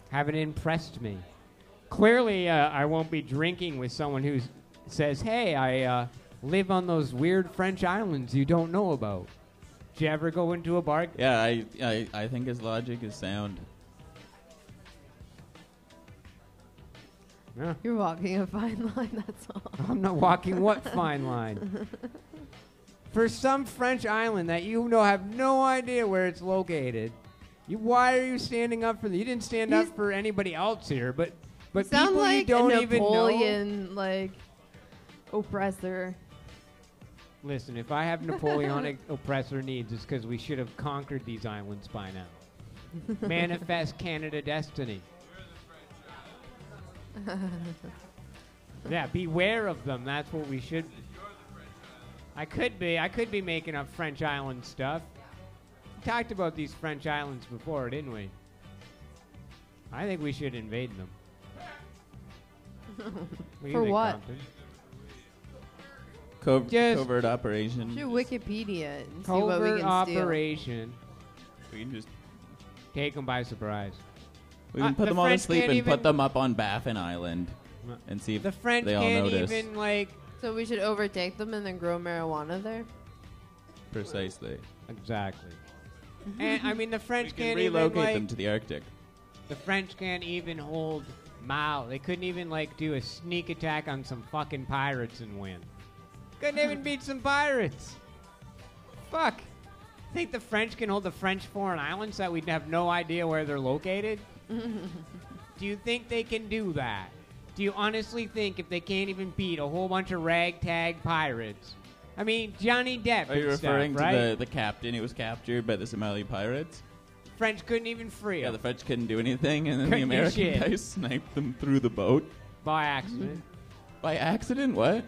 Haven't impressed me. Clearly, I won't be drinking with someone who says, hey, I live on those weird French islands you don't know about. Did you ever go into a bar? Yeah, I think his logic is sound. Yeah. You're walking a fine line, that's all. I'm not walking what fine line? For some French island that you have no idea where it's located, why are you standing up for them? You didn't stand up for anybody else here, but sound people like you don't a even know. Napoleon, like, oppressor. Listen, if I have Napoleonic oppressor needs, it's because we should have conquered these islands by now. Manifest Canada destiny. Yeah, beware of them. That's what we should. I could be making up French island stuff. We talked about these French islands before, didn't we? I think we should invade them. For what? Covert operation. Should Wikipedia and see what we can operation. We can just take them by surprise. We can put them all to sleep and put them up on Baffin Island and see if The French they all can't notice. even, like. So we should overtake them and then grow marijuana there? Precisely. Exactly. And I mean, the French We can can't relocate even, them to the Arctic. The French can't even hold Mao. They couldn't even do a sneak attack on some fucking pirates and win. Couldn't even beat some pirates. Fuck. Think the French can hold the French foreign islands that we'd have no idea where they're located? Do you think they can do that? Do you honestly think if they can't even beat a whole bunch of ragtag pirates? I mean, Johnny Depp. Are you referring stuff, right? to the captain who was captured by the Somali pirates? French couldn't even free him. Yeah, the French couldn't do anything, and then the Couldn't do American shit. guys sniped them through the boat. By accident. By accident? What?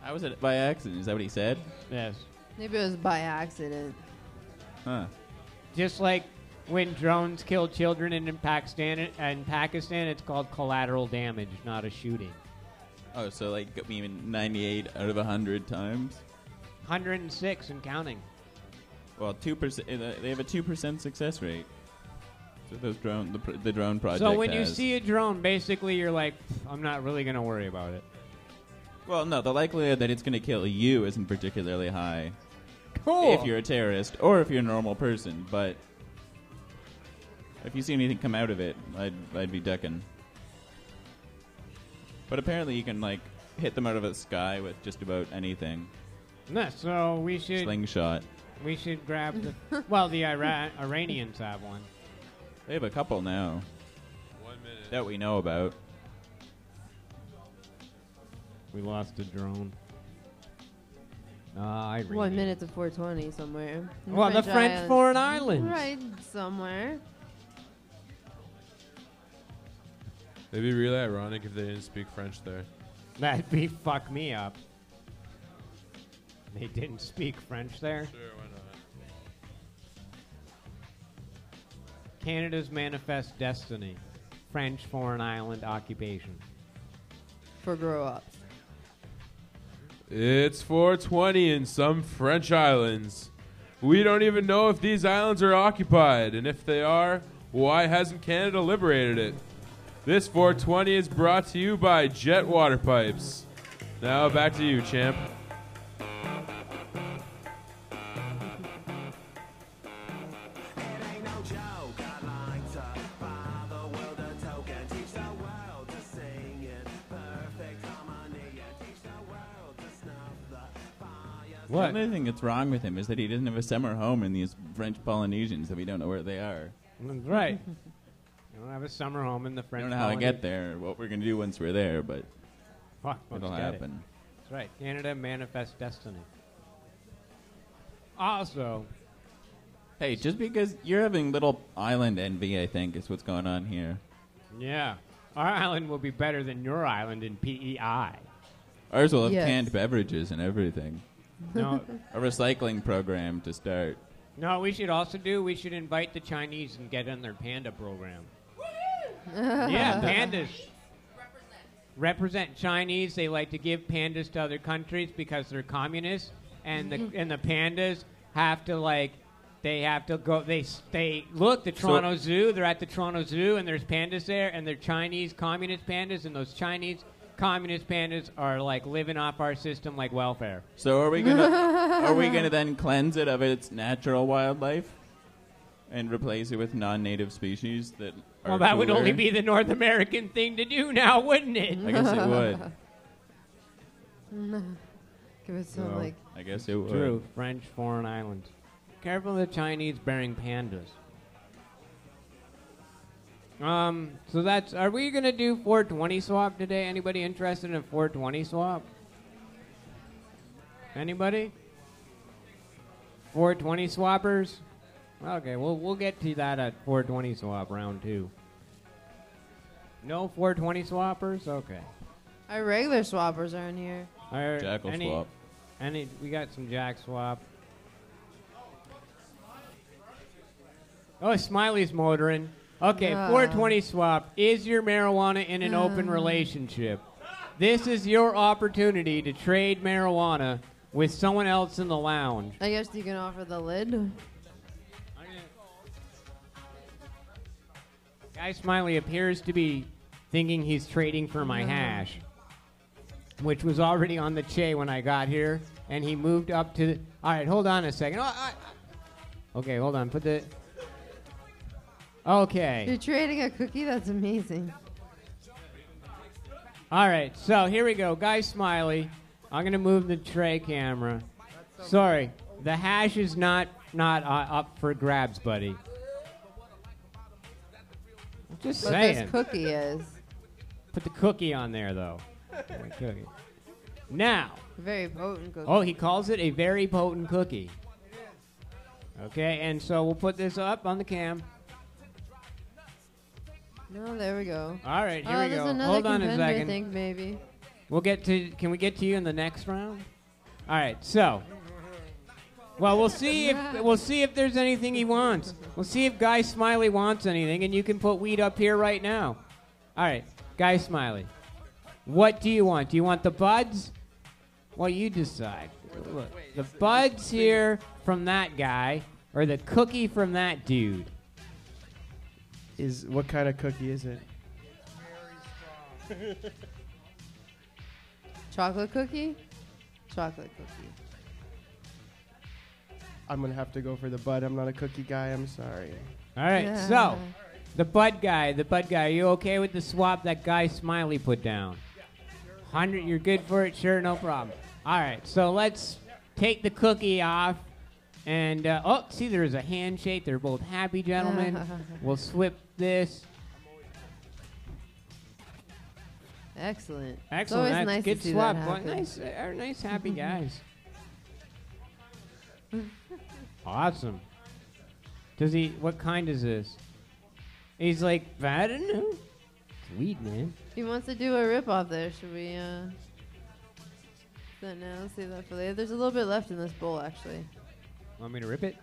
How was it by accident? Is that what he said? Yes. Maybe it was by accident. Huh. Just like when drones kill children in Pakistan, it's called collateral damage, not a shooting. Oh, so like even 98 out of 100 times? 106 and counting. Well, 2%. They have a 2% success rate. So those the drone project. So when you has. see a drone, basically you're like, I'm not really going to worry about it. Well, no, the likelihood that it's going to kill you isn't particularly high. Cool. If you're a terrorist or if you're a normal person, but if you see anything come out of it, I'd be ducking. But apparently you can hit them out of the sky with just about anything. No, so we should slingshot. We should grab the well, the Iranians have one. They have a couple now. 1 minute. That we know about. We lost a drone. 1 minute to 420 somewhere. Well, the French foreign islands. Right, somewhere. It'd be really ironic if they didn't speak French there. That'd be fuck me up. They didn't speak French there. Sure, why not? Canada's manifest destiny. French foreign island occupation. For grow-ups. It's 420 in some French islands. We don't even know if these islands are occupied, and if they are, why hasn't Canada liberated it? This 420 is brought to you by Jet Water Pipes. Now back to you, champ. What? The only thing that's wrong with him is that he doesn't have a summer home in these French Polynesians that we don't know where they are. That's right. You don't have a summer home in the French I don't know how to get there, or what we're going to do once we're there, but fuck, it'll happen. That's right. Canada manifest destiny. Also, hey, just because you're having little island envy, I think, is what's going on here. Yeah. Our island will be better than your island in PEI. Ours will have canned beverages and everything. No. A recycling program to start. No, we should invite the Chinese and get on their panda program. Yeah, pandas. Represent Chinese. They like to give pandas to other countries because they're communists, and the pandas have to go. They look the Toronto Zoo. They're at the Toronto Zoo, and there's pandas there, and they're Chinese communist pandas, and those Chinese communist pandas are living off our system like welfare. So are we gonna then cleanse it of its natural wildlife and replace it with non-native species that are Well, that would cooler? only be the North American thing to do now, wouldn't it? I guess it would. Give it some I guess it would. True. French foreign islands. Careful of the Chinese bearing pandas. So are we going to do 420 swap today? Anybody interested in a 420 swap? Anybody? 420 swappers? Okay, we'll get to that at 420 swap round 2. No 420 swappers? Okay. Our regular swappers are in here. Jackal swap. We got some jack swap. Oh, Smiley's motoring. Okay, 420 swap. Is your marijuana in an open relationship? This is your opportunity to trade marijuana with someone else in the lounge. I guess you can offer the lid. Guy Smiley appears to be thinking he's trading for my hash, which was already on the Che when I got here, and he moved up to the... All right, hold on a second. Okay, hold on. Put the... Okay. You're trading a cookie? That's amazing. All right, so here we go. Guy Smiley. I'm going to move the tray camera. Sorry, the hash is not up for grabs, buddy. Just but saying. This cookie is. Put the cookie on there, though. Cookie. Now. Very potent cookie. Oh, he calls it a very potent cookie. Okay, and so we'll put this up on the cam. No, there we go. All right, here we go. Hold on a second. I think maybe. We'll get to. Can we get to you in the next round? All right. So, well, we'll see if there's anything he wants. We'll see if Guy Smiley wants anything, and you can put weed up here right now. All right, Guy Smiley. What do you want? Do you want the buds? Well, you decide. Look, the buds here from that guy, or the cookie from that dude. What kind of cookie is it? Chocolate cookie? Chocolate cookie. I'm going to have to go for the bud. I'm not a cookie guy. I'm sorry. All right, so the bud guy. Are you okay with the swap that Guy Smiley put down? 100, you're good for it? Sure, no problem. All right, so let's take the cookie off. And, see, there's a handshake. They're both happy gentlemen. We'll swip this. Excellent. Excellent. It's That's nice good to see swap. that happen. Nice, happy guys. Awesome. What kind is this? He's like, I don't know. It's weed, man. He wants to do a rip-off there. Should we, that now? Save that for later. There's a little bit left in this bowl, actually. Want me to rip it?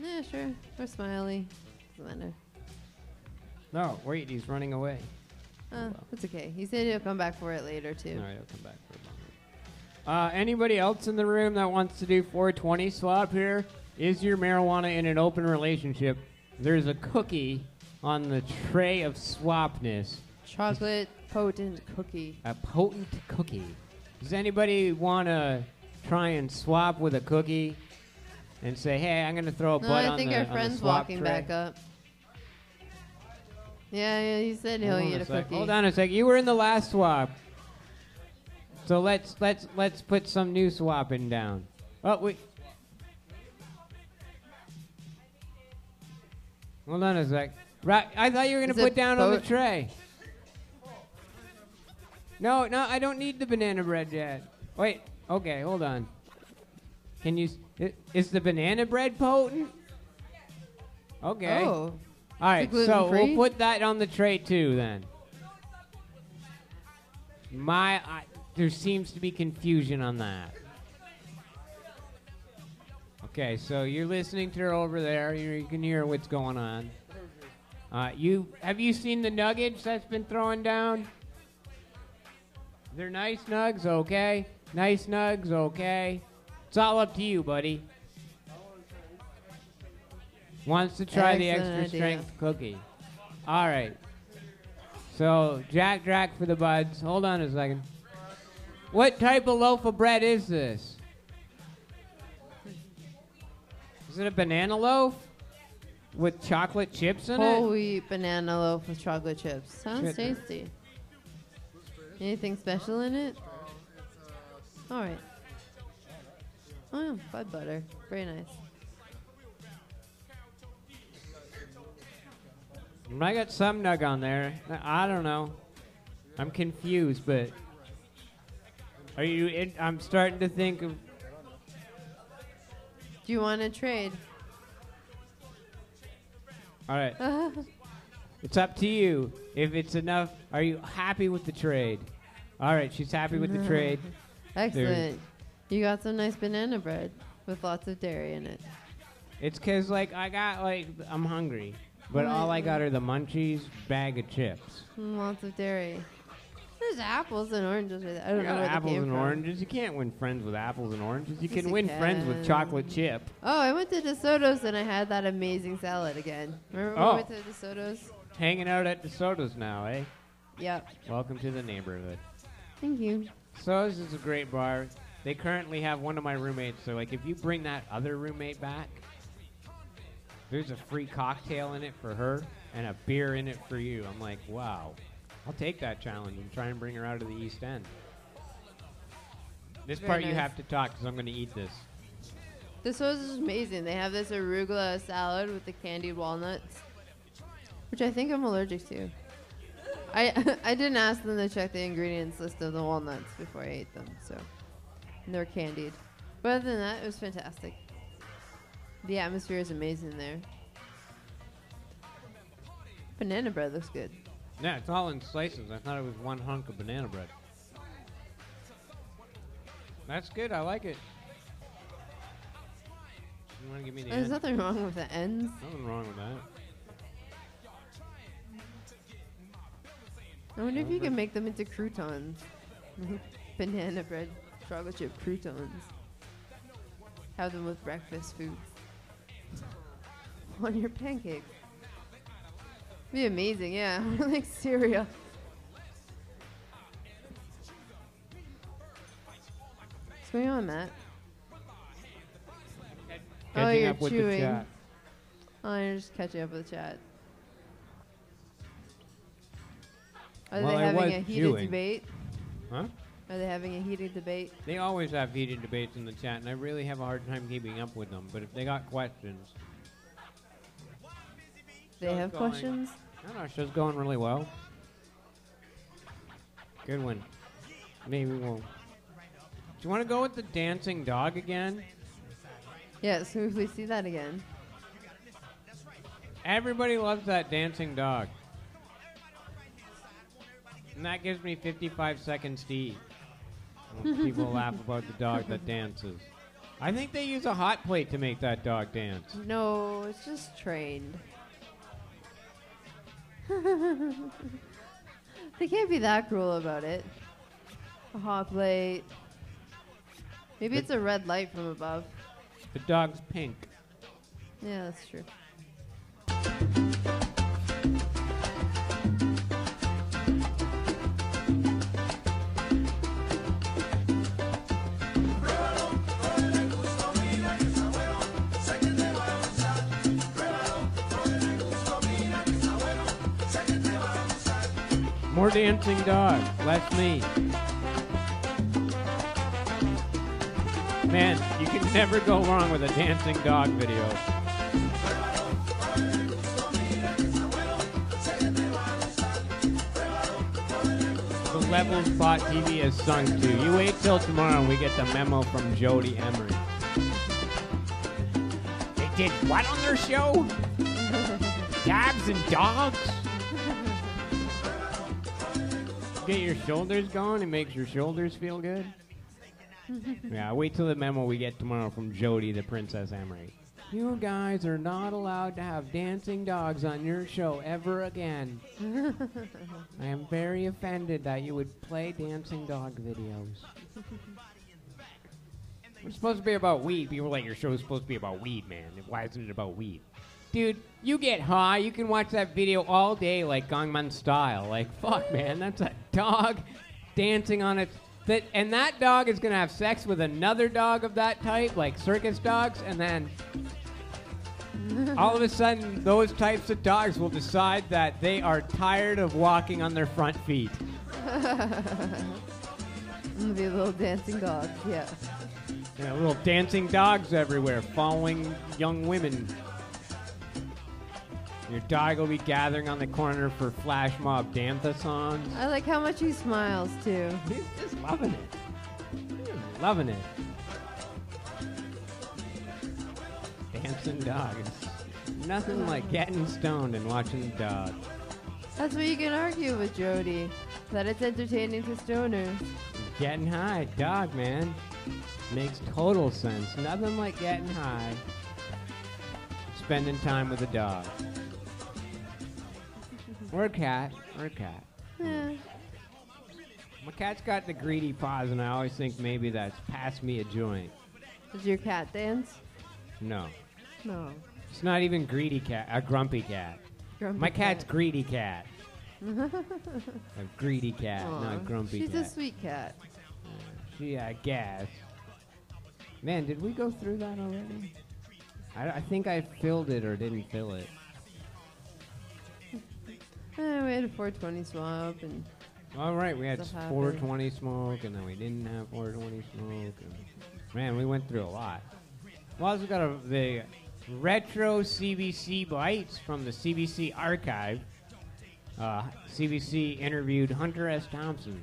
Yeah, sure. Or Smiley. Doesn't matter. No, wait, he's running away. That's okay. He said he'll come back for it later, too. All right, he'll come back for a moment. Anybody else in the room that wants to do 420 swap here? Is your marijuana in an open relationship? There's a cookie on the tray of swapness. Chocolate potent cookie. A potent cookie. Does anybody want to try and swap with a cookie? And say, hey, I'm going to throw a bud on the swap I think our friend's walking back up. Yeah, he said he'll eat a cookie. Hold on a sec. You were in the last swap. So let's put some new swapping down. Oh, wait. Hold on a sec. I thought you were going to put down on the tray. No, I don't need the banana bread yet. Wait. Okay, hold on. Can you... Is the banana bread potent? Okay. Oh. All right, so we'll put that on the tray too then. There seems to be confusion on that. Okay, so you're listening to her over there. You can hear what's going on. Have you seen the nuggets that's been thrown down? They're nice nugs, okay. Nice nugs, okay. It's all up to you, buddy. Wants to try the extra strength cookie. All right. So, Jack Drack for the buds. Hold on a second. What type of loaf of bread is this? Is it a banana loaf with chocolate chips in it? Whole wheat banana loaf with chocolate chips. Sounds tasty. Anything special in it? All right. Oh, yeah, bud butter. Very nice. I got some nug on there. I don't know. I'm confused, but are you? I'm starting to think of Do you want to trade? All right. It's up to you. If it's enough, are you happy with the trade? All right, she's happy with the trade. Excellent. You got some nice banana bread with lots of dairy in it. It's because, like, I'm hungry. But all I got are the Munchies bag of chips. Lots of dairy. There's apples and oranges. I don't know where apples they came and from. oranges. You can't win friends with apples and oranges. You Yes, can you win friends with can. chocolate chip. Oh, I went to DeSoto's and I had that amazing salad again. Remember when we went to DeSoto's? Hanging out at DeSoto's now, eh? Yep. Welcome to the neighborhood. Thank you. DeSoto's is a great bar. They currently have one of my roommates, so like if you bring that other roommate back, there's a free cocktail in it for her and a beer in it for you. I'm like, wow. I'll take that challenge and try and bring her out of the East End. This Very part you nice. have to talk because I'm going to eat this. This was amazing. They have this arugula salad with the candied walnuts, which I think I'm allergic to. I didn't ask them to check the ingredients list of the walnuts before I ate them, so and they're candied. But other than that, it was fantastic. The atmosphere is amazing there. Banana bread looks good. Yeah, it's all in slices. I thought it was one hunk of banana bread. That's good. I like it. You want to give me the There's end? nothing wrong with the ends. Nothing wrong with that. I wonder if you can make them into croutons. Banana bread, chocolate chip croutons. Have them with breakfast food. On your pancakes. Be amazing, yeah. Like cereal. What's going on, Matt? Catching you're up with the chewing. chat. Oh, you're just catching up with the chat. Are Well, they I having was a heated chewing. debate? Huh? Are they having a heated debate? They always have heated debates in the chat, and I really have a hard time keeping up with them. But if they got questions, They have going. questions? I don't know. Show's going really well. Good one. Maybe we'll. Do you want to go with the dancing dog again? Yes, if we see that again. Everybody loves that dancing dog. And that gives me 55 seconds to eat. When people laugh about the dog that dances. I think they use a hot plate to make that dog dance. No, it's just trained. They can't be that cruel about it. A hot plate. Maybe it's a red light from above. The dog's pink. Yeah, that's true. More dancing dog, less me. Man, you can never go wrong with a dancing dog video. The levels Bot TV has sunk to. You wait till tomorrow and we get the memo from Jody Emery. They did what on their show? Dabs and dogs? Get your shoulders going. It makes your shoulders feel good. Yeah, wait till the memo we get tomorrow from Jody, the Princess Emery. You guys are not allowed to have dancing dogs on your show ever again. I am very offended that you would play dancing dog videos. It's supposed to be about weed. People are like, your show is supposed to be about weed, man. Why isn't it about weed? Dude, you get high, you can watch that video all day like Gangnam Style. Like, fuck, man, that's a dog dancing on its... and that dog is going to have sex with another dog of that type, like circus dogs, and then all of a sudden, those types of dogs will decide that they are tired of walking on their front feet. It'll be little dancing dogs, yeah. Yeah, little dancing dogs everywhere, following young women. Your dog will be gathering on the corner for flash mob dance-a-thons. I like how much he smiles, too. He's just loving it. He's loving it. dancing dog. It's nothing like getting stoned and watching a dog. That's what you can argue with Jody, that it's entertaining to stoners. Getting high, dog, man. Makes total sense. Nothing like getting high. Spending time with a dog. Or a cat. Or a cat. Yeah. My cat's got the greedy paws, and I always think maybe that's pass me a joint. Does your cat dance? No. No. It's not even greedy cat. A grumpy cat. Grumpy My cat's cat. greedy cat. A greedy cat, Aw, not grumpy she's cat. a sweet cat. She, I guess. Man, did we go through that already? I think I filled it or didn't fill it. We had a 420 swap and. All right, we had stuff 420 smoke, and then we didn't have 420 smoke. And man, we went through a lot. We also got the retro CBC bites from the CBC archive. CBC interviewed Hunter S. Thompson.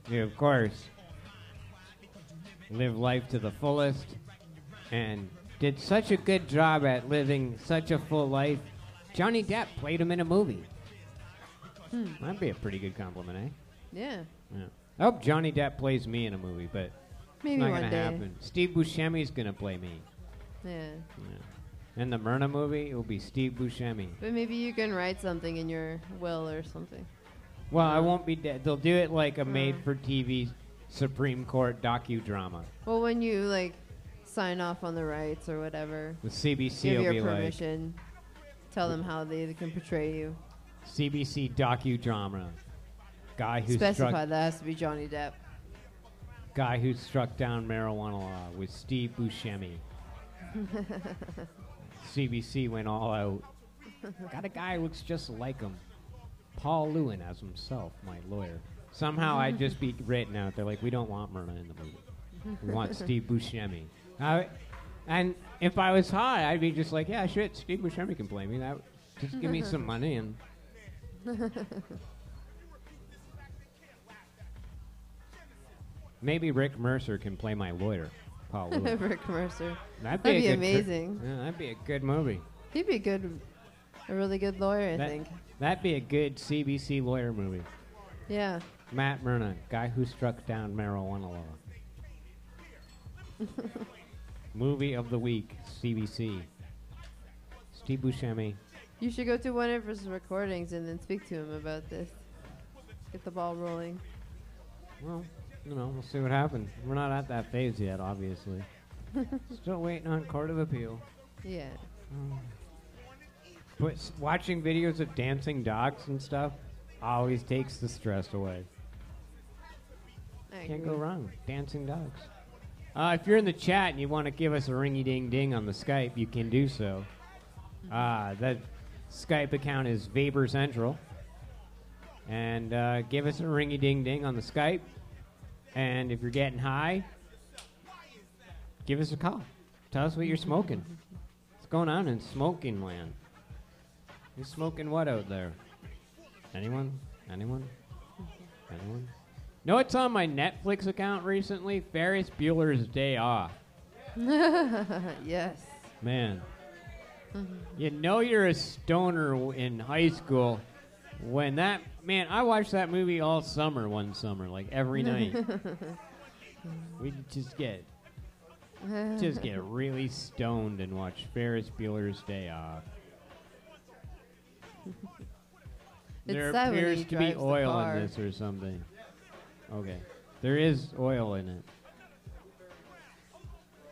He, of course, lived life to the fullest and did such a good job at living such a full life. Johnny Depp played him in a movie. That'd be a pretty good compliment, eh? Yeah. I hope Johnny Depp plays me in a movie, but Maybe it's not one going to day. happen. Steve Buscemi's going to play me. Yeah. In the Myrna movie, it will be Steve Buscemi. But maybe you can write something in your will or something. Well, I won't be dead. They'll do it like a made-for-TV Supreme Court docudrama. Well, when you like sign off on the rights or whatever, The CBC give will your be like- permission. Tell them how they can portray you. CBC docudrama. Guy who Specify struck that has to be Johnny Depp. guy who struck down marijuana law with Steve Buscemi. CBC went all out. Got a guy who looks just like him. Paul Lewin as himself, my lawyer. Somehow I'd just be written out. They're like, we don't want Myrna in the movie. We want Steve Buscemi. And if I was high, I'd be just like, yeah, shit, Steve Buscemi can play me. That just give me some money and. Maybe Rick Mercer can play my lawyer, Paul Lewin. Rick Mercer. That'd be a good amazing. Yeah, that'd be a good movie. He'd be a really good lawyer, I think. That'd be a good CBC lawyer movie. Yeah. Matt Myrna, guy who struck down marijuana law. Movie of the week, CBC. Steve Buscemi. You should go to one of his recordings and then speak to him about this. Get the ball rolling. Well, we'll see what happens. We're not at that phase yet, obviously. Still waiting on Court of Appeal. Yeah. But watching videos of dancing dogs and stuff always takes the stress away. I Can't agree. go wrong. Dancing dogs. If you're in the chat and you want to give us a ringy-ding-ding on the Skype, you can do so. That Skype account is Vapor Central. And give us a ringy-ding-ding on the Skype. And if you're getting high, give us a call. Tell us what you're smoking. What's going on in smoking land? You're smoking what out there? Anyone? Anyone? Anyone? No, it's on my Netflix account recently. Ferris Bueller's Day Off. Yes. Man. You know you're a stoner in high school when that... Man, I watched that movie all summer, one summer, like every night. We just get really stoned and watch Ferris Bueller's Day Off. There It's sad when appears he to be drives the oil car. in this or something. Okay. There is oil in it.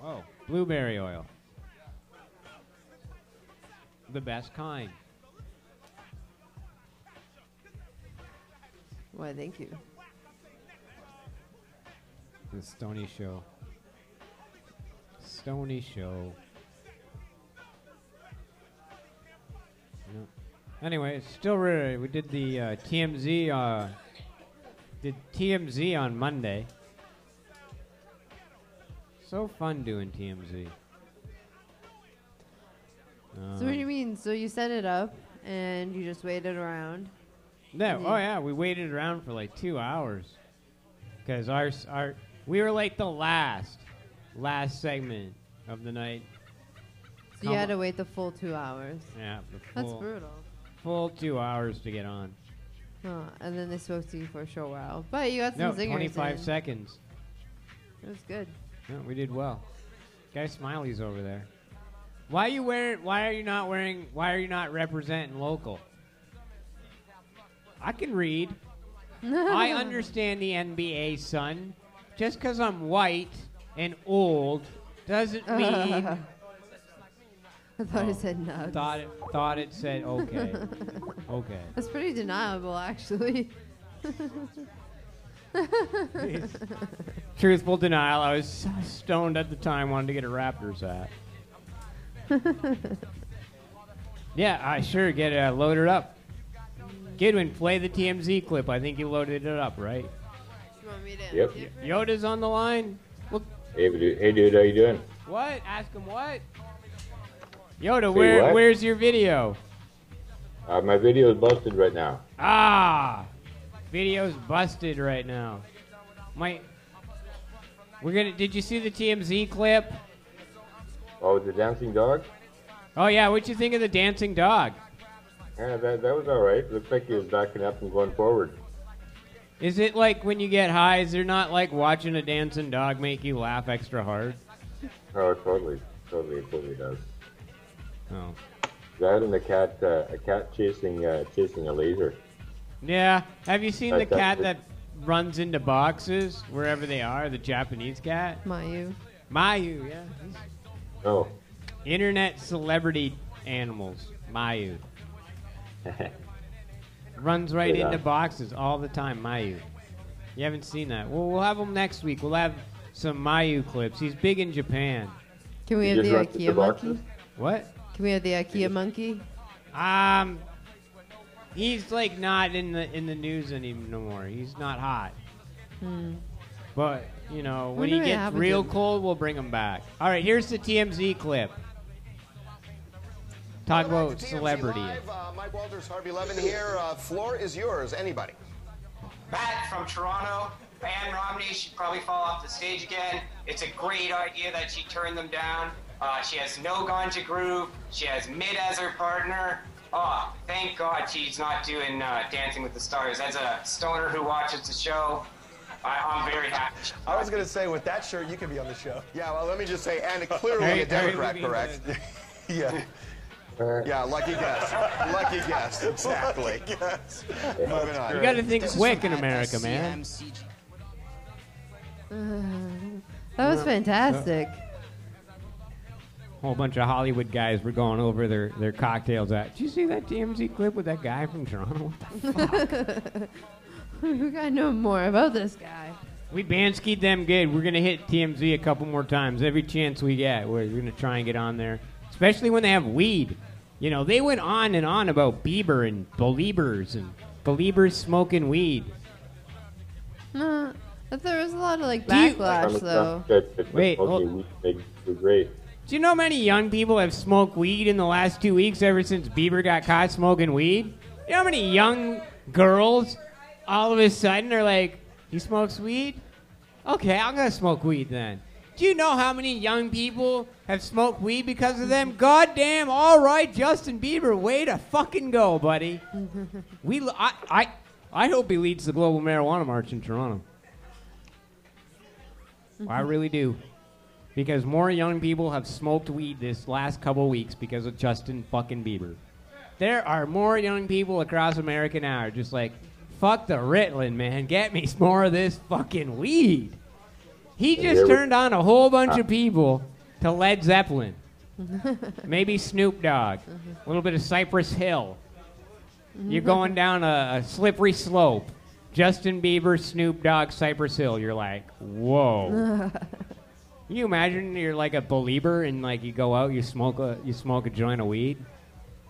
Oh, blueberry oil. The best kind. Why, thank you. The Stony Show. Stony Show. No. Anyway, it's still really. We did the TMZ. Did TMZ on Monday. So fun doing TMZ. So what do you mean? So you set it up and you just waited around? No, oh yeah, we waited around for like 2 hours because we were like the last segment of the night. So you had to wait the full 2 hours. Yeah. That's brutal. Full 2 hours to get on. Oh, and then they spoke to you for a short while. But you got some zingers 25 in. seconds. It was good. Yeah, we did well. Guy Smiley's over there. Why are you not representing local? I can read. I understand the NBA, son. Just because I'm white and old doesn't mean... I thought it said nuts. Thought it said okay. Okay. That's pretty deniable, actually. Truthful denial. I was stoned at the time, wanted to get a Raptors hat. Yeah, I sure get it loaded up. Goodwin, play the TMZ clip. I think you loaded it up, right? You want me to Yep. Yoda's on the line. Look. Hey, dude, how you doing? What? Ask him what? Yoda, Say what? where's your video? My video is busted right now. Ah, video's busted right now. Did you see the TMZ clip? Oh, the dancing dog? Oh yeah, what'd you think of the dancing dog? Yeah, that was all right. Looks like he was backing up and going forward. Is it like when you get high, is there not like watching a dancing dog make you laugh extra hard? Oh, totally does. Oh. That and a cat chasing a laser. Yeah. Have you seen the That's cat it. that runs into boxes wherever they are? The Japanese cat? Mayu, yeah. Oh. Internet celebrity animals. Mayu. Runs right Good into on. boxes all the time. Mayu. You haven't seen that? Well, we'll have him next week. We'll have some Mayu clips. He's big in Japan. Can we have the IKEA monkey? What? Can we have the IKEA monkey? He's like not in the news anymore. He's not hot. But you know, when he Wonder what gets happened real to him. cold, we'll bring him back. All right, here's the TMZ clip. Talk about TMZ celebrity. Live, Mike Walters, Harvey Levin here. Floor is yours. Anybody? Matt from Toronto. Anne Romney should probably fall off the stage again. It's a great idea that she turned them down. She has no ganja groove. She has Mid as her partner. Oh, thank God she's not doing Dancing with the Stars. As a stoner who watches the show, I'm very happy. I was going to say, with that shirt, you could be on the show. Yeah, well, let me just say, and clearly a Democrat, correct? Yeah. Yeah, lucky guess. Lucky guess, exactly. Moving on. You got to think quick in America, man. That was fantastic. Whole bunch of Hollywood guys were going over their cocktails at. Did you see that TMZ clip with that guy from Toronto? What the fuck? We gotta know more about this guy. We Bansky'd them good. We're going to hit TMZ a couple more times. Every chance we get, we're going to try and get on there. Especially when they have weed. You know, they went on and on about Bieber and Beliebers smoking weed. No, but there was a lot of like backlash though. Wait, great. Do you know how many young people have smoked weed in the last 2 weeks ever since Bieber got caught smoking weed? You know how many young girls all of a sudden are like, he smokes weed? Okay, I'm going to smoke weed then. Do you know how many young people have smoked weed because of them? Goddamn, all right, Justin Bieber, way to fucking go, buddy. I hope he leads the global marijuana march in Toronto. I really do. Because more young people have smoked weed this last couple weeks because of Justin fucking Bieber. There are more young people across America now are just like, fuck the Ritalin, man. Get me some more of this fucking weed. He just turned on a whole bunch of people to Led Zeppelin. Maybe Snoop Dogg. A little bit of Cypress Hill. You're going down a slippery slope. Justin Bieber, Snoop Dogg, Cypress Hill. You're like, whoa. Can you imagine you're like a believer and like you go out, you smoke a joint of weed,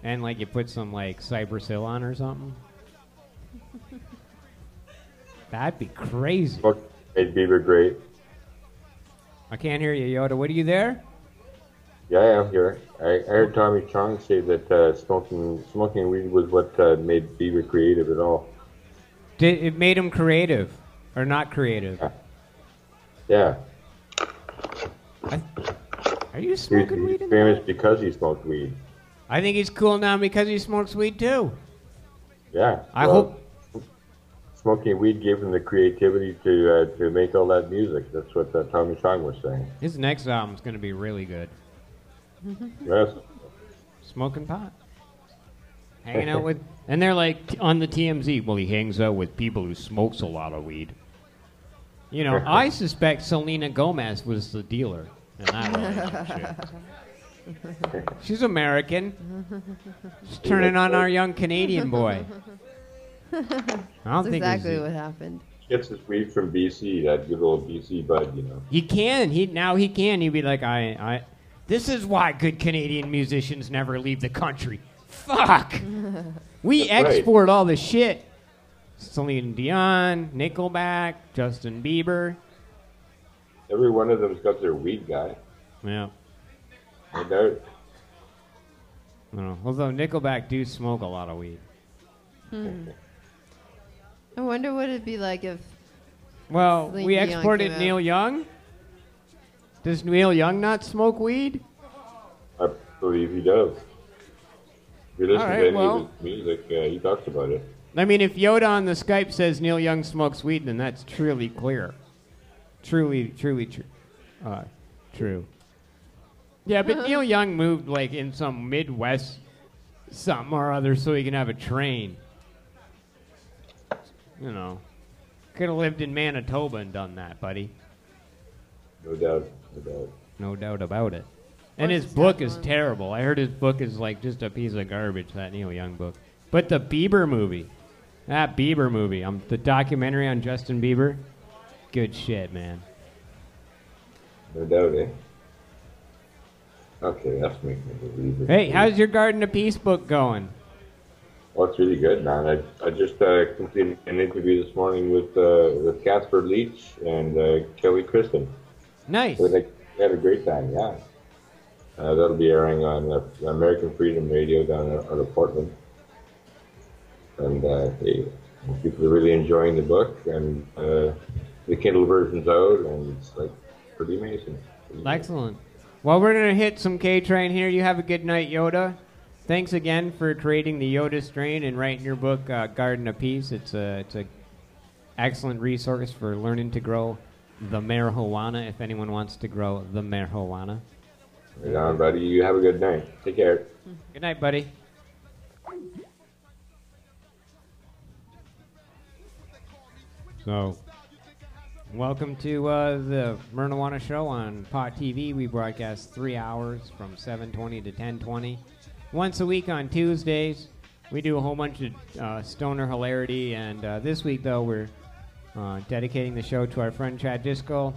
and like you put some like Cypress Hill on or something? That'd be crazy. Made Bieber great. I can't hear you, Yoda. What are you there? Yeah, I am here. I heard Tommy Chong say that smoking weed was what made Bieber creative at all. It made him creative, or not creative? Yeah. Are you smoking weed? He's famous because he smoked weed. I think he's cool now because he smokes weed too. Yeah. I hope. Smoking weed gave him the creativity to make all that music. That's what Tommy Chong was saying. His next album's going to be really good. Yes. Smoking pot. Hanging out with... And they're like, on the TMZ, well, he hangs out with people who smokes a lot of weed. You know, I suspect Selena Gomez was the dealer in that relationship. She's American. She's turning on our young Canadian boy. That's exactly what happened. Gets his weed from BC, that good old BC bud, you know. He can. He can. He'd be like, this is why good Canadian musicians never leave the country. Fuck. We That's export all the shit. Celine Dion, Nickelback, Justin Bieber. Every one of them's got their weed guy. Yeah. No doubt. No. Although Nickelback do smoke a lot of weed. I wonder what it'd be like if... Well, Celine we Dion exported came out. Neil Young. Does Neil Young not smoke weed? I believe he does. If you listen All right, to any well. of his music, he talks about it. I mean, if Yoda on the Skype says Neil Young smokes weed, then that's truly clear. Truly true. True. Yeah, but Neil Young moved like in some Midwest something or other so he can have a train. You know. Could have lived in Manitoba and done that, buddy. No doubt. No doubt. No doubt about it. And his book is terrible. I heard his book is like just a piece of garbage, that Neil Young book. But the Bieber movie. That Bieber movie. The documentary on Justin Bieber. Good shit, man. No doubt, eh? Okay, that's making me believe it. Hey, how's your Garden of Peace book going? Oh, it's really good, man. I just completed an interview this morning with Casper Leach and Kelly Kristen. Nice. So they had a great time, yeah. That'll be airing on American Freedom Radio down out of Portland. And people are really enjoying the book, and the Kindle version's out, and it's like pretty amazing. Excellent. Well, we're going to hit some K-Train here. You have a good night, Yoda. Thanks again for creating the Yoda strain and writing your book, Garden of Peace. It's a excellent resource for learning to grow the marijuana, if anyone wants to grow the marijuana. Right on, buddy. You have a good night. Take care. Good night, buddy. So, welcome to the Mernahuana Show on Pot TV. We broadcast 3 hours from 7:20 to 10:20. Once a week on Tuesdays. We do a whole bunch of stoner hilarity, and this week, though, we're dedicating the show to our friend Chad Driscoll.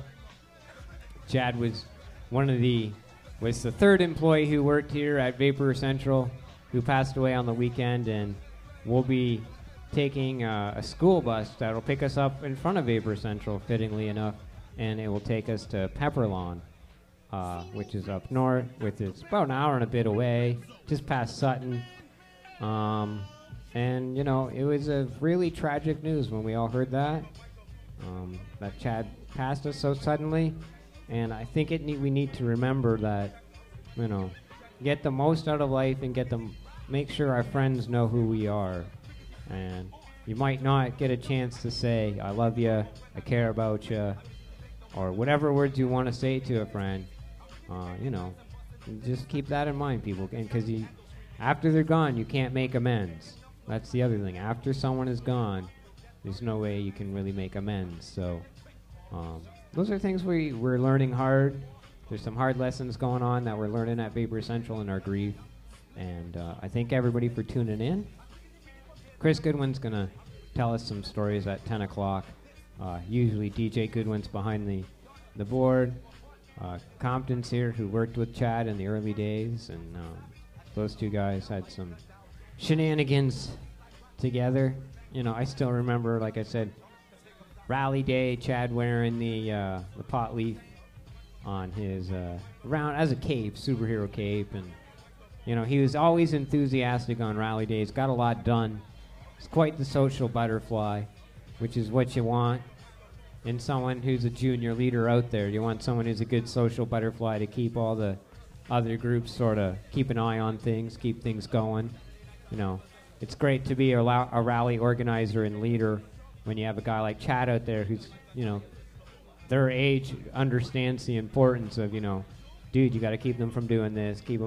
Chad was the third employee who worked here at Vapor Central, who passed away on the weekend, and we'll be taking a school bus that'll pick us up in front of Vapor Central, fittingly enough, and it will take us to Pepperlawn, which is up north, it's about an hour and a bit away, just past Sutton. And, you know, it was a really tragic news when we all heard that Chad passed us so suddenly. And I think we need to remember that, you know, get the most out of life and make sure our friends know who we are. And you might not get a chance to say, I love you, I care about you, or whatever words you want to say to a friend. You know, just keep that in mind, people. Because after they're gone, you can't make amends. That's the other thing. After someone is gone, there's no way you can really make amends. So those are things we're learning hard. There's some hard lessons going on that we're learning at Vapor Central in our grief. And I thank everybody for tuning in. Chris Goodwin's going to tell us some stories at 10 o'clock. Usually DJ Goodwin's behind the board. Compton's here, who worked with Chad in the early days. And those two guys had some shenanigans together. You know, I still remember, like I said, Rally Day, Chad wearing the pot leaf on his around as a cape, superhero cape, and you know, he was always enthusiastic on Rally Days, got a lot done. He's quite the social butterfly, which is what you want. in someone who's a junior leader out there. You want someone who's a good social butterfly to keep all the other groups sort of keep an eye on things, keep things going. You know, it's great to be a rally organizer and leader when you have a guy like Chad out there who's, you know, their age understands the importance of, you know, dude, you got to keep them from doing this. Keep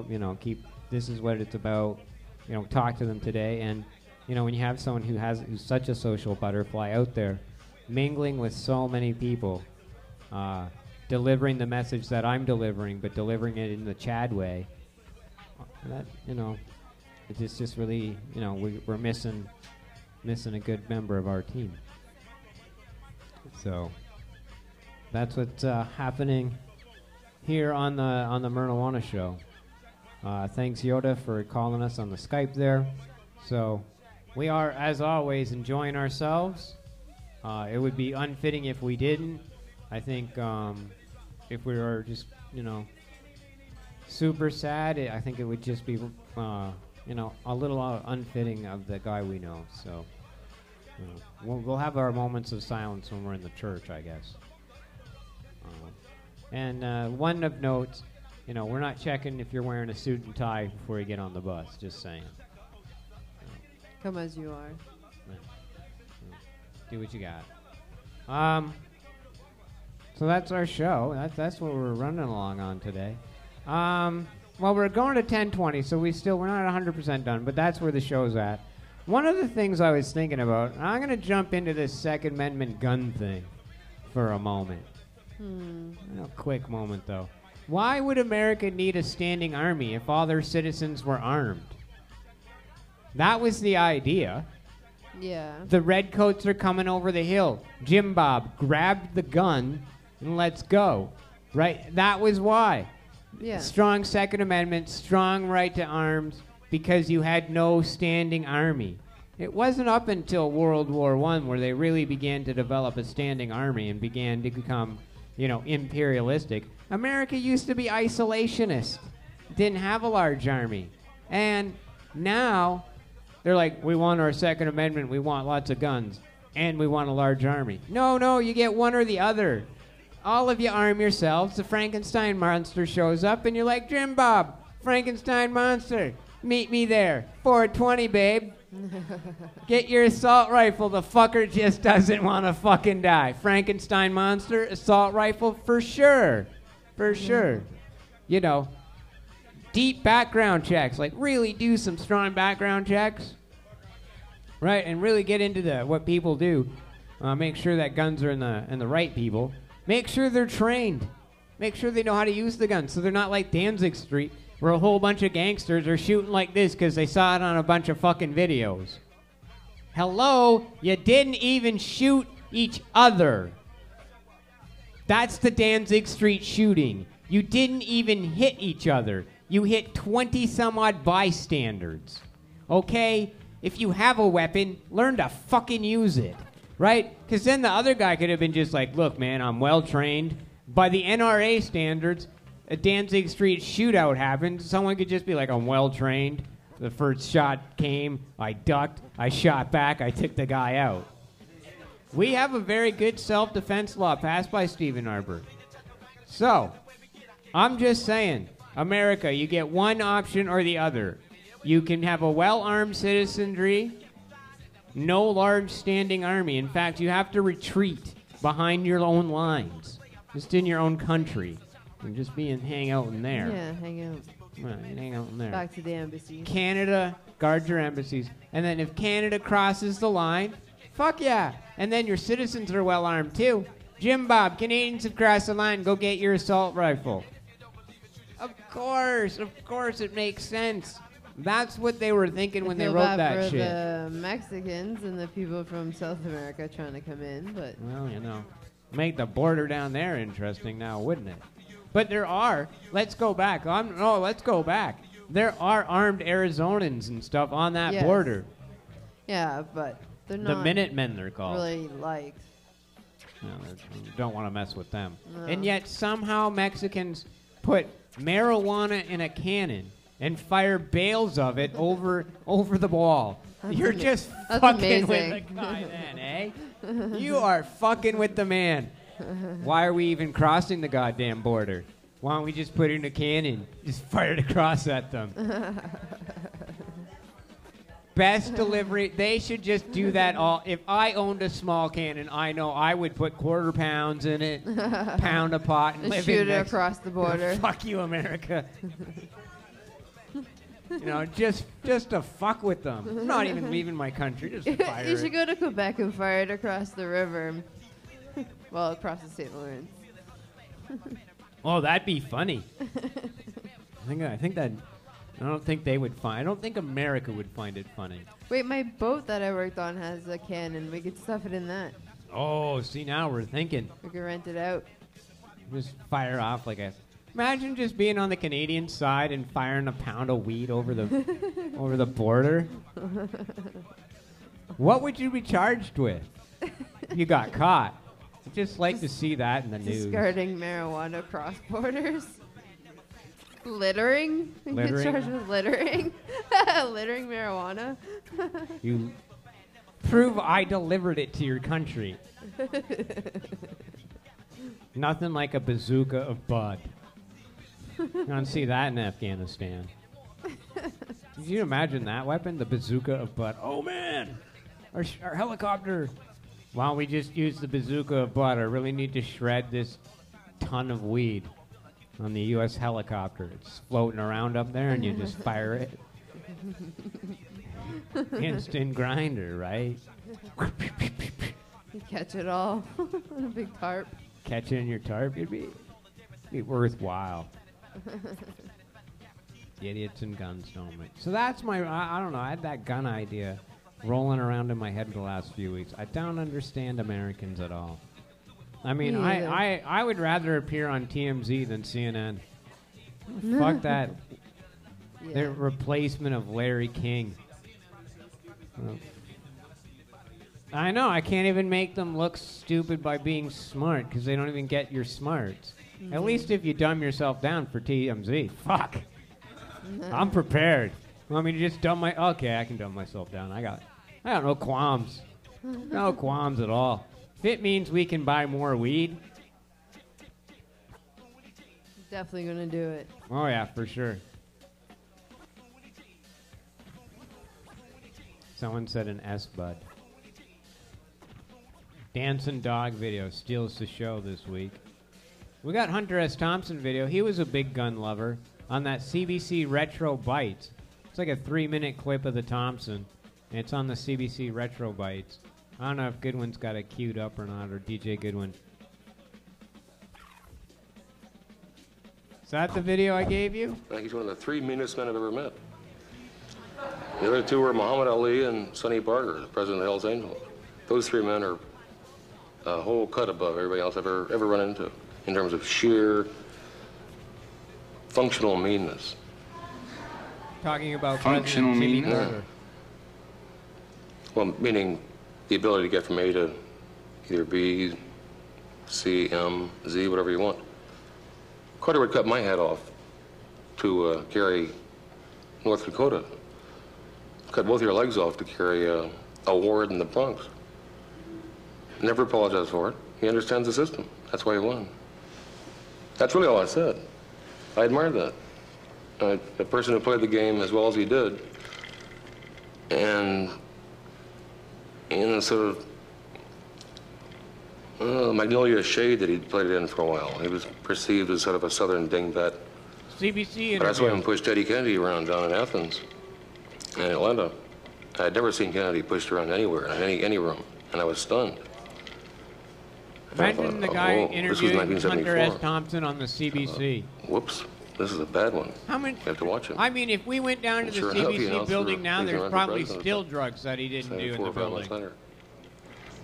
this is what it's about. You know, talk to them today. And, you know, when you have someone who's such a social butterfly out there, mingling with so many people, delivering the message that I'm delivering, but delivering it in the Chad way, that, you know, it's just really, you know, we're missing a good member of our team. So that's what's happening here on the Mernahuana Show. Thanks, Yoda, for calling us on the Skype there. So we are, as always, enjoying ourselves. It would be unfitting if we didn't. I think if we were just, you know, super sad, I think it would just be, you know, a little unfitting of the guy we know. So we'll have our moments of silence when we're in the church, I guess. And one of note, you know, we're not checking if you're wearing a suit and tie before you get on the bus. Just saying. Come as you are. Do what you got. So that's our show. That's what we're running along on today. Well, we're going to 10:20, so we're not 100% done, but that's where the show's at. One of the things I was thinking about, and I'm going to jump into this Second Amendment gun thing for a moment. A quick moment, though. Why would America need a standing army if all their citizens were armed? That was the idea. Yeah. The redcoats are coming over the hill. Jim Bob grabbed the gun and let's go. Right? That was why. Yeah. Strong Second Amendment, strong right to arms, because you had no standing army. It wasn't up until World War I where they really began to develop a standing army and began to become, you know, imperialistic. America used to be isolationist. Didn't have a large army. And now they're like, we want our Second Amendment, we want lots of guns, and we want a large army. No, you get one or the other. All of you arm yourselves, the Frankenstein monster shows up, and you're like, Jim Bob, Frankenstein monster, meet me there. 420, babe. Get your assault rifle, the fucker just doesn't want to fucking die. Frankenstein monster, assault rifle, for sure. For sure. You know, deep background checks, like really do some strong background checks, right, and really get into what people do. Make sure that guns are in the right people. Make sure they're trained. Make sure they know how to use the gun, so they're not like Danzig Street, where a whole bunch of gangsters are shooting like this because they saw it on a bunch of fucking videos. Hello, you didn't even shoot each other. That's the Danzig Street shooting. You didn't even hit each other. You hit 20 some odd bystanders. Okay? If you have a weapon, learn to fucking use it. Right? Because then the other guy could have been just like, look, man, I'm well trained. By the NRA standards, a Danzig Street shootout happened. Someone could just be like, I'm well trained. The first shot came, I ducked, I shot back, I took the guy out. We have a very good self-defense law passed by Stephen Harper. So, I'm just saying, America, you get one option or the other. You can have a well-armed citizenry, no large standing army. In fact, you have to retreat behind your own lines, just in your own country, and just hang out in there. Yeah, hang out. Hang out in there. Back to the embassies. Canada, guard your embassies. And then if Canada crosses the line, fuck yeah. And then your citizens are well armed too. Jim Bob, Canadians have crossed the line, go get your assault rifle. Of course it makes sense. That's what they were thinking when they wrote that shit. The Mexicans and the people from South America trying to come in, but well, you know, make the border down there interesting now, wouldn't it? But there are. Let's go back. Let's go back. There are armed Arizonans and stuff on that border. Yeah, but they're not. The Minutemen, they're called. Really liked. No, don't want to mess with them. No. And yet somehow Mexicans put marijuana in a cannon and fire bales of it over the wall. You're just That's fucking with amazing. the guy then, eh? You are fucking with the man. Why are we even crossing the goddamn border? Why don't we just put it in a cannon, just fire it across at them? Best delivery. They should just do that all. If I owned a small cannon, I know I would put quarter pounds in it, pound a pot, and Just live shoot in it next- across the border. Fuck you, America. You know, just to fuck with them. I'm not even leaving my country. Just fire You should it. go to Quebec and fire it across the river. Well, across the St. Lawrence. Oh, that'd be funny. I think that. I don't think they would find. I don't think America would find it funny. Wait, my boat that I worked on has a cannon. We could stuff it in that. Oh, see, now we're thinking. We could rent it out. Just fire off like a. Imagine just being on the Canadian side and firing a pound of weed over the border. What would you be charged with? You got caught. I'd just like to see that in the news. Discarding marijuana cross borders. Littering? You get Littering? charged with littering? Littering marijuana? You prove I delivered it to your country. Nothing like a bazooka of bud. You don't see that in Afghanistan. Can you imagine that weapon? The bazooka of bud. Oh, man! Our helicopter. Why don't we just use the bazooka of bud? I really need to shred this ton of weed on the U.S. helicopter. It's floating around up there, and you just fire it. Instant grinder, right? You catch it all on a big tarp. Catch it in your tarp, it'd be worthwhile. Idiots and guns don't make. So that's my. I don't know. I had that gun idea rolling around in my head the last few weeks. I don't understand Americans at all. I mean, Me either. I would rather appear on TMZ than CNN. Fuck that. Yeah. Their replacement of Larry King. I know. I can't even make them look stupid by being smart because they don't even get your smarts. At least if you dumb yourself down for TMZ. Fuck. I'm prepared. Want me to just dumb my... Okay, I can dumb myself down. I got no qualms. No qualms at all. If it means we can buy more weed, Definitely gonna do it. oh yeah, for sure. Someone said an S-Bud. Dancing dog video steals the show this week. We got Hunter S. Thompson video. He was a big gun lover on that CBC Retro Bites. It's like a 3-minute clip of the Thompson. And it's on the CBC Retro Bites. I don't know if Goodwin's got it queued up or not, or DJ Goodwin. Is that the video I gave you? I think he's one of the 3 meanest men I've ever met. The other 2 were Muhammad Ali and Sonny Barker, the president of the Hells Angels. Those 3 men are a whole cut above everybody else I've ever run into in terms of sheer functional meanness. Talking about Functional President Jimmy meanness? Carter. Well, meaning the ability to get from A to either B, C, M, Z, whatever you want. Carter would cut my head off to carry North Dakota. Cut both your legs off to carry a ward in the Bronx. Never apologized for it. He understands the system. That's why he won. That's really all I said. I admired that. A person who played the game as well as he did, and in a sort of Magnolia shade that he'd played it in for a while. He was perceived as sort of a southern dingbat. CBC But that's why interview. he pushed Eddie Kennedy around down in Athens and Atlanta. I had never seen Kennedy pushed around anywhere, in any room, and I was stunned. And I Imagine thought, the guy oh, this was interviewing Hunter 1974. S. Thompson on the CBC. Whoops, this is a bad one. How many? You have to watch it. I mean, if we went down to And the sure enough, he CBC announced building for now, being there's running for probably president. still drugs that he didn't do in 4 the or 5 months building.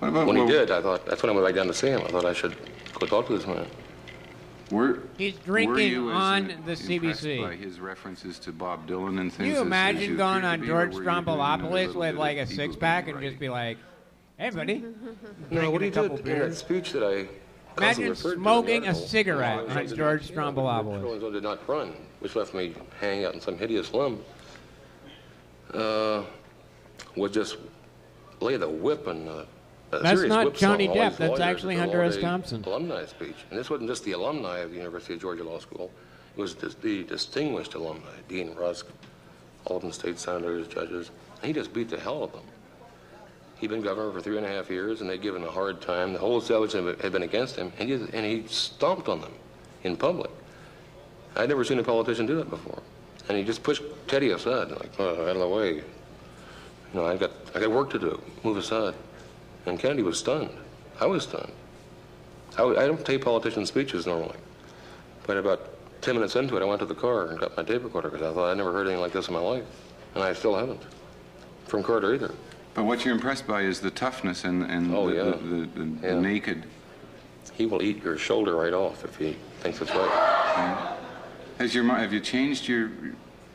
later. When he did, I thought, that's when I went back down to see him. I thought I should go talk to this man. He's Were drinking you on as the impressed CBC. by his references to Bob Dylan and things? Can you as imagine you going appeared on to be, George or were you doing a Stroumboulopoulos little with bit like a of people 6-pack being and just be like, hey, buddy, No, drinking what he a couple did in that beers. speech that I Imagine referred to in the smoking a article, cigarette on George Rolling Stroumboulopoulos. Stone did not run which left me hanging out in some hideous slum, would just lay the whip and That's serious not whips on Johnny all Depp. these That's lawyers actually at the Hunter S. all-day Thompson. Alumni speech. And this wasn't just the alumni of the University of Georgia Law School. It was the distinguished alumni, Dean Rusk, all of them state senators, judges. And he just beat the hell out of them. He'd been governor for 3.5 years, and they'd given him a hard time. The whole establishment had been against him, and he stomped on them in public. I'd never seen a politician do that before. And he just pushed Teddy aside, like, oh, out of the way. You know, I got work to do. Move aside. And Kennedy was stunned. I was stunned. I don't tape politicians' speeches normally. But about 10 minutes into it, I went to the car and got my tape recorder because I thought I'd never heard anything like this in my life. And I still haven't. From Carter either. But what you're impressed by is the toughness and the naked. He will eat your shoulder right off if he thinks it's right. Yeah. Have you changed your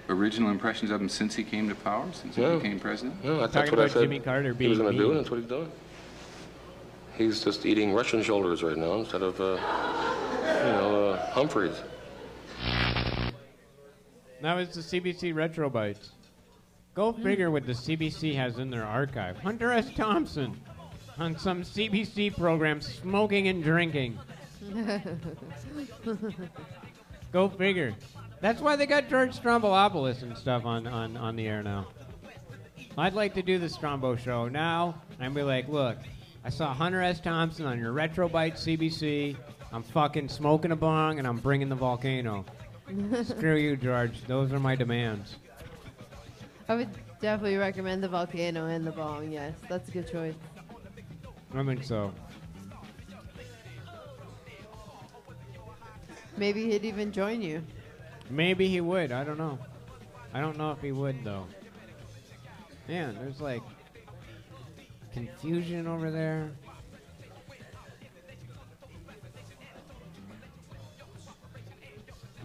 original impressions of him since he came to power, since he became president? No, that's what I said Jimmy Carter he was going to do, and that's what he's doing. He's just eating Russian shoulders right now instead of, Humphreys. That was the CBC Retro Bites. Go figure what the CBC has in their archive. Hunter S. Thompson on some CBC program smoking and drinking. Go figure. That's why they got George Stroumboulopoulos and stuff on the air now. I'd like to do the Strombo show now and be like, look, I saw Hunter S. Thompson on your Retro Bite CBC. I'm fucking smoking a bong and I'm bringing the volcano. Screw you, George. Those are my demands. I would definitely recommend the volcano and the bong. Yes, that's a good choice. I think so. Maybe he'd even join you. Maybe he would. I don't know. I don't know if he would, though. Man, there's like confusion over there.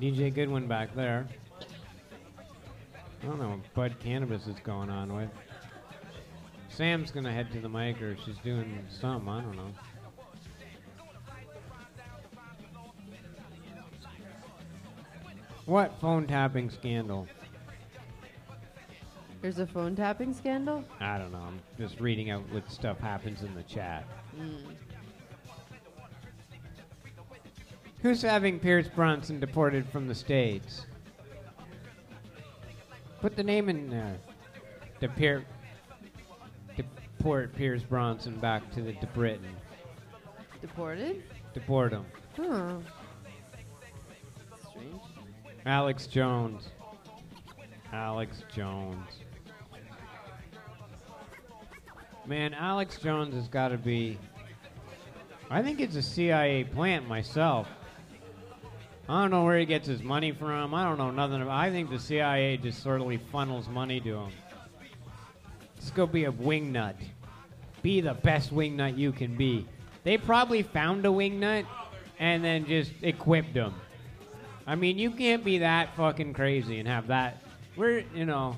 DJ Goodwin back there. I don't know what Bud Cannabis is going on with. Sam's going to head to the mic, or she's doing something. I don't know. What phone tapping scandal? There's a phone tapping scandal? I don't know. I'm just reading out what stuff happens in the chat. Who's having Pierce Brosnan deported from the States? Put the name in there. Deport Pierce Brosnan back to Britain. Deported? Deport him. Huh. Strange. Alex Jones. Alex Jones. Man, Alex Jones has got to be... I think it's a CIA plant myself. I don't know where he gets his money from. I don't know nothing about. I think the CIA just sort of funnels money to him. Let's go be a wingnut. Be the best wingnut you can be. They probably found a wingnut and then just equipped him. I mean, you can't be that fucking crazy and have that. Go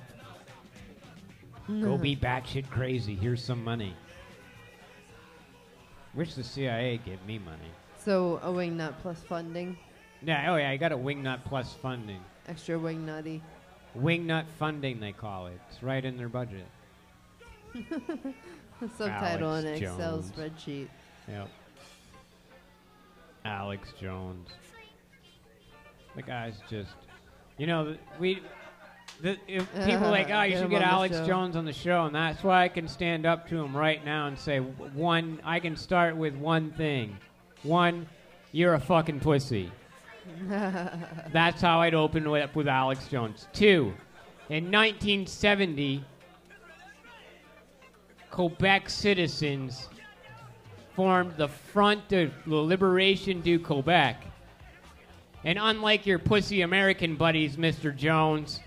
be batshit crazy. Here's some money. Wish the CIA gave me money. So a wingnut plus funding? Yeah, oh yeah, I got a wingnut plus funding. Extra wingnutty. Wingnut funding, they call it. It's right in their budget. Subtitle Alex in an Excel Jones. spreadsheet. Yep. Alex Jones. The guy's just, if people are like, oh, you Get should him get on the Alex show. Jones on the show, and that's why I can stand up to him right now and say, I can start with one thing. One, you're a fucking pussy. That's how I'd open it up with Alex Jones. Two, in 1970, Quebec citizens formed the Front de la Liberation du Quebec. And unlike your pussy American buddies, Mr. Jones,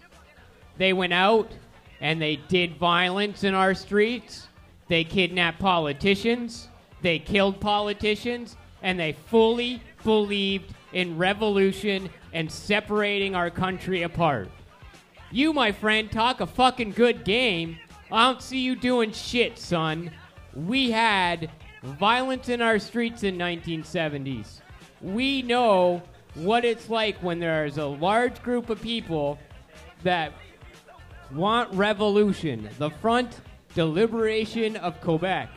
they went out and they did violence in our streets. They kidnapped politicians. They killed politicians. And they fully believed in revolution and separating our country apart. You, my friend, talk a fucking good game. I don't see you doing shit, son. We had violence in our streets in 1970s. We know what it's like when there's a large group of people that want revolution. The Front de Liberation of Quebec.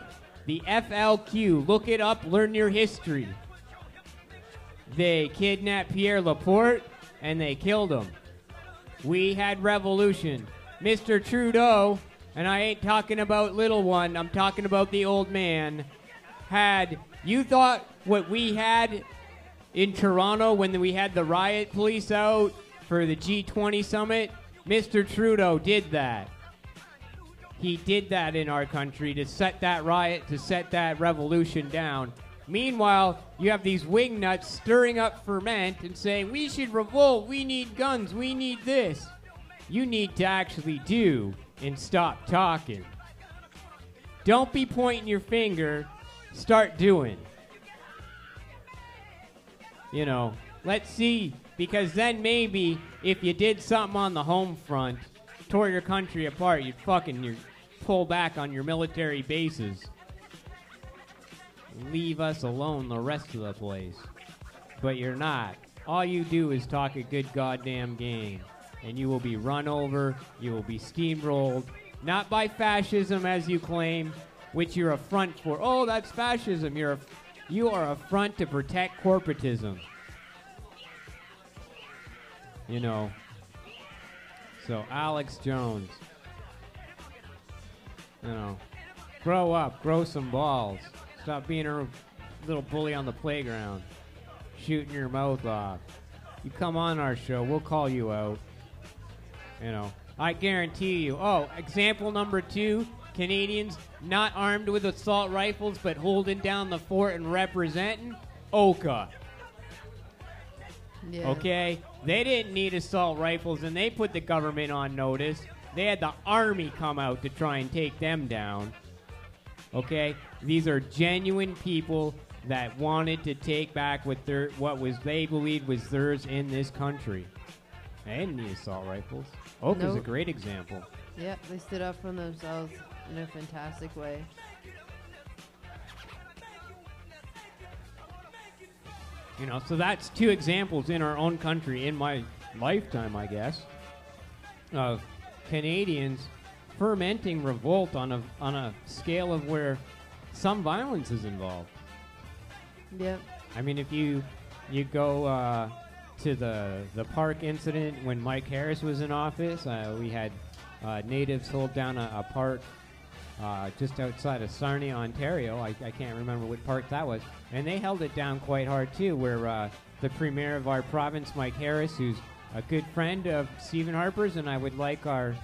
The FLQ. Look it up, learn your history. They kidnapped Pierre Laporte and they killed him. We had revolution. Mr. Trudeau, and I ain't talking about little one, I'm talking about the old man, you thought what we had in Toronto when we had the riot police out for the G20 summit? Mr. Trudeau did that. He did that in our country to set that riot, to set that revolution down. Meanwhile, you have these wingnuts stirring up ferment and saying, we should revolt, we need guns, we need this. You need to actually do and stop talking. Don't be pointing your finger, start doing. You know, let's see, because then maybe if you did something on the home front, tore your country apart, you'd pull back on your military bases. Leave us alone the rest of the place. But you're not. All you do is talk a good goddamn game. And you will be run over, you will be steamrolled, not by fascism as you claim, which you're a front for. Oh, that's fascism. You are a front to protect corporatism. You know. So Alex Jones. You know. Grow up, grow some balls. Stop being a little bully on the playground. Shooting your mouth off. You come on our show, we'll call you out. You know, I guarantee you. Oh, example number 2, Canadians not armed with assault rifles but holding down the fort and representing Oka. Yeah. Okay? They didn't need assault rifles and they put the government on notice. They had the army come out to try and take them down. Okay? These are genuine people that wanted to take back what they believed was theirs in this country. They didn't need assault rifles. Oka's a great example. Yep, they stood up for themselves in a fantastic way. You know, so that's 2 examples in our own country in my lifetime, I guess, of Canadians fermenting revolt on a scale of where some violence is involved. Yep. I mean, if you go to the park incident when Mike Harris was in office, we had natives hold down a park just outside of Sarnia, Ontario. I can't remember what park that was. And they held it down quite hard, too, where the premier of our province, Mike Harris, who's a good friend of Stephen Harper's, and I would like our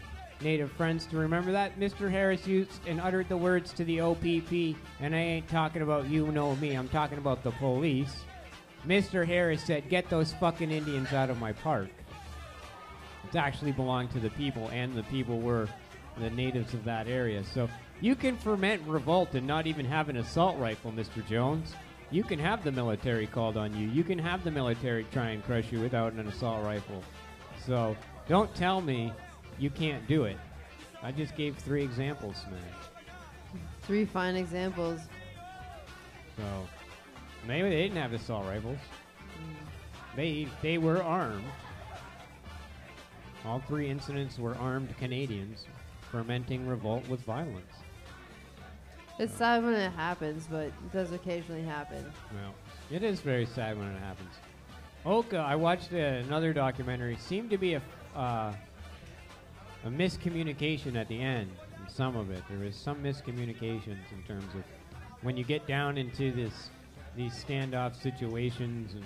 native friends to remember that, Mr. Harris used and uttered the words to the OPP, and I ain't talking about you know me, I'm talking about the police. Mr. Harris said, get those fucking Indians out of my park. It actually belonged to the people, and the people were the natives of that area. So you can ferment revolt and not even have an assault rifle, Mr. Jones. You can have the military called on you. You can have the military try and crush you without an assault rifle. So don't tell me you can't do it. I just gave 3 examples, man. 3 fine examples. So maybe they didn't have assault rifles. They were armed. All 3 incidents were armed Canadians fermenting revolt with violence. It's sad when it happens, but it does occasionally happen. Well, it is very sad when it happens. Oka, I watched another documentary. Seemed to be a miscommunication at the end. In some of it, there was some miscommunications in terms of when you get down into these standoff situations, and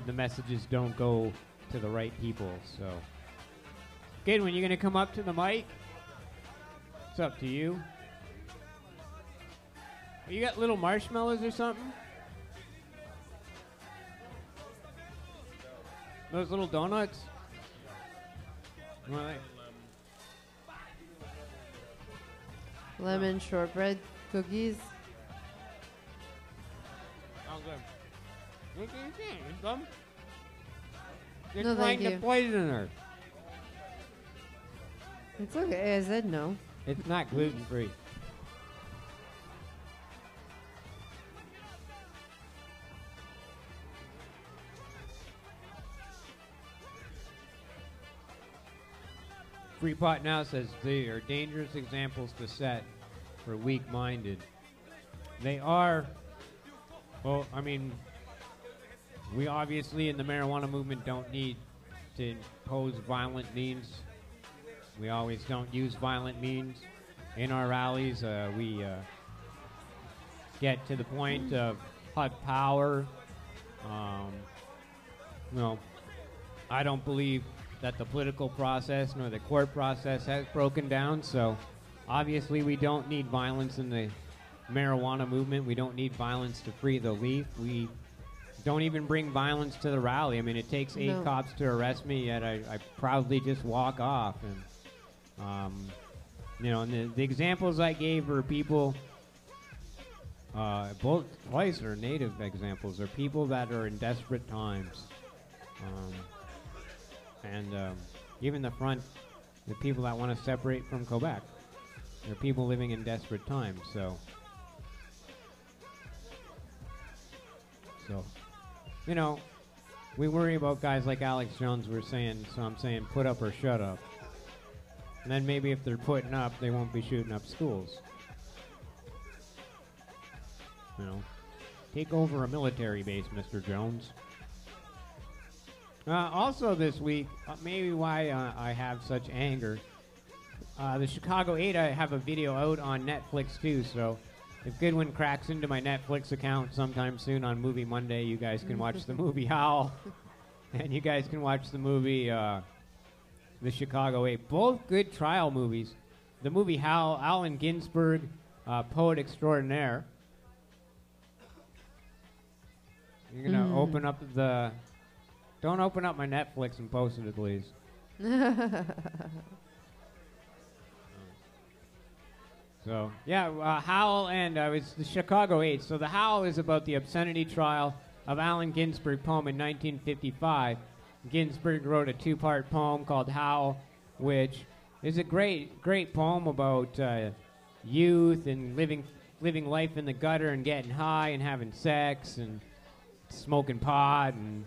the messages don't go to the right people. So, Goodwin, you gonna come up to the mic? It's up to you. You got little marshmallows or something? Those little donuts? Well, lemon shortbread cookies. Oh, good. You can eat them. You're No, trying thank to you. poison her. It's okay. I said no. It's not gluten-free. Free Pot Now says they are dangerous examples to set for weak-minded. They are. Well, I mean, we obviously in the marijuana movement don't need to impose violent means. We always don't use violent means. In our rallies, we get to the point of hot power. I don't believe that the political process nor the court process has broken down, so obviously we don't need violence in the marijuana movement. We don't need violence to free the leaf. We don't even bring violence to the rally. I mean, it takes 8 cops to arrest me, yet I proudly just walk off. And, and the examples I gave were people, twice are native examples, are people that are in desperate times. Even the front, the people that want to separate from Quebec, they're people living in desperate times. So, we worry about guys like Alex Jones. We're saying, so I'm saying, put up or shut up. And then maybe if they're putting up, they won't be shooting up schools. Take over a military base, Mr. Jones. Also this week, maybe why I have such anger, the Chicago 8, I have a video out on Netflix too, so if Goodwin cracks into my Netflix account sometime soon on Movie Monday, you guys can watch the movie Howl, and you guys can watch the movie The Chicago 8. Both good trial movies. The movie Howl, Allen Ginsberg, poet extraordinaire. You're going to open up the... Don't open up my Netflix and post it, please. So, yeah, Howl and it's the Chicago 8. So the Howl is about the obscenity trial of Allen Ginsberg poem in 1955. Ginsberg wrote a 2-part poem called Howl, which is a great poem about youth and living life in the gutter and getting high and having sex and smoking pot and...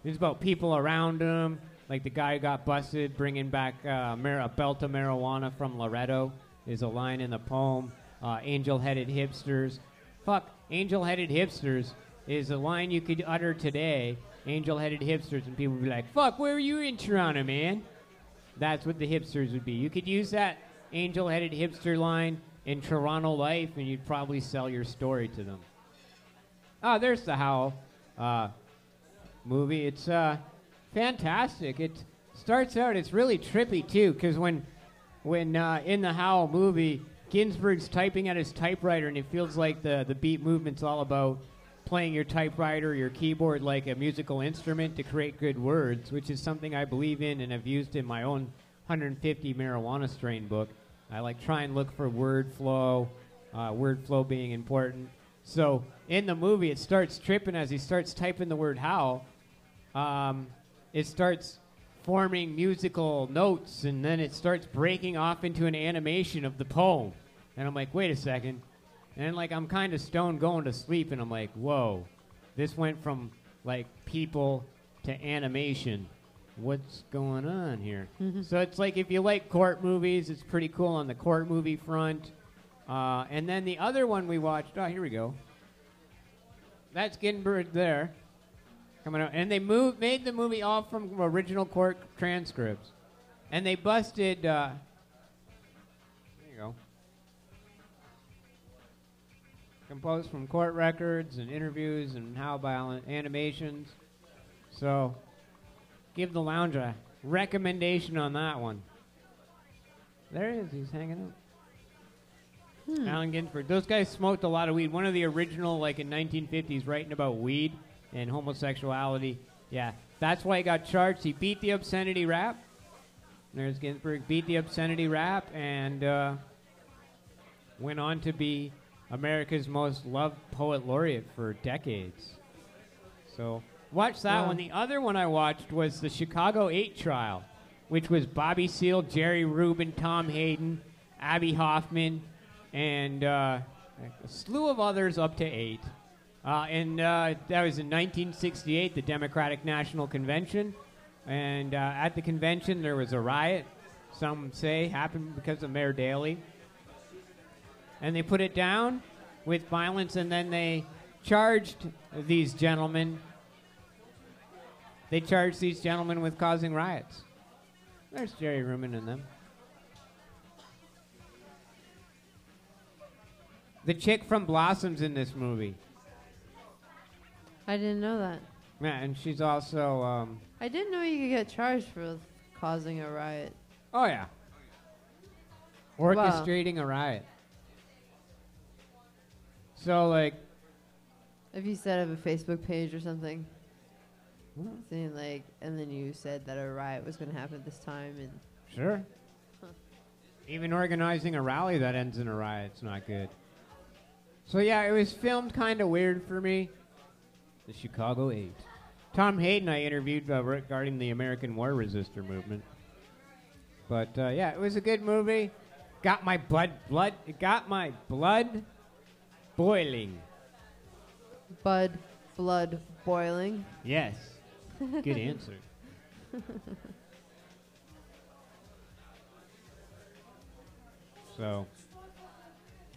it's about people around him, like the guy who got busted bringing back a belt of marijuana from Loretto is a line in the poem. Angel-headed hipsters. Fuck, angel-headed hipsters is a line you could utter today. Angel-headed hipsters, and people would be like, fuck, where were you in Toronto, man? That's what the hipsters would be. You could use that angel-headed hipster line in Toronto life, and you'd probably sell your story to them. Oh, there's the Howl. Movie. It's fantastic. It starts out, it's really trippy too, because when in the Howl movie, Ginsberg's typing at his typewriter, and it feels like the beat movement's all about playing your typewriter or your keyboard like a musical instrument to create good words, which is something I believe in and have used in my own 150 marijuana strain book. I try and look for word flow being important. So in the movie, it starts tripping as he starts typing the word Howl. It starts forming musical notes, and then it starts breaking off into an animation of the poem. And I'm like, wait a second. And then, I'm kind of stoned going to sleep, and I'm like, whoa. This went from, people to animation. What's going on here? So it's like, if you like court movies, it's pretty cool on the court movie front. And then the other one we watched, here we go. That's Ginsberg there. Coming out. And they made the movie all from original court transcripts. And they busted, there you go. Composed from court records and interviews and how about animations. So, give the lounge a recommendation on that one. There he is, he's hanging out. Allen Ginsberg. Those guys smoked a lot of weed. One of the original, in 1950s, writing about weed and homosexuality. Yeah, that's why he got charged. He beat the obscenity rap. There's Ginsberg. Beat the obscenity rap and went on to be America's most loved poet laureate for decades. So watch that one. The other one I watched was the Chicago 8 trial, which was Bobby Seale, Jerry Rubin, Tom Hayden, Abby Hoffman, and a slew of others up to 8. That was in 1968, the Democratic National Convention. And at the convention, there was a riot. some say happened because of Mayor Daley. And they put it down with violence, and then they charged these gentlemen. They charged these gentlemen with causing riots. There's Jerry Rubin in them. The chick from Blossom's in this movie. I didn't know that. Yeah, and she's also. I didn't know you could get charged for causing a riot. Oh yeah. Orchestrating a riot. So like. If you set up a Facebook page or something, saying like, and then you said that a riot was going to happen at this time, and. Sure. Even organizing a rally that ends in a riot's not good. So yeah, it was filmed kind of weird for me. The Chicago 8. Tom Hayden I interviewed regarding the American War Resistor movement. But yeah, it was a good movie. Got my blood boiling. Blood boiling. Yes. Good answer. So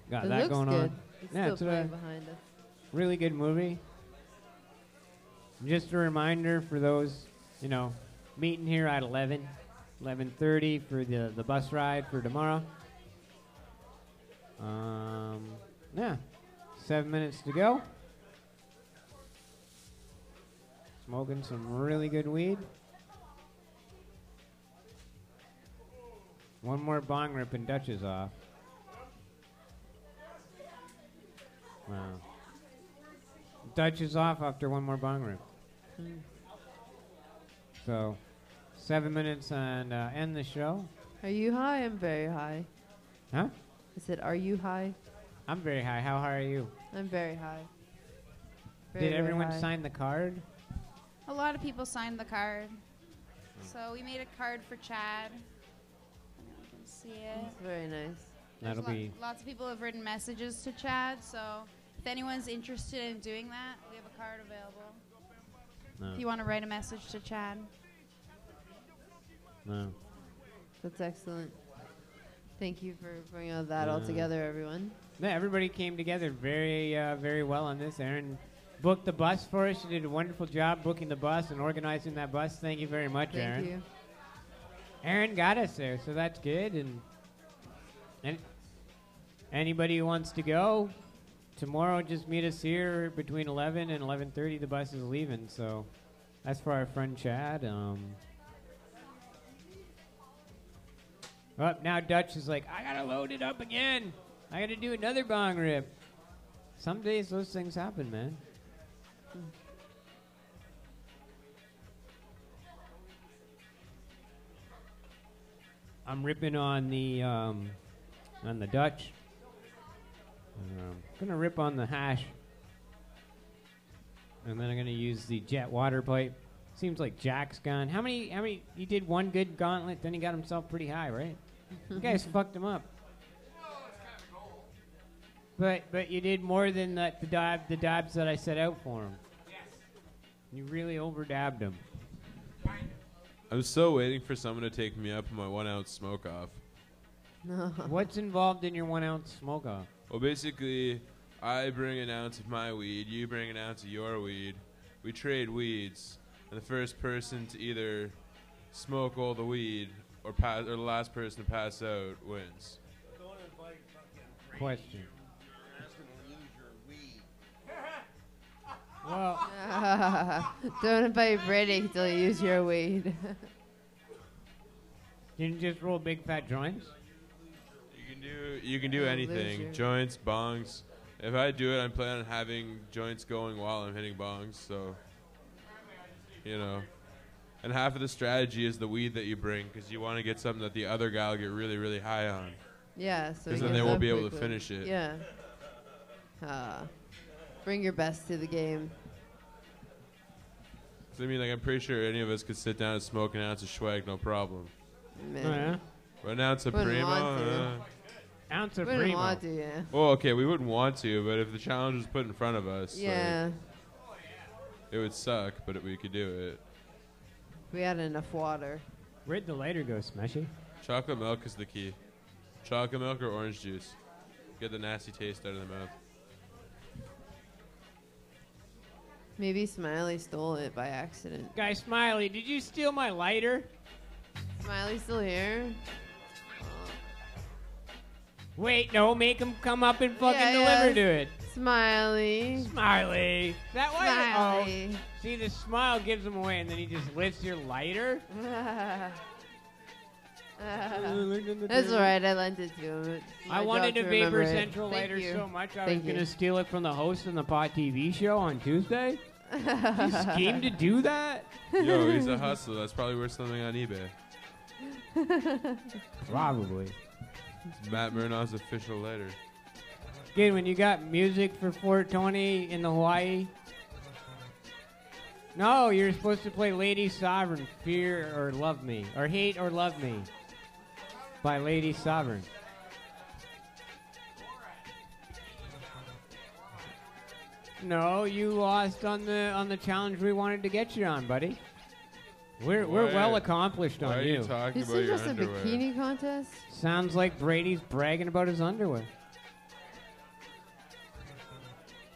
got It that looks going good. on. It's Yeah, still it's a playing behind us. really good movie. Just a reminder for those, meeting here at 11:30 for the bus ride for tomorrow. Yeah, 7 minutes to go. Smoking some really good weed. One more bong rip and Dutch is off. Wow. Dutch is off after one more bong rip. So, 7 minutes and end the show. Are you high? I'm very high. Huh? I said, are you high? I'm very high. How high are you? I'm very high. Did everyone sign the card? A lot of people signed the card. So we made a card for Chad. You can see it. That's very nice. That'll be. Lots of people have written messages to Chad, so if anyone's interested in doing that, we have a card available. No. If you want to write a message to Chad. No. That's excellent. Thank you for bringing all that all together, everyone. Yeah, everybody came together very, very well on this. Aaron booked the bus for us. She did a wonderful job booking the bus and organizing that bus. Thank you very much, Aaron. Thank you. Aaron got us there, so that's good. And anybody who wants to go, tomorrow just meet us here between 11 and 11:30. The bus is leaving, so that's for our friend Chad. Now Dutch is like, I gotta load it up again. I gotta do another bong rip. Some days those things happen, man. I'm ripping on the Dutch. Gonna rip on the hash, and then I'm gonna use the jet water pipe. Seems like Jack's gone. How many? He did one good gauntlet, then he got himself pretty high, right? You guys fucked him up. But you did more than the dabs that I set out for him. Yes. You really over-dabbed him. I'm still waiting for someone to take me up on my 1 ounce smoke off. What's involved in your 1 ounce smoke off? Well, basically, I bring an ounce of my weed, you bring an ounce of your weed. We trade weeds, and the first person to either smoke all the weed or the last person to pass out wins. Question. Well, don't invite Brady till you use your weed. You can just roll big fat joints. You can do anything. Joints, bongs. If I do it, I'm planning on having joints going while I'm hitting bongs. So, and half of the strategy is the weed that you bring because you want to get something that the other guy will get really, really high on. Yeah, so because then they won't be able to finish it. Yeah. Bring your best to the game. So, I'm pretty sure any of us could sit down and smoke an ounce of Schwag, no problem. Man. Oh, yeah? Or an ounce of Wouldn't Primo. want to. Ounce of Wouldn't Primo. want to, yeah. Well, okay, we wouldn't want to, but if the challenge was put in front of us, Yeah. it would suck, but we could do it. We had enough water. Where'd the lighter go, Smashy? Chocolate milk is the key. Chocolate milk or orange juice. Get the nasty taste out of the mouth. Maybe Smiley stole it by accident. Guy Smiley, did you steal my lighter? Smiley's still here? Wait, no, make him come up and fucking deliver to it. Smiley. Smiley. Is that why? Smiley. Oh, see, the smile gives him away, and then he just lifts your lighter. That's alright, I lent it to him. It's I my wanted job a to remember Vapor it. Central Thank lighter you. so much I Thank was going to you. steal it from the host on the Pot TV show on Tuesday. You schemed to do that? Yo, he's a hustler. That's probably worth something on eBay. Probably. It's Matt Murnau's official lighter. Good, when you got music for 420 in the Hawaii. No, you're supposed to play Lady Sovereign, Fear or Love Me, or Hate or Love Me by Lady Sovereign. No, you lost on the challenge we wanted to get you on, buddy. We're well accomplished why on are you. you talking This about is your just a underwear? bikini contest? Sounds like Brady's bragging about his underwear.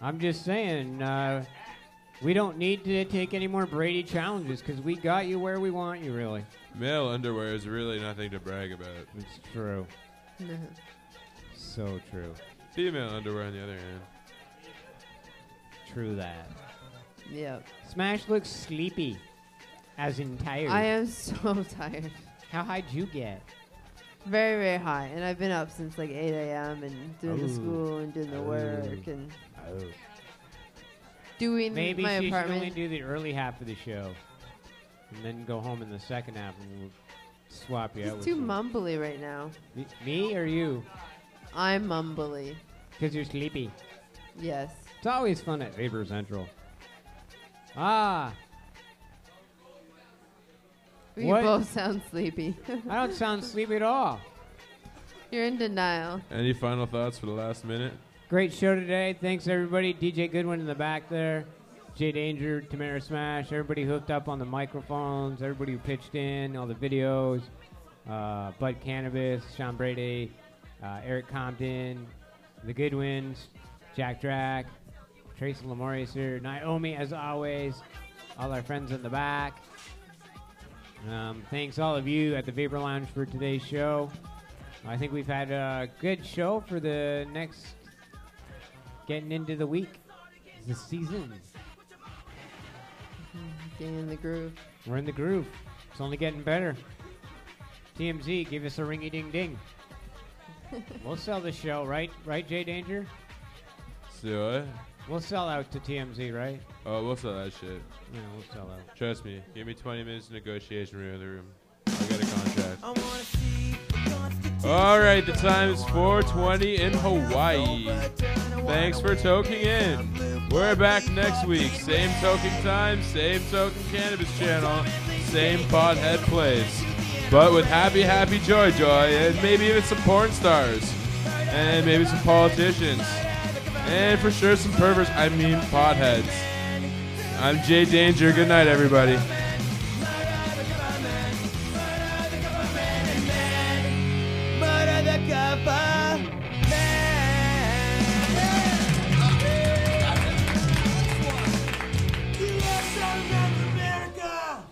I'm just saying, we don't need to take any more Brady challenges because we got you where we want you, really. Male underwear is really nothing to brag about. It's true. So true. Female underwear, on the other hand. True that. Yep. Smash looks sleepy, as in tired. I am so tired. How high did you get? Very, very high. And I've been up since like 8 a.m. and doing the Oh. school and doing the work and Oh. doing Maybe my she should apartment. only do the early half of the show, and then go home in the second half, and we'll swap you out. He's with too some- mumbly right now. Me or you? I'm mumbly. Because you're sleepy. Yes. It's always fun at Vapor Central. Ah. We What? both sound sleepy. I don't sound sleepy at all. You're in denial. Any final thoughts for the last minute? Great show today. Thanks, everybody. DJ Goodwin in the back there. Jay Danger, Tamara Smash, everybody hooked up on the microphones, everybody who pitched in, all the videos. Bud Cannabis, Sean Brady, Eric Compton, the Goodwins, Jack Drack, Tracy Lamorius here, Naomi, as always, all our friends in the back. Thanks all of you at the Vapor Lounge for today's show. I think we've had a good show for the next, getting into the week, the season. Getting in the groove. We're in the groove. It's only getting better. TMZ, give us a ringy-ding-ding. We'll sell the show, right? Right, Jay Danger? Do what? We'll sell out to TMZ, right? Oh, we'll sell that shit. Yeah, we'll sell out. Trust me. Give me 20 minutes of negotiation room in the room. I got a contract. All right, the time is 4:20 in Hawaii. Thanks for toking in. We're back next week. Same token time, same token cannabis channel, same pothead place. But with happy, happy, joy, and maybe even some porn stars. And maybe some politicians. And for sure some perverts, I mean potheads. I'm Jay Danger. Good night, everybody. Murder the government. America.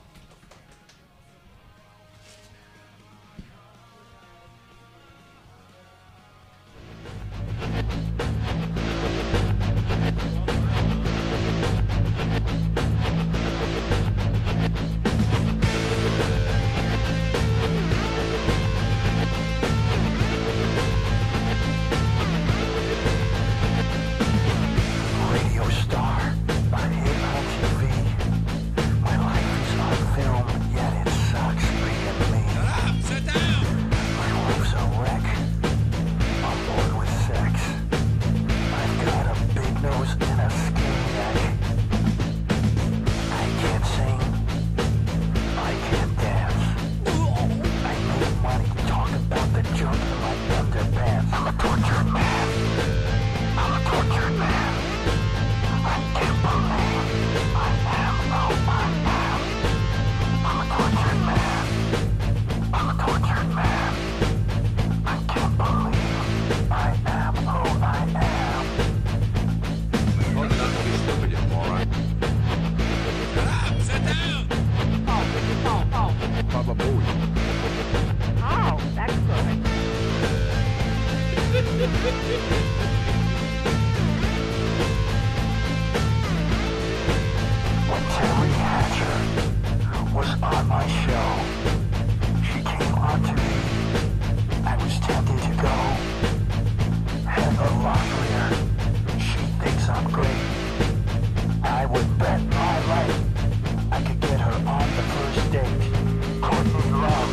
When Terry Hatcher was on my show, she came on to me. I was tempted to go. Heather Locklear, she thinks I'm great. I would bet my life I could get her on the first date. Courtney Love,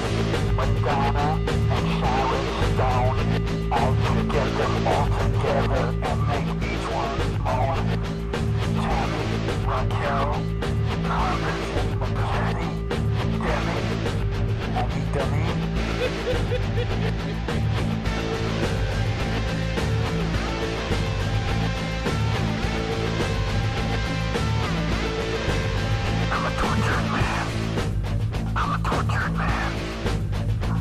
Madonna, and Sharon Stone. I could get them all together and make each one moan. Tammy, Raquel, Carmen, McCartney, Demi, Abby Demi. I'm a tortured man. I'm a tortured man.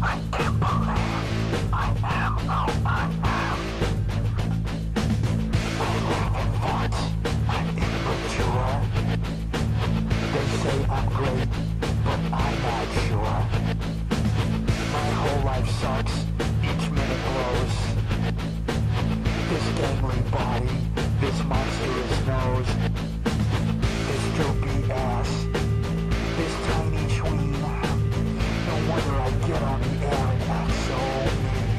I can't believe I am who I am. Believing thoughts, I'm immature. They say I'm great, but I'm not sure. My whole life sucks, each minute blows. This gangly body, this monstrous nose, this droopy ass, this tiny schween. No wonder I get on the air and act so mean.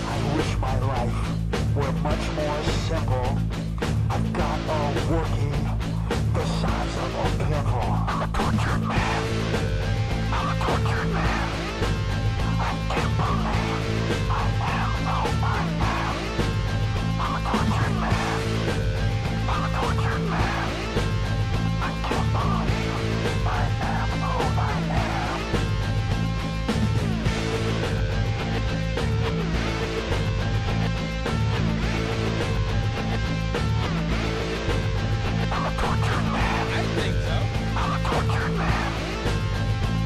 I wish my life were much more simple. I've got all working the size of a pimple. I'm a tortured man. I'm a tortured man. I can't believe I am who I am. I'm a tortured man. I'm a tortured man. I can't believe I am who I am. I'm a tortured man. I think so. I'm a tortured man.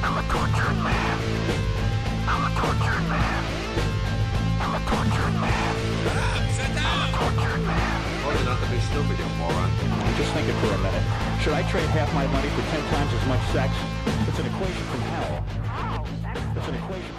I'm a tortured man. I'm a tortured man. I'm a tortured man. Sit down. I'm a tortured man. Told you not to be stupid, you moron. Just think it for a minute. Should I trade half my money for 10 times as much sex? It's an equation from hell. It's an equation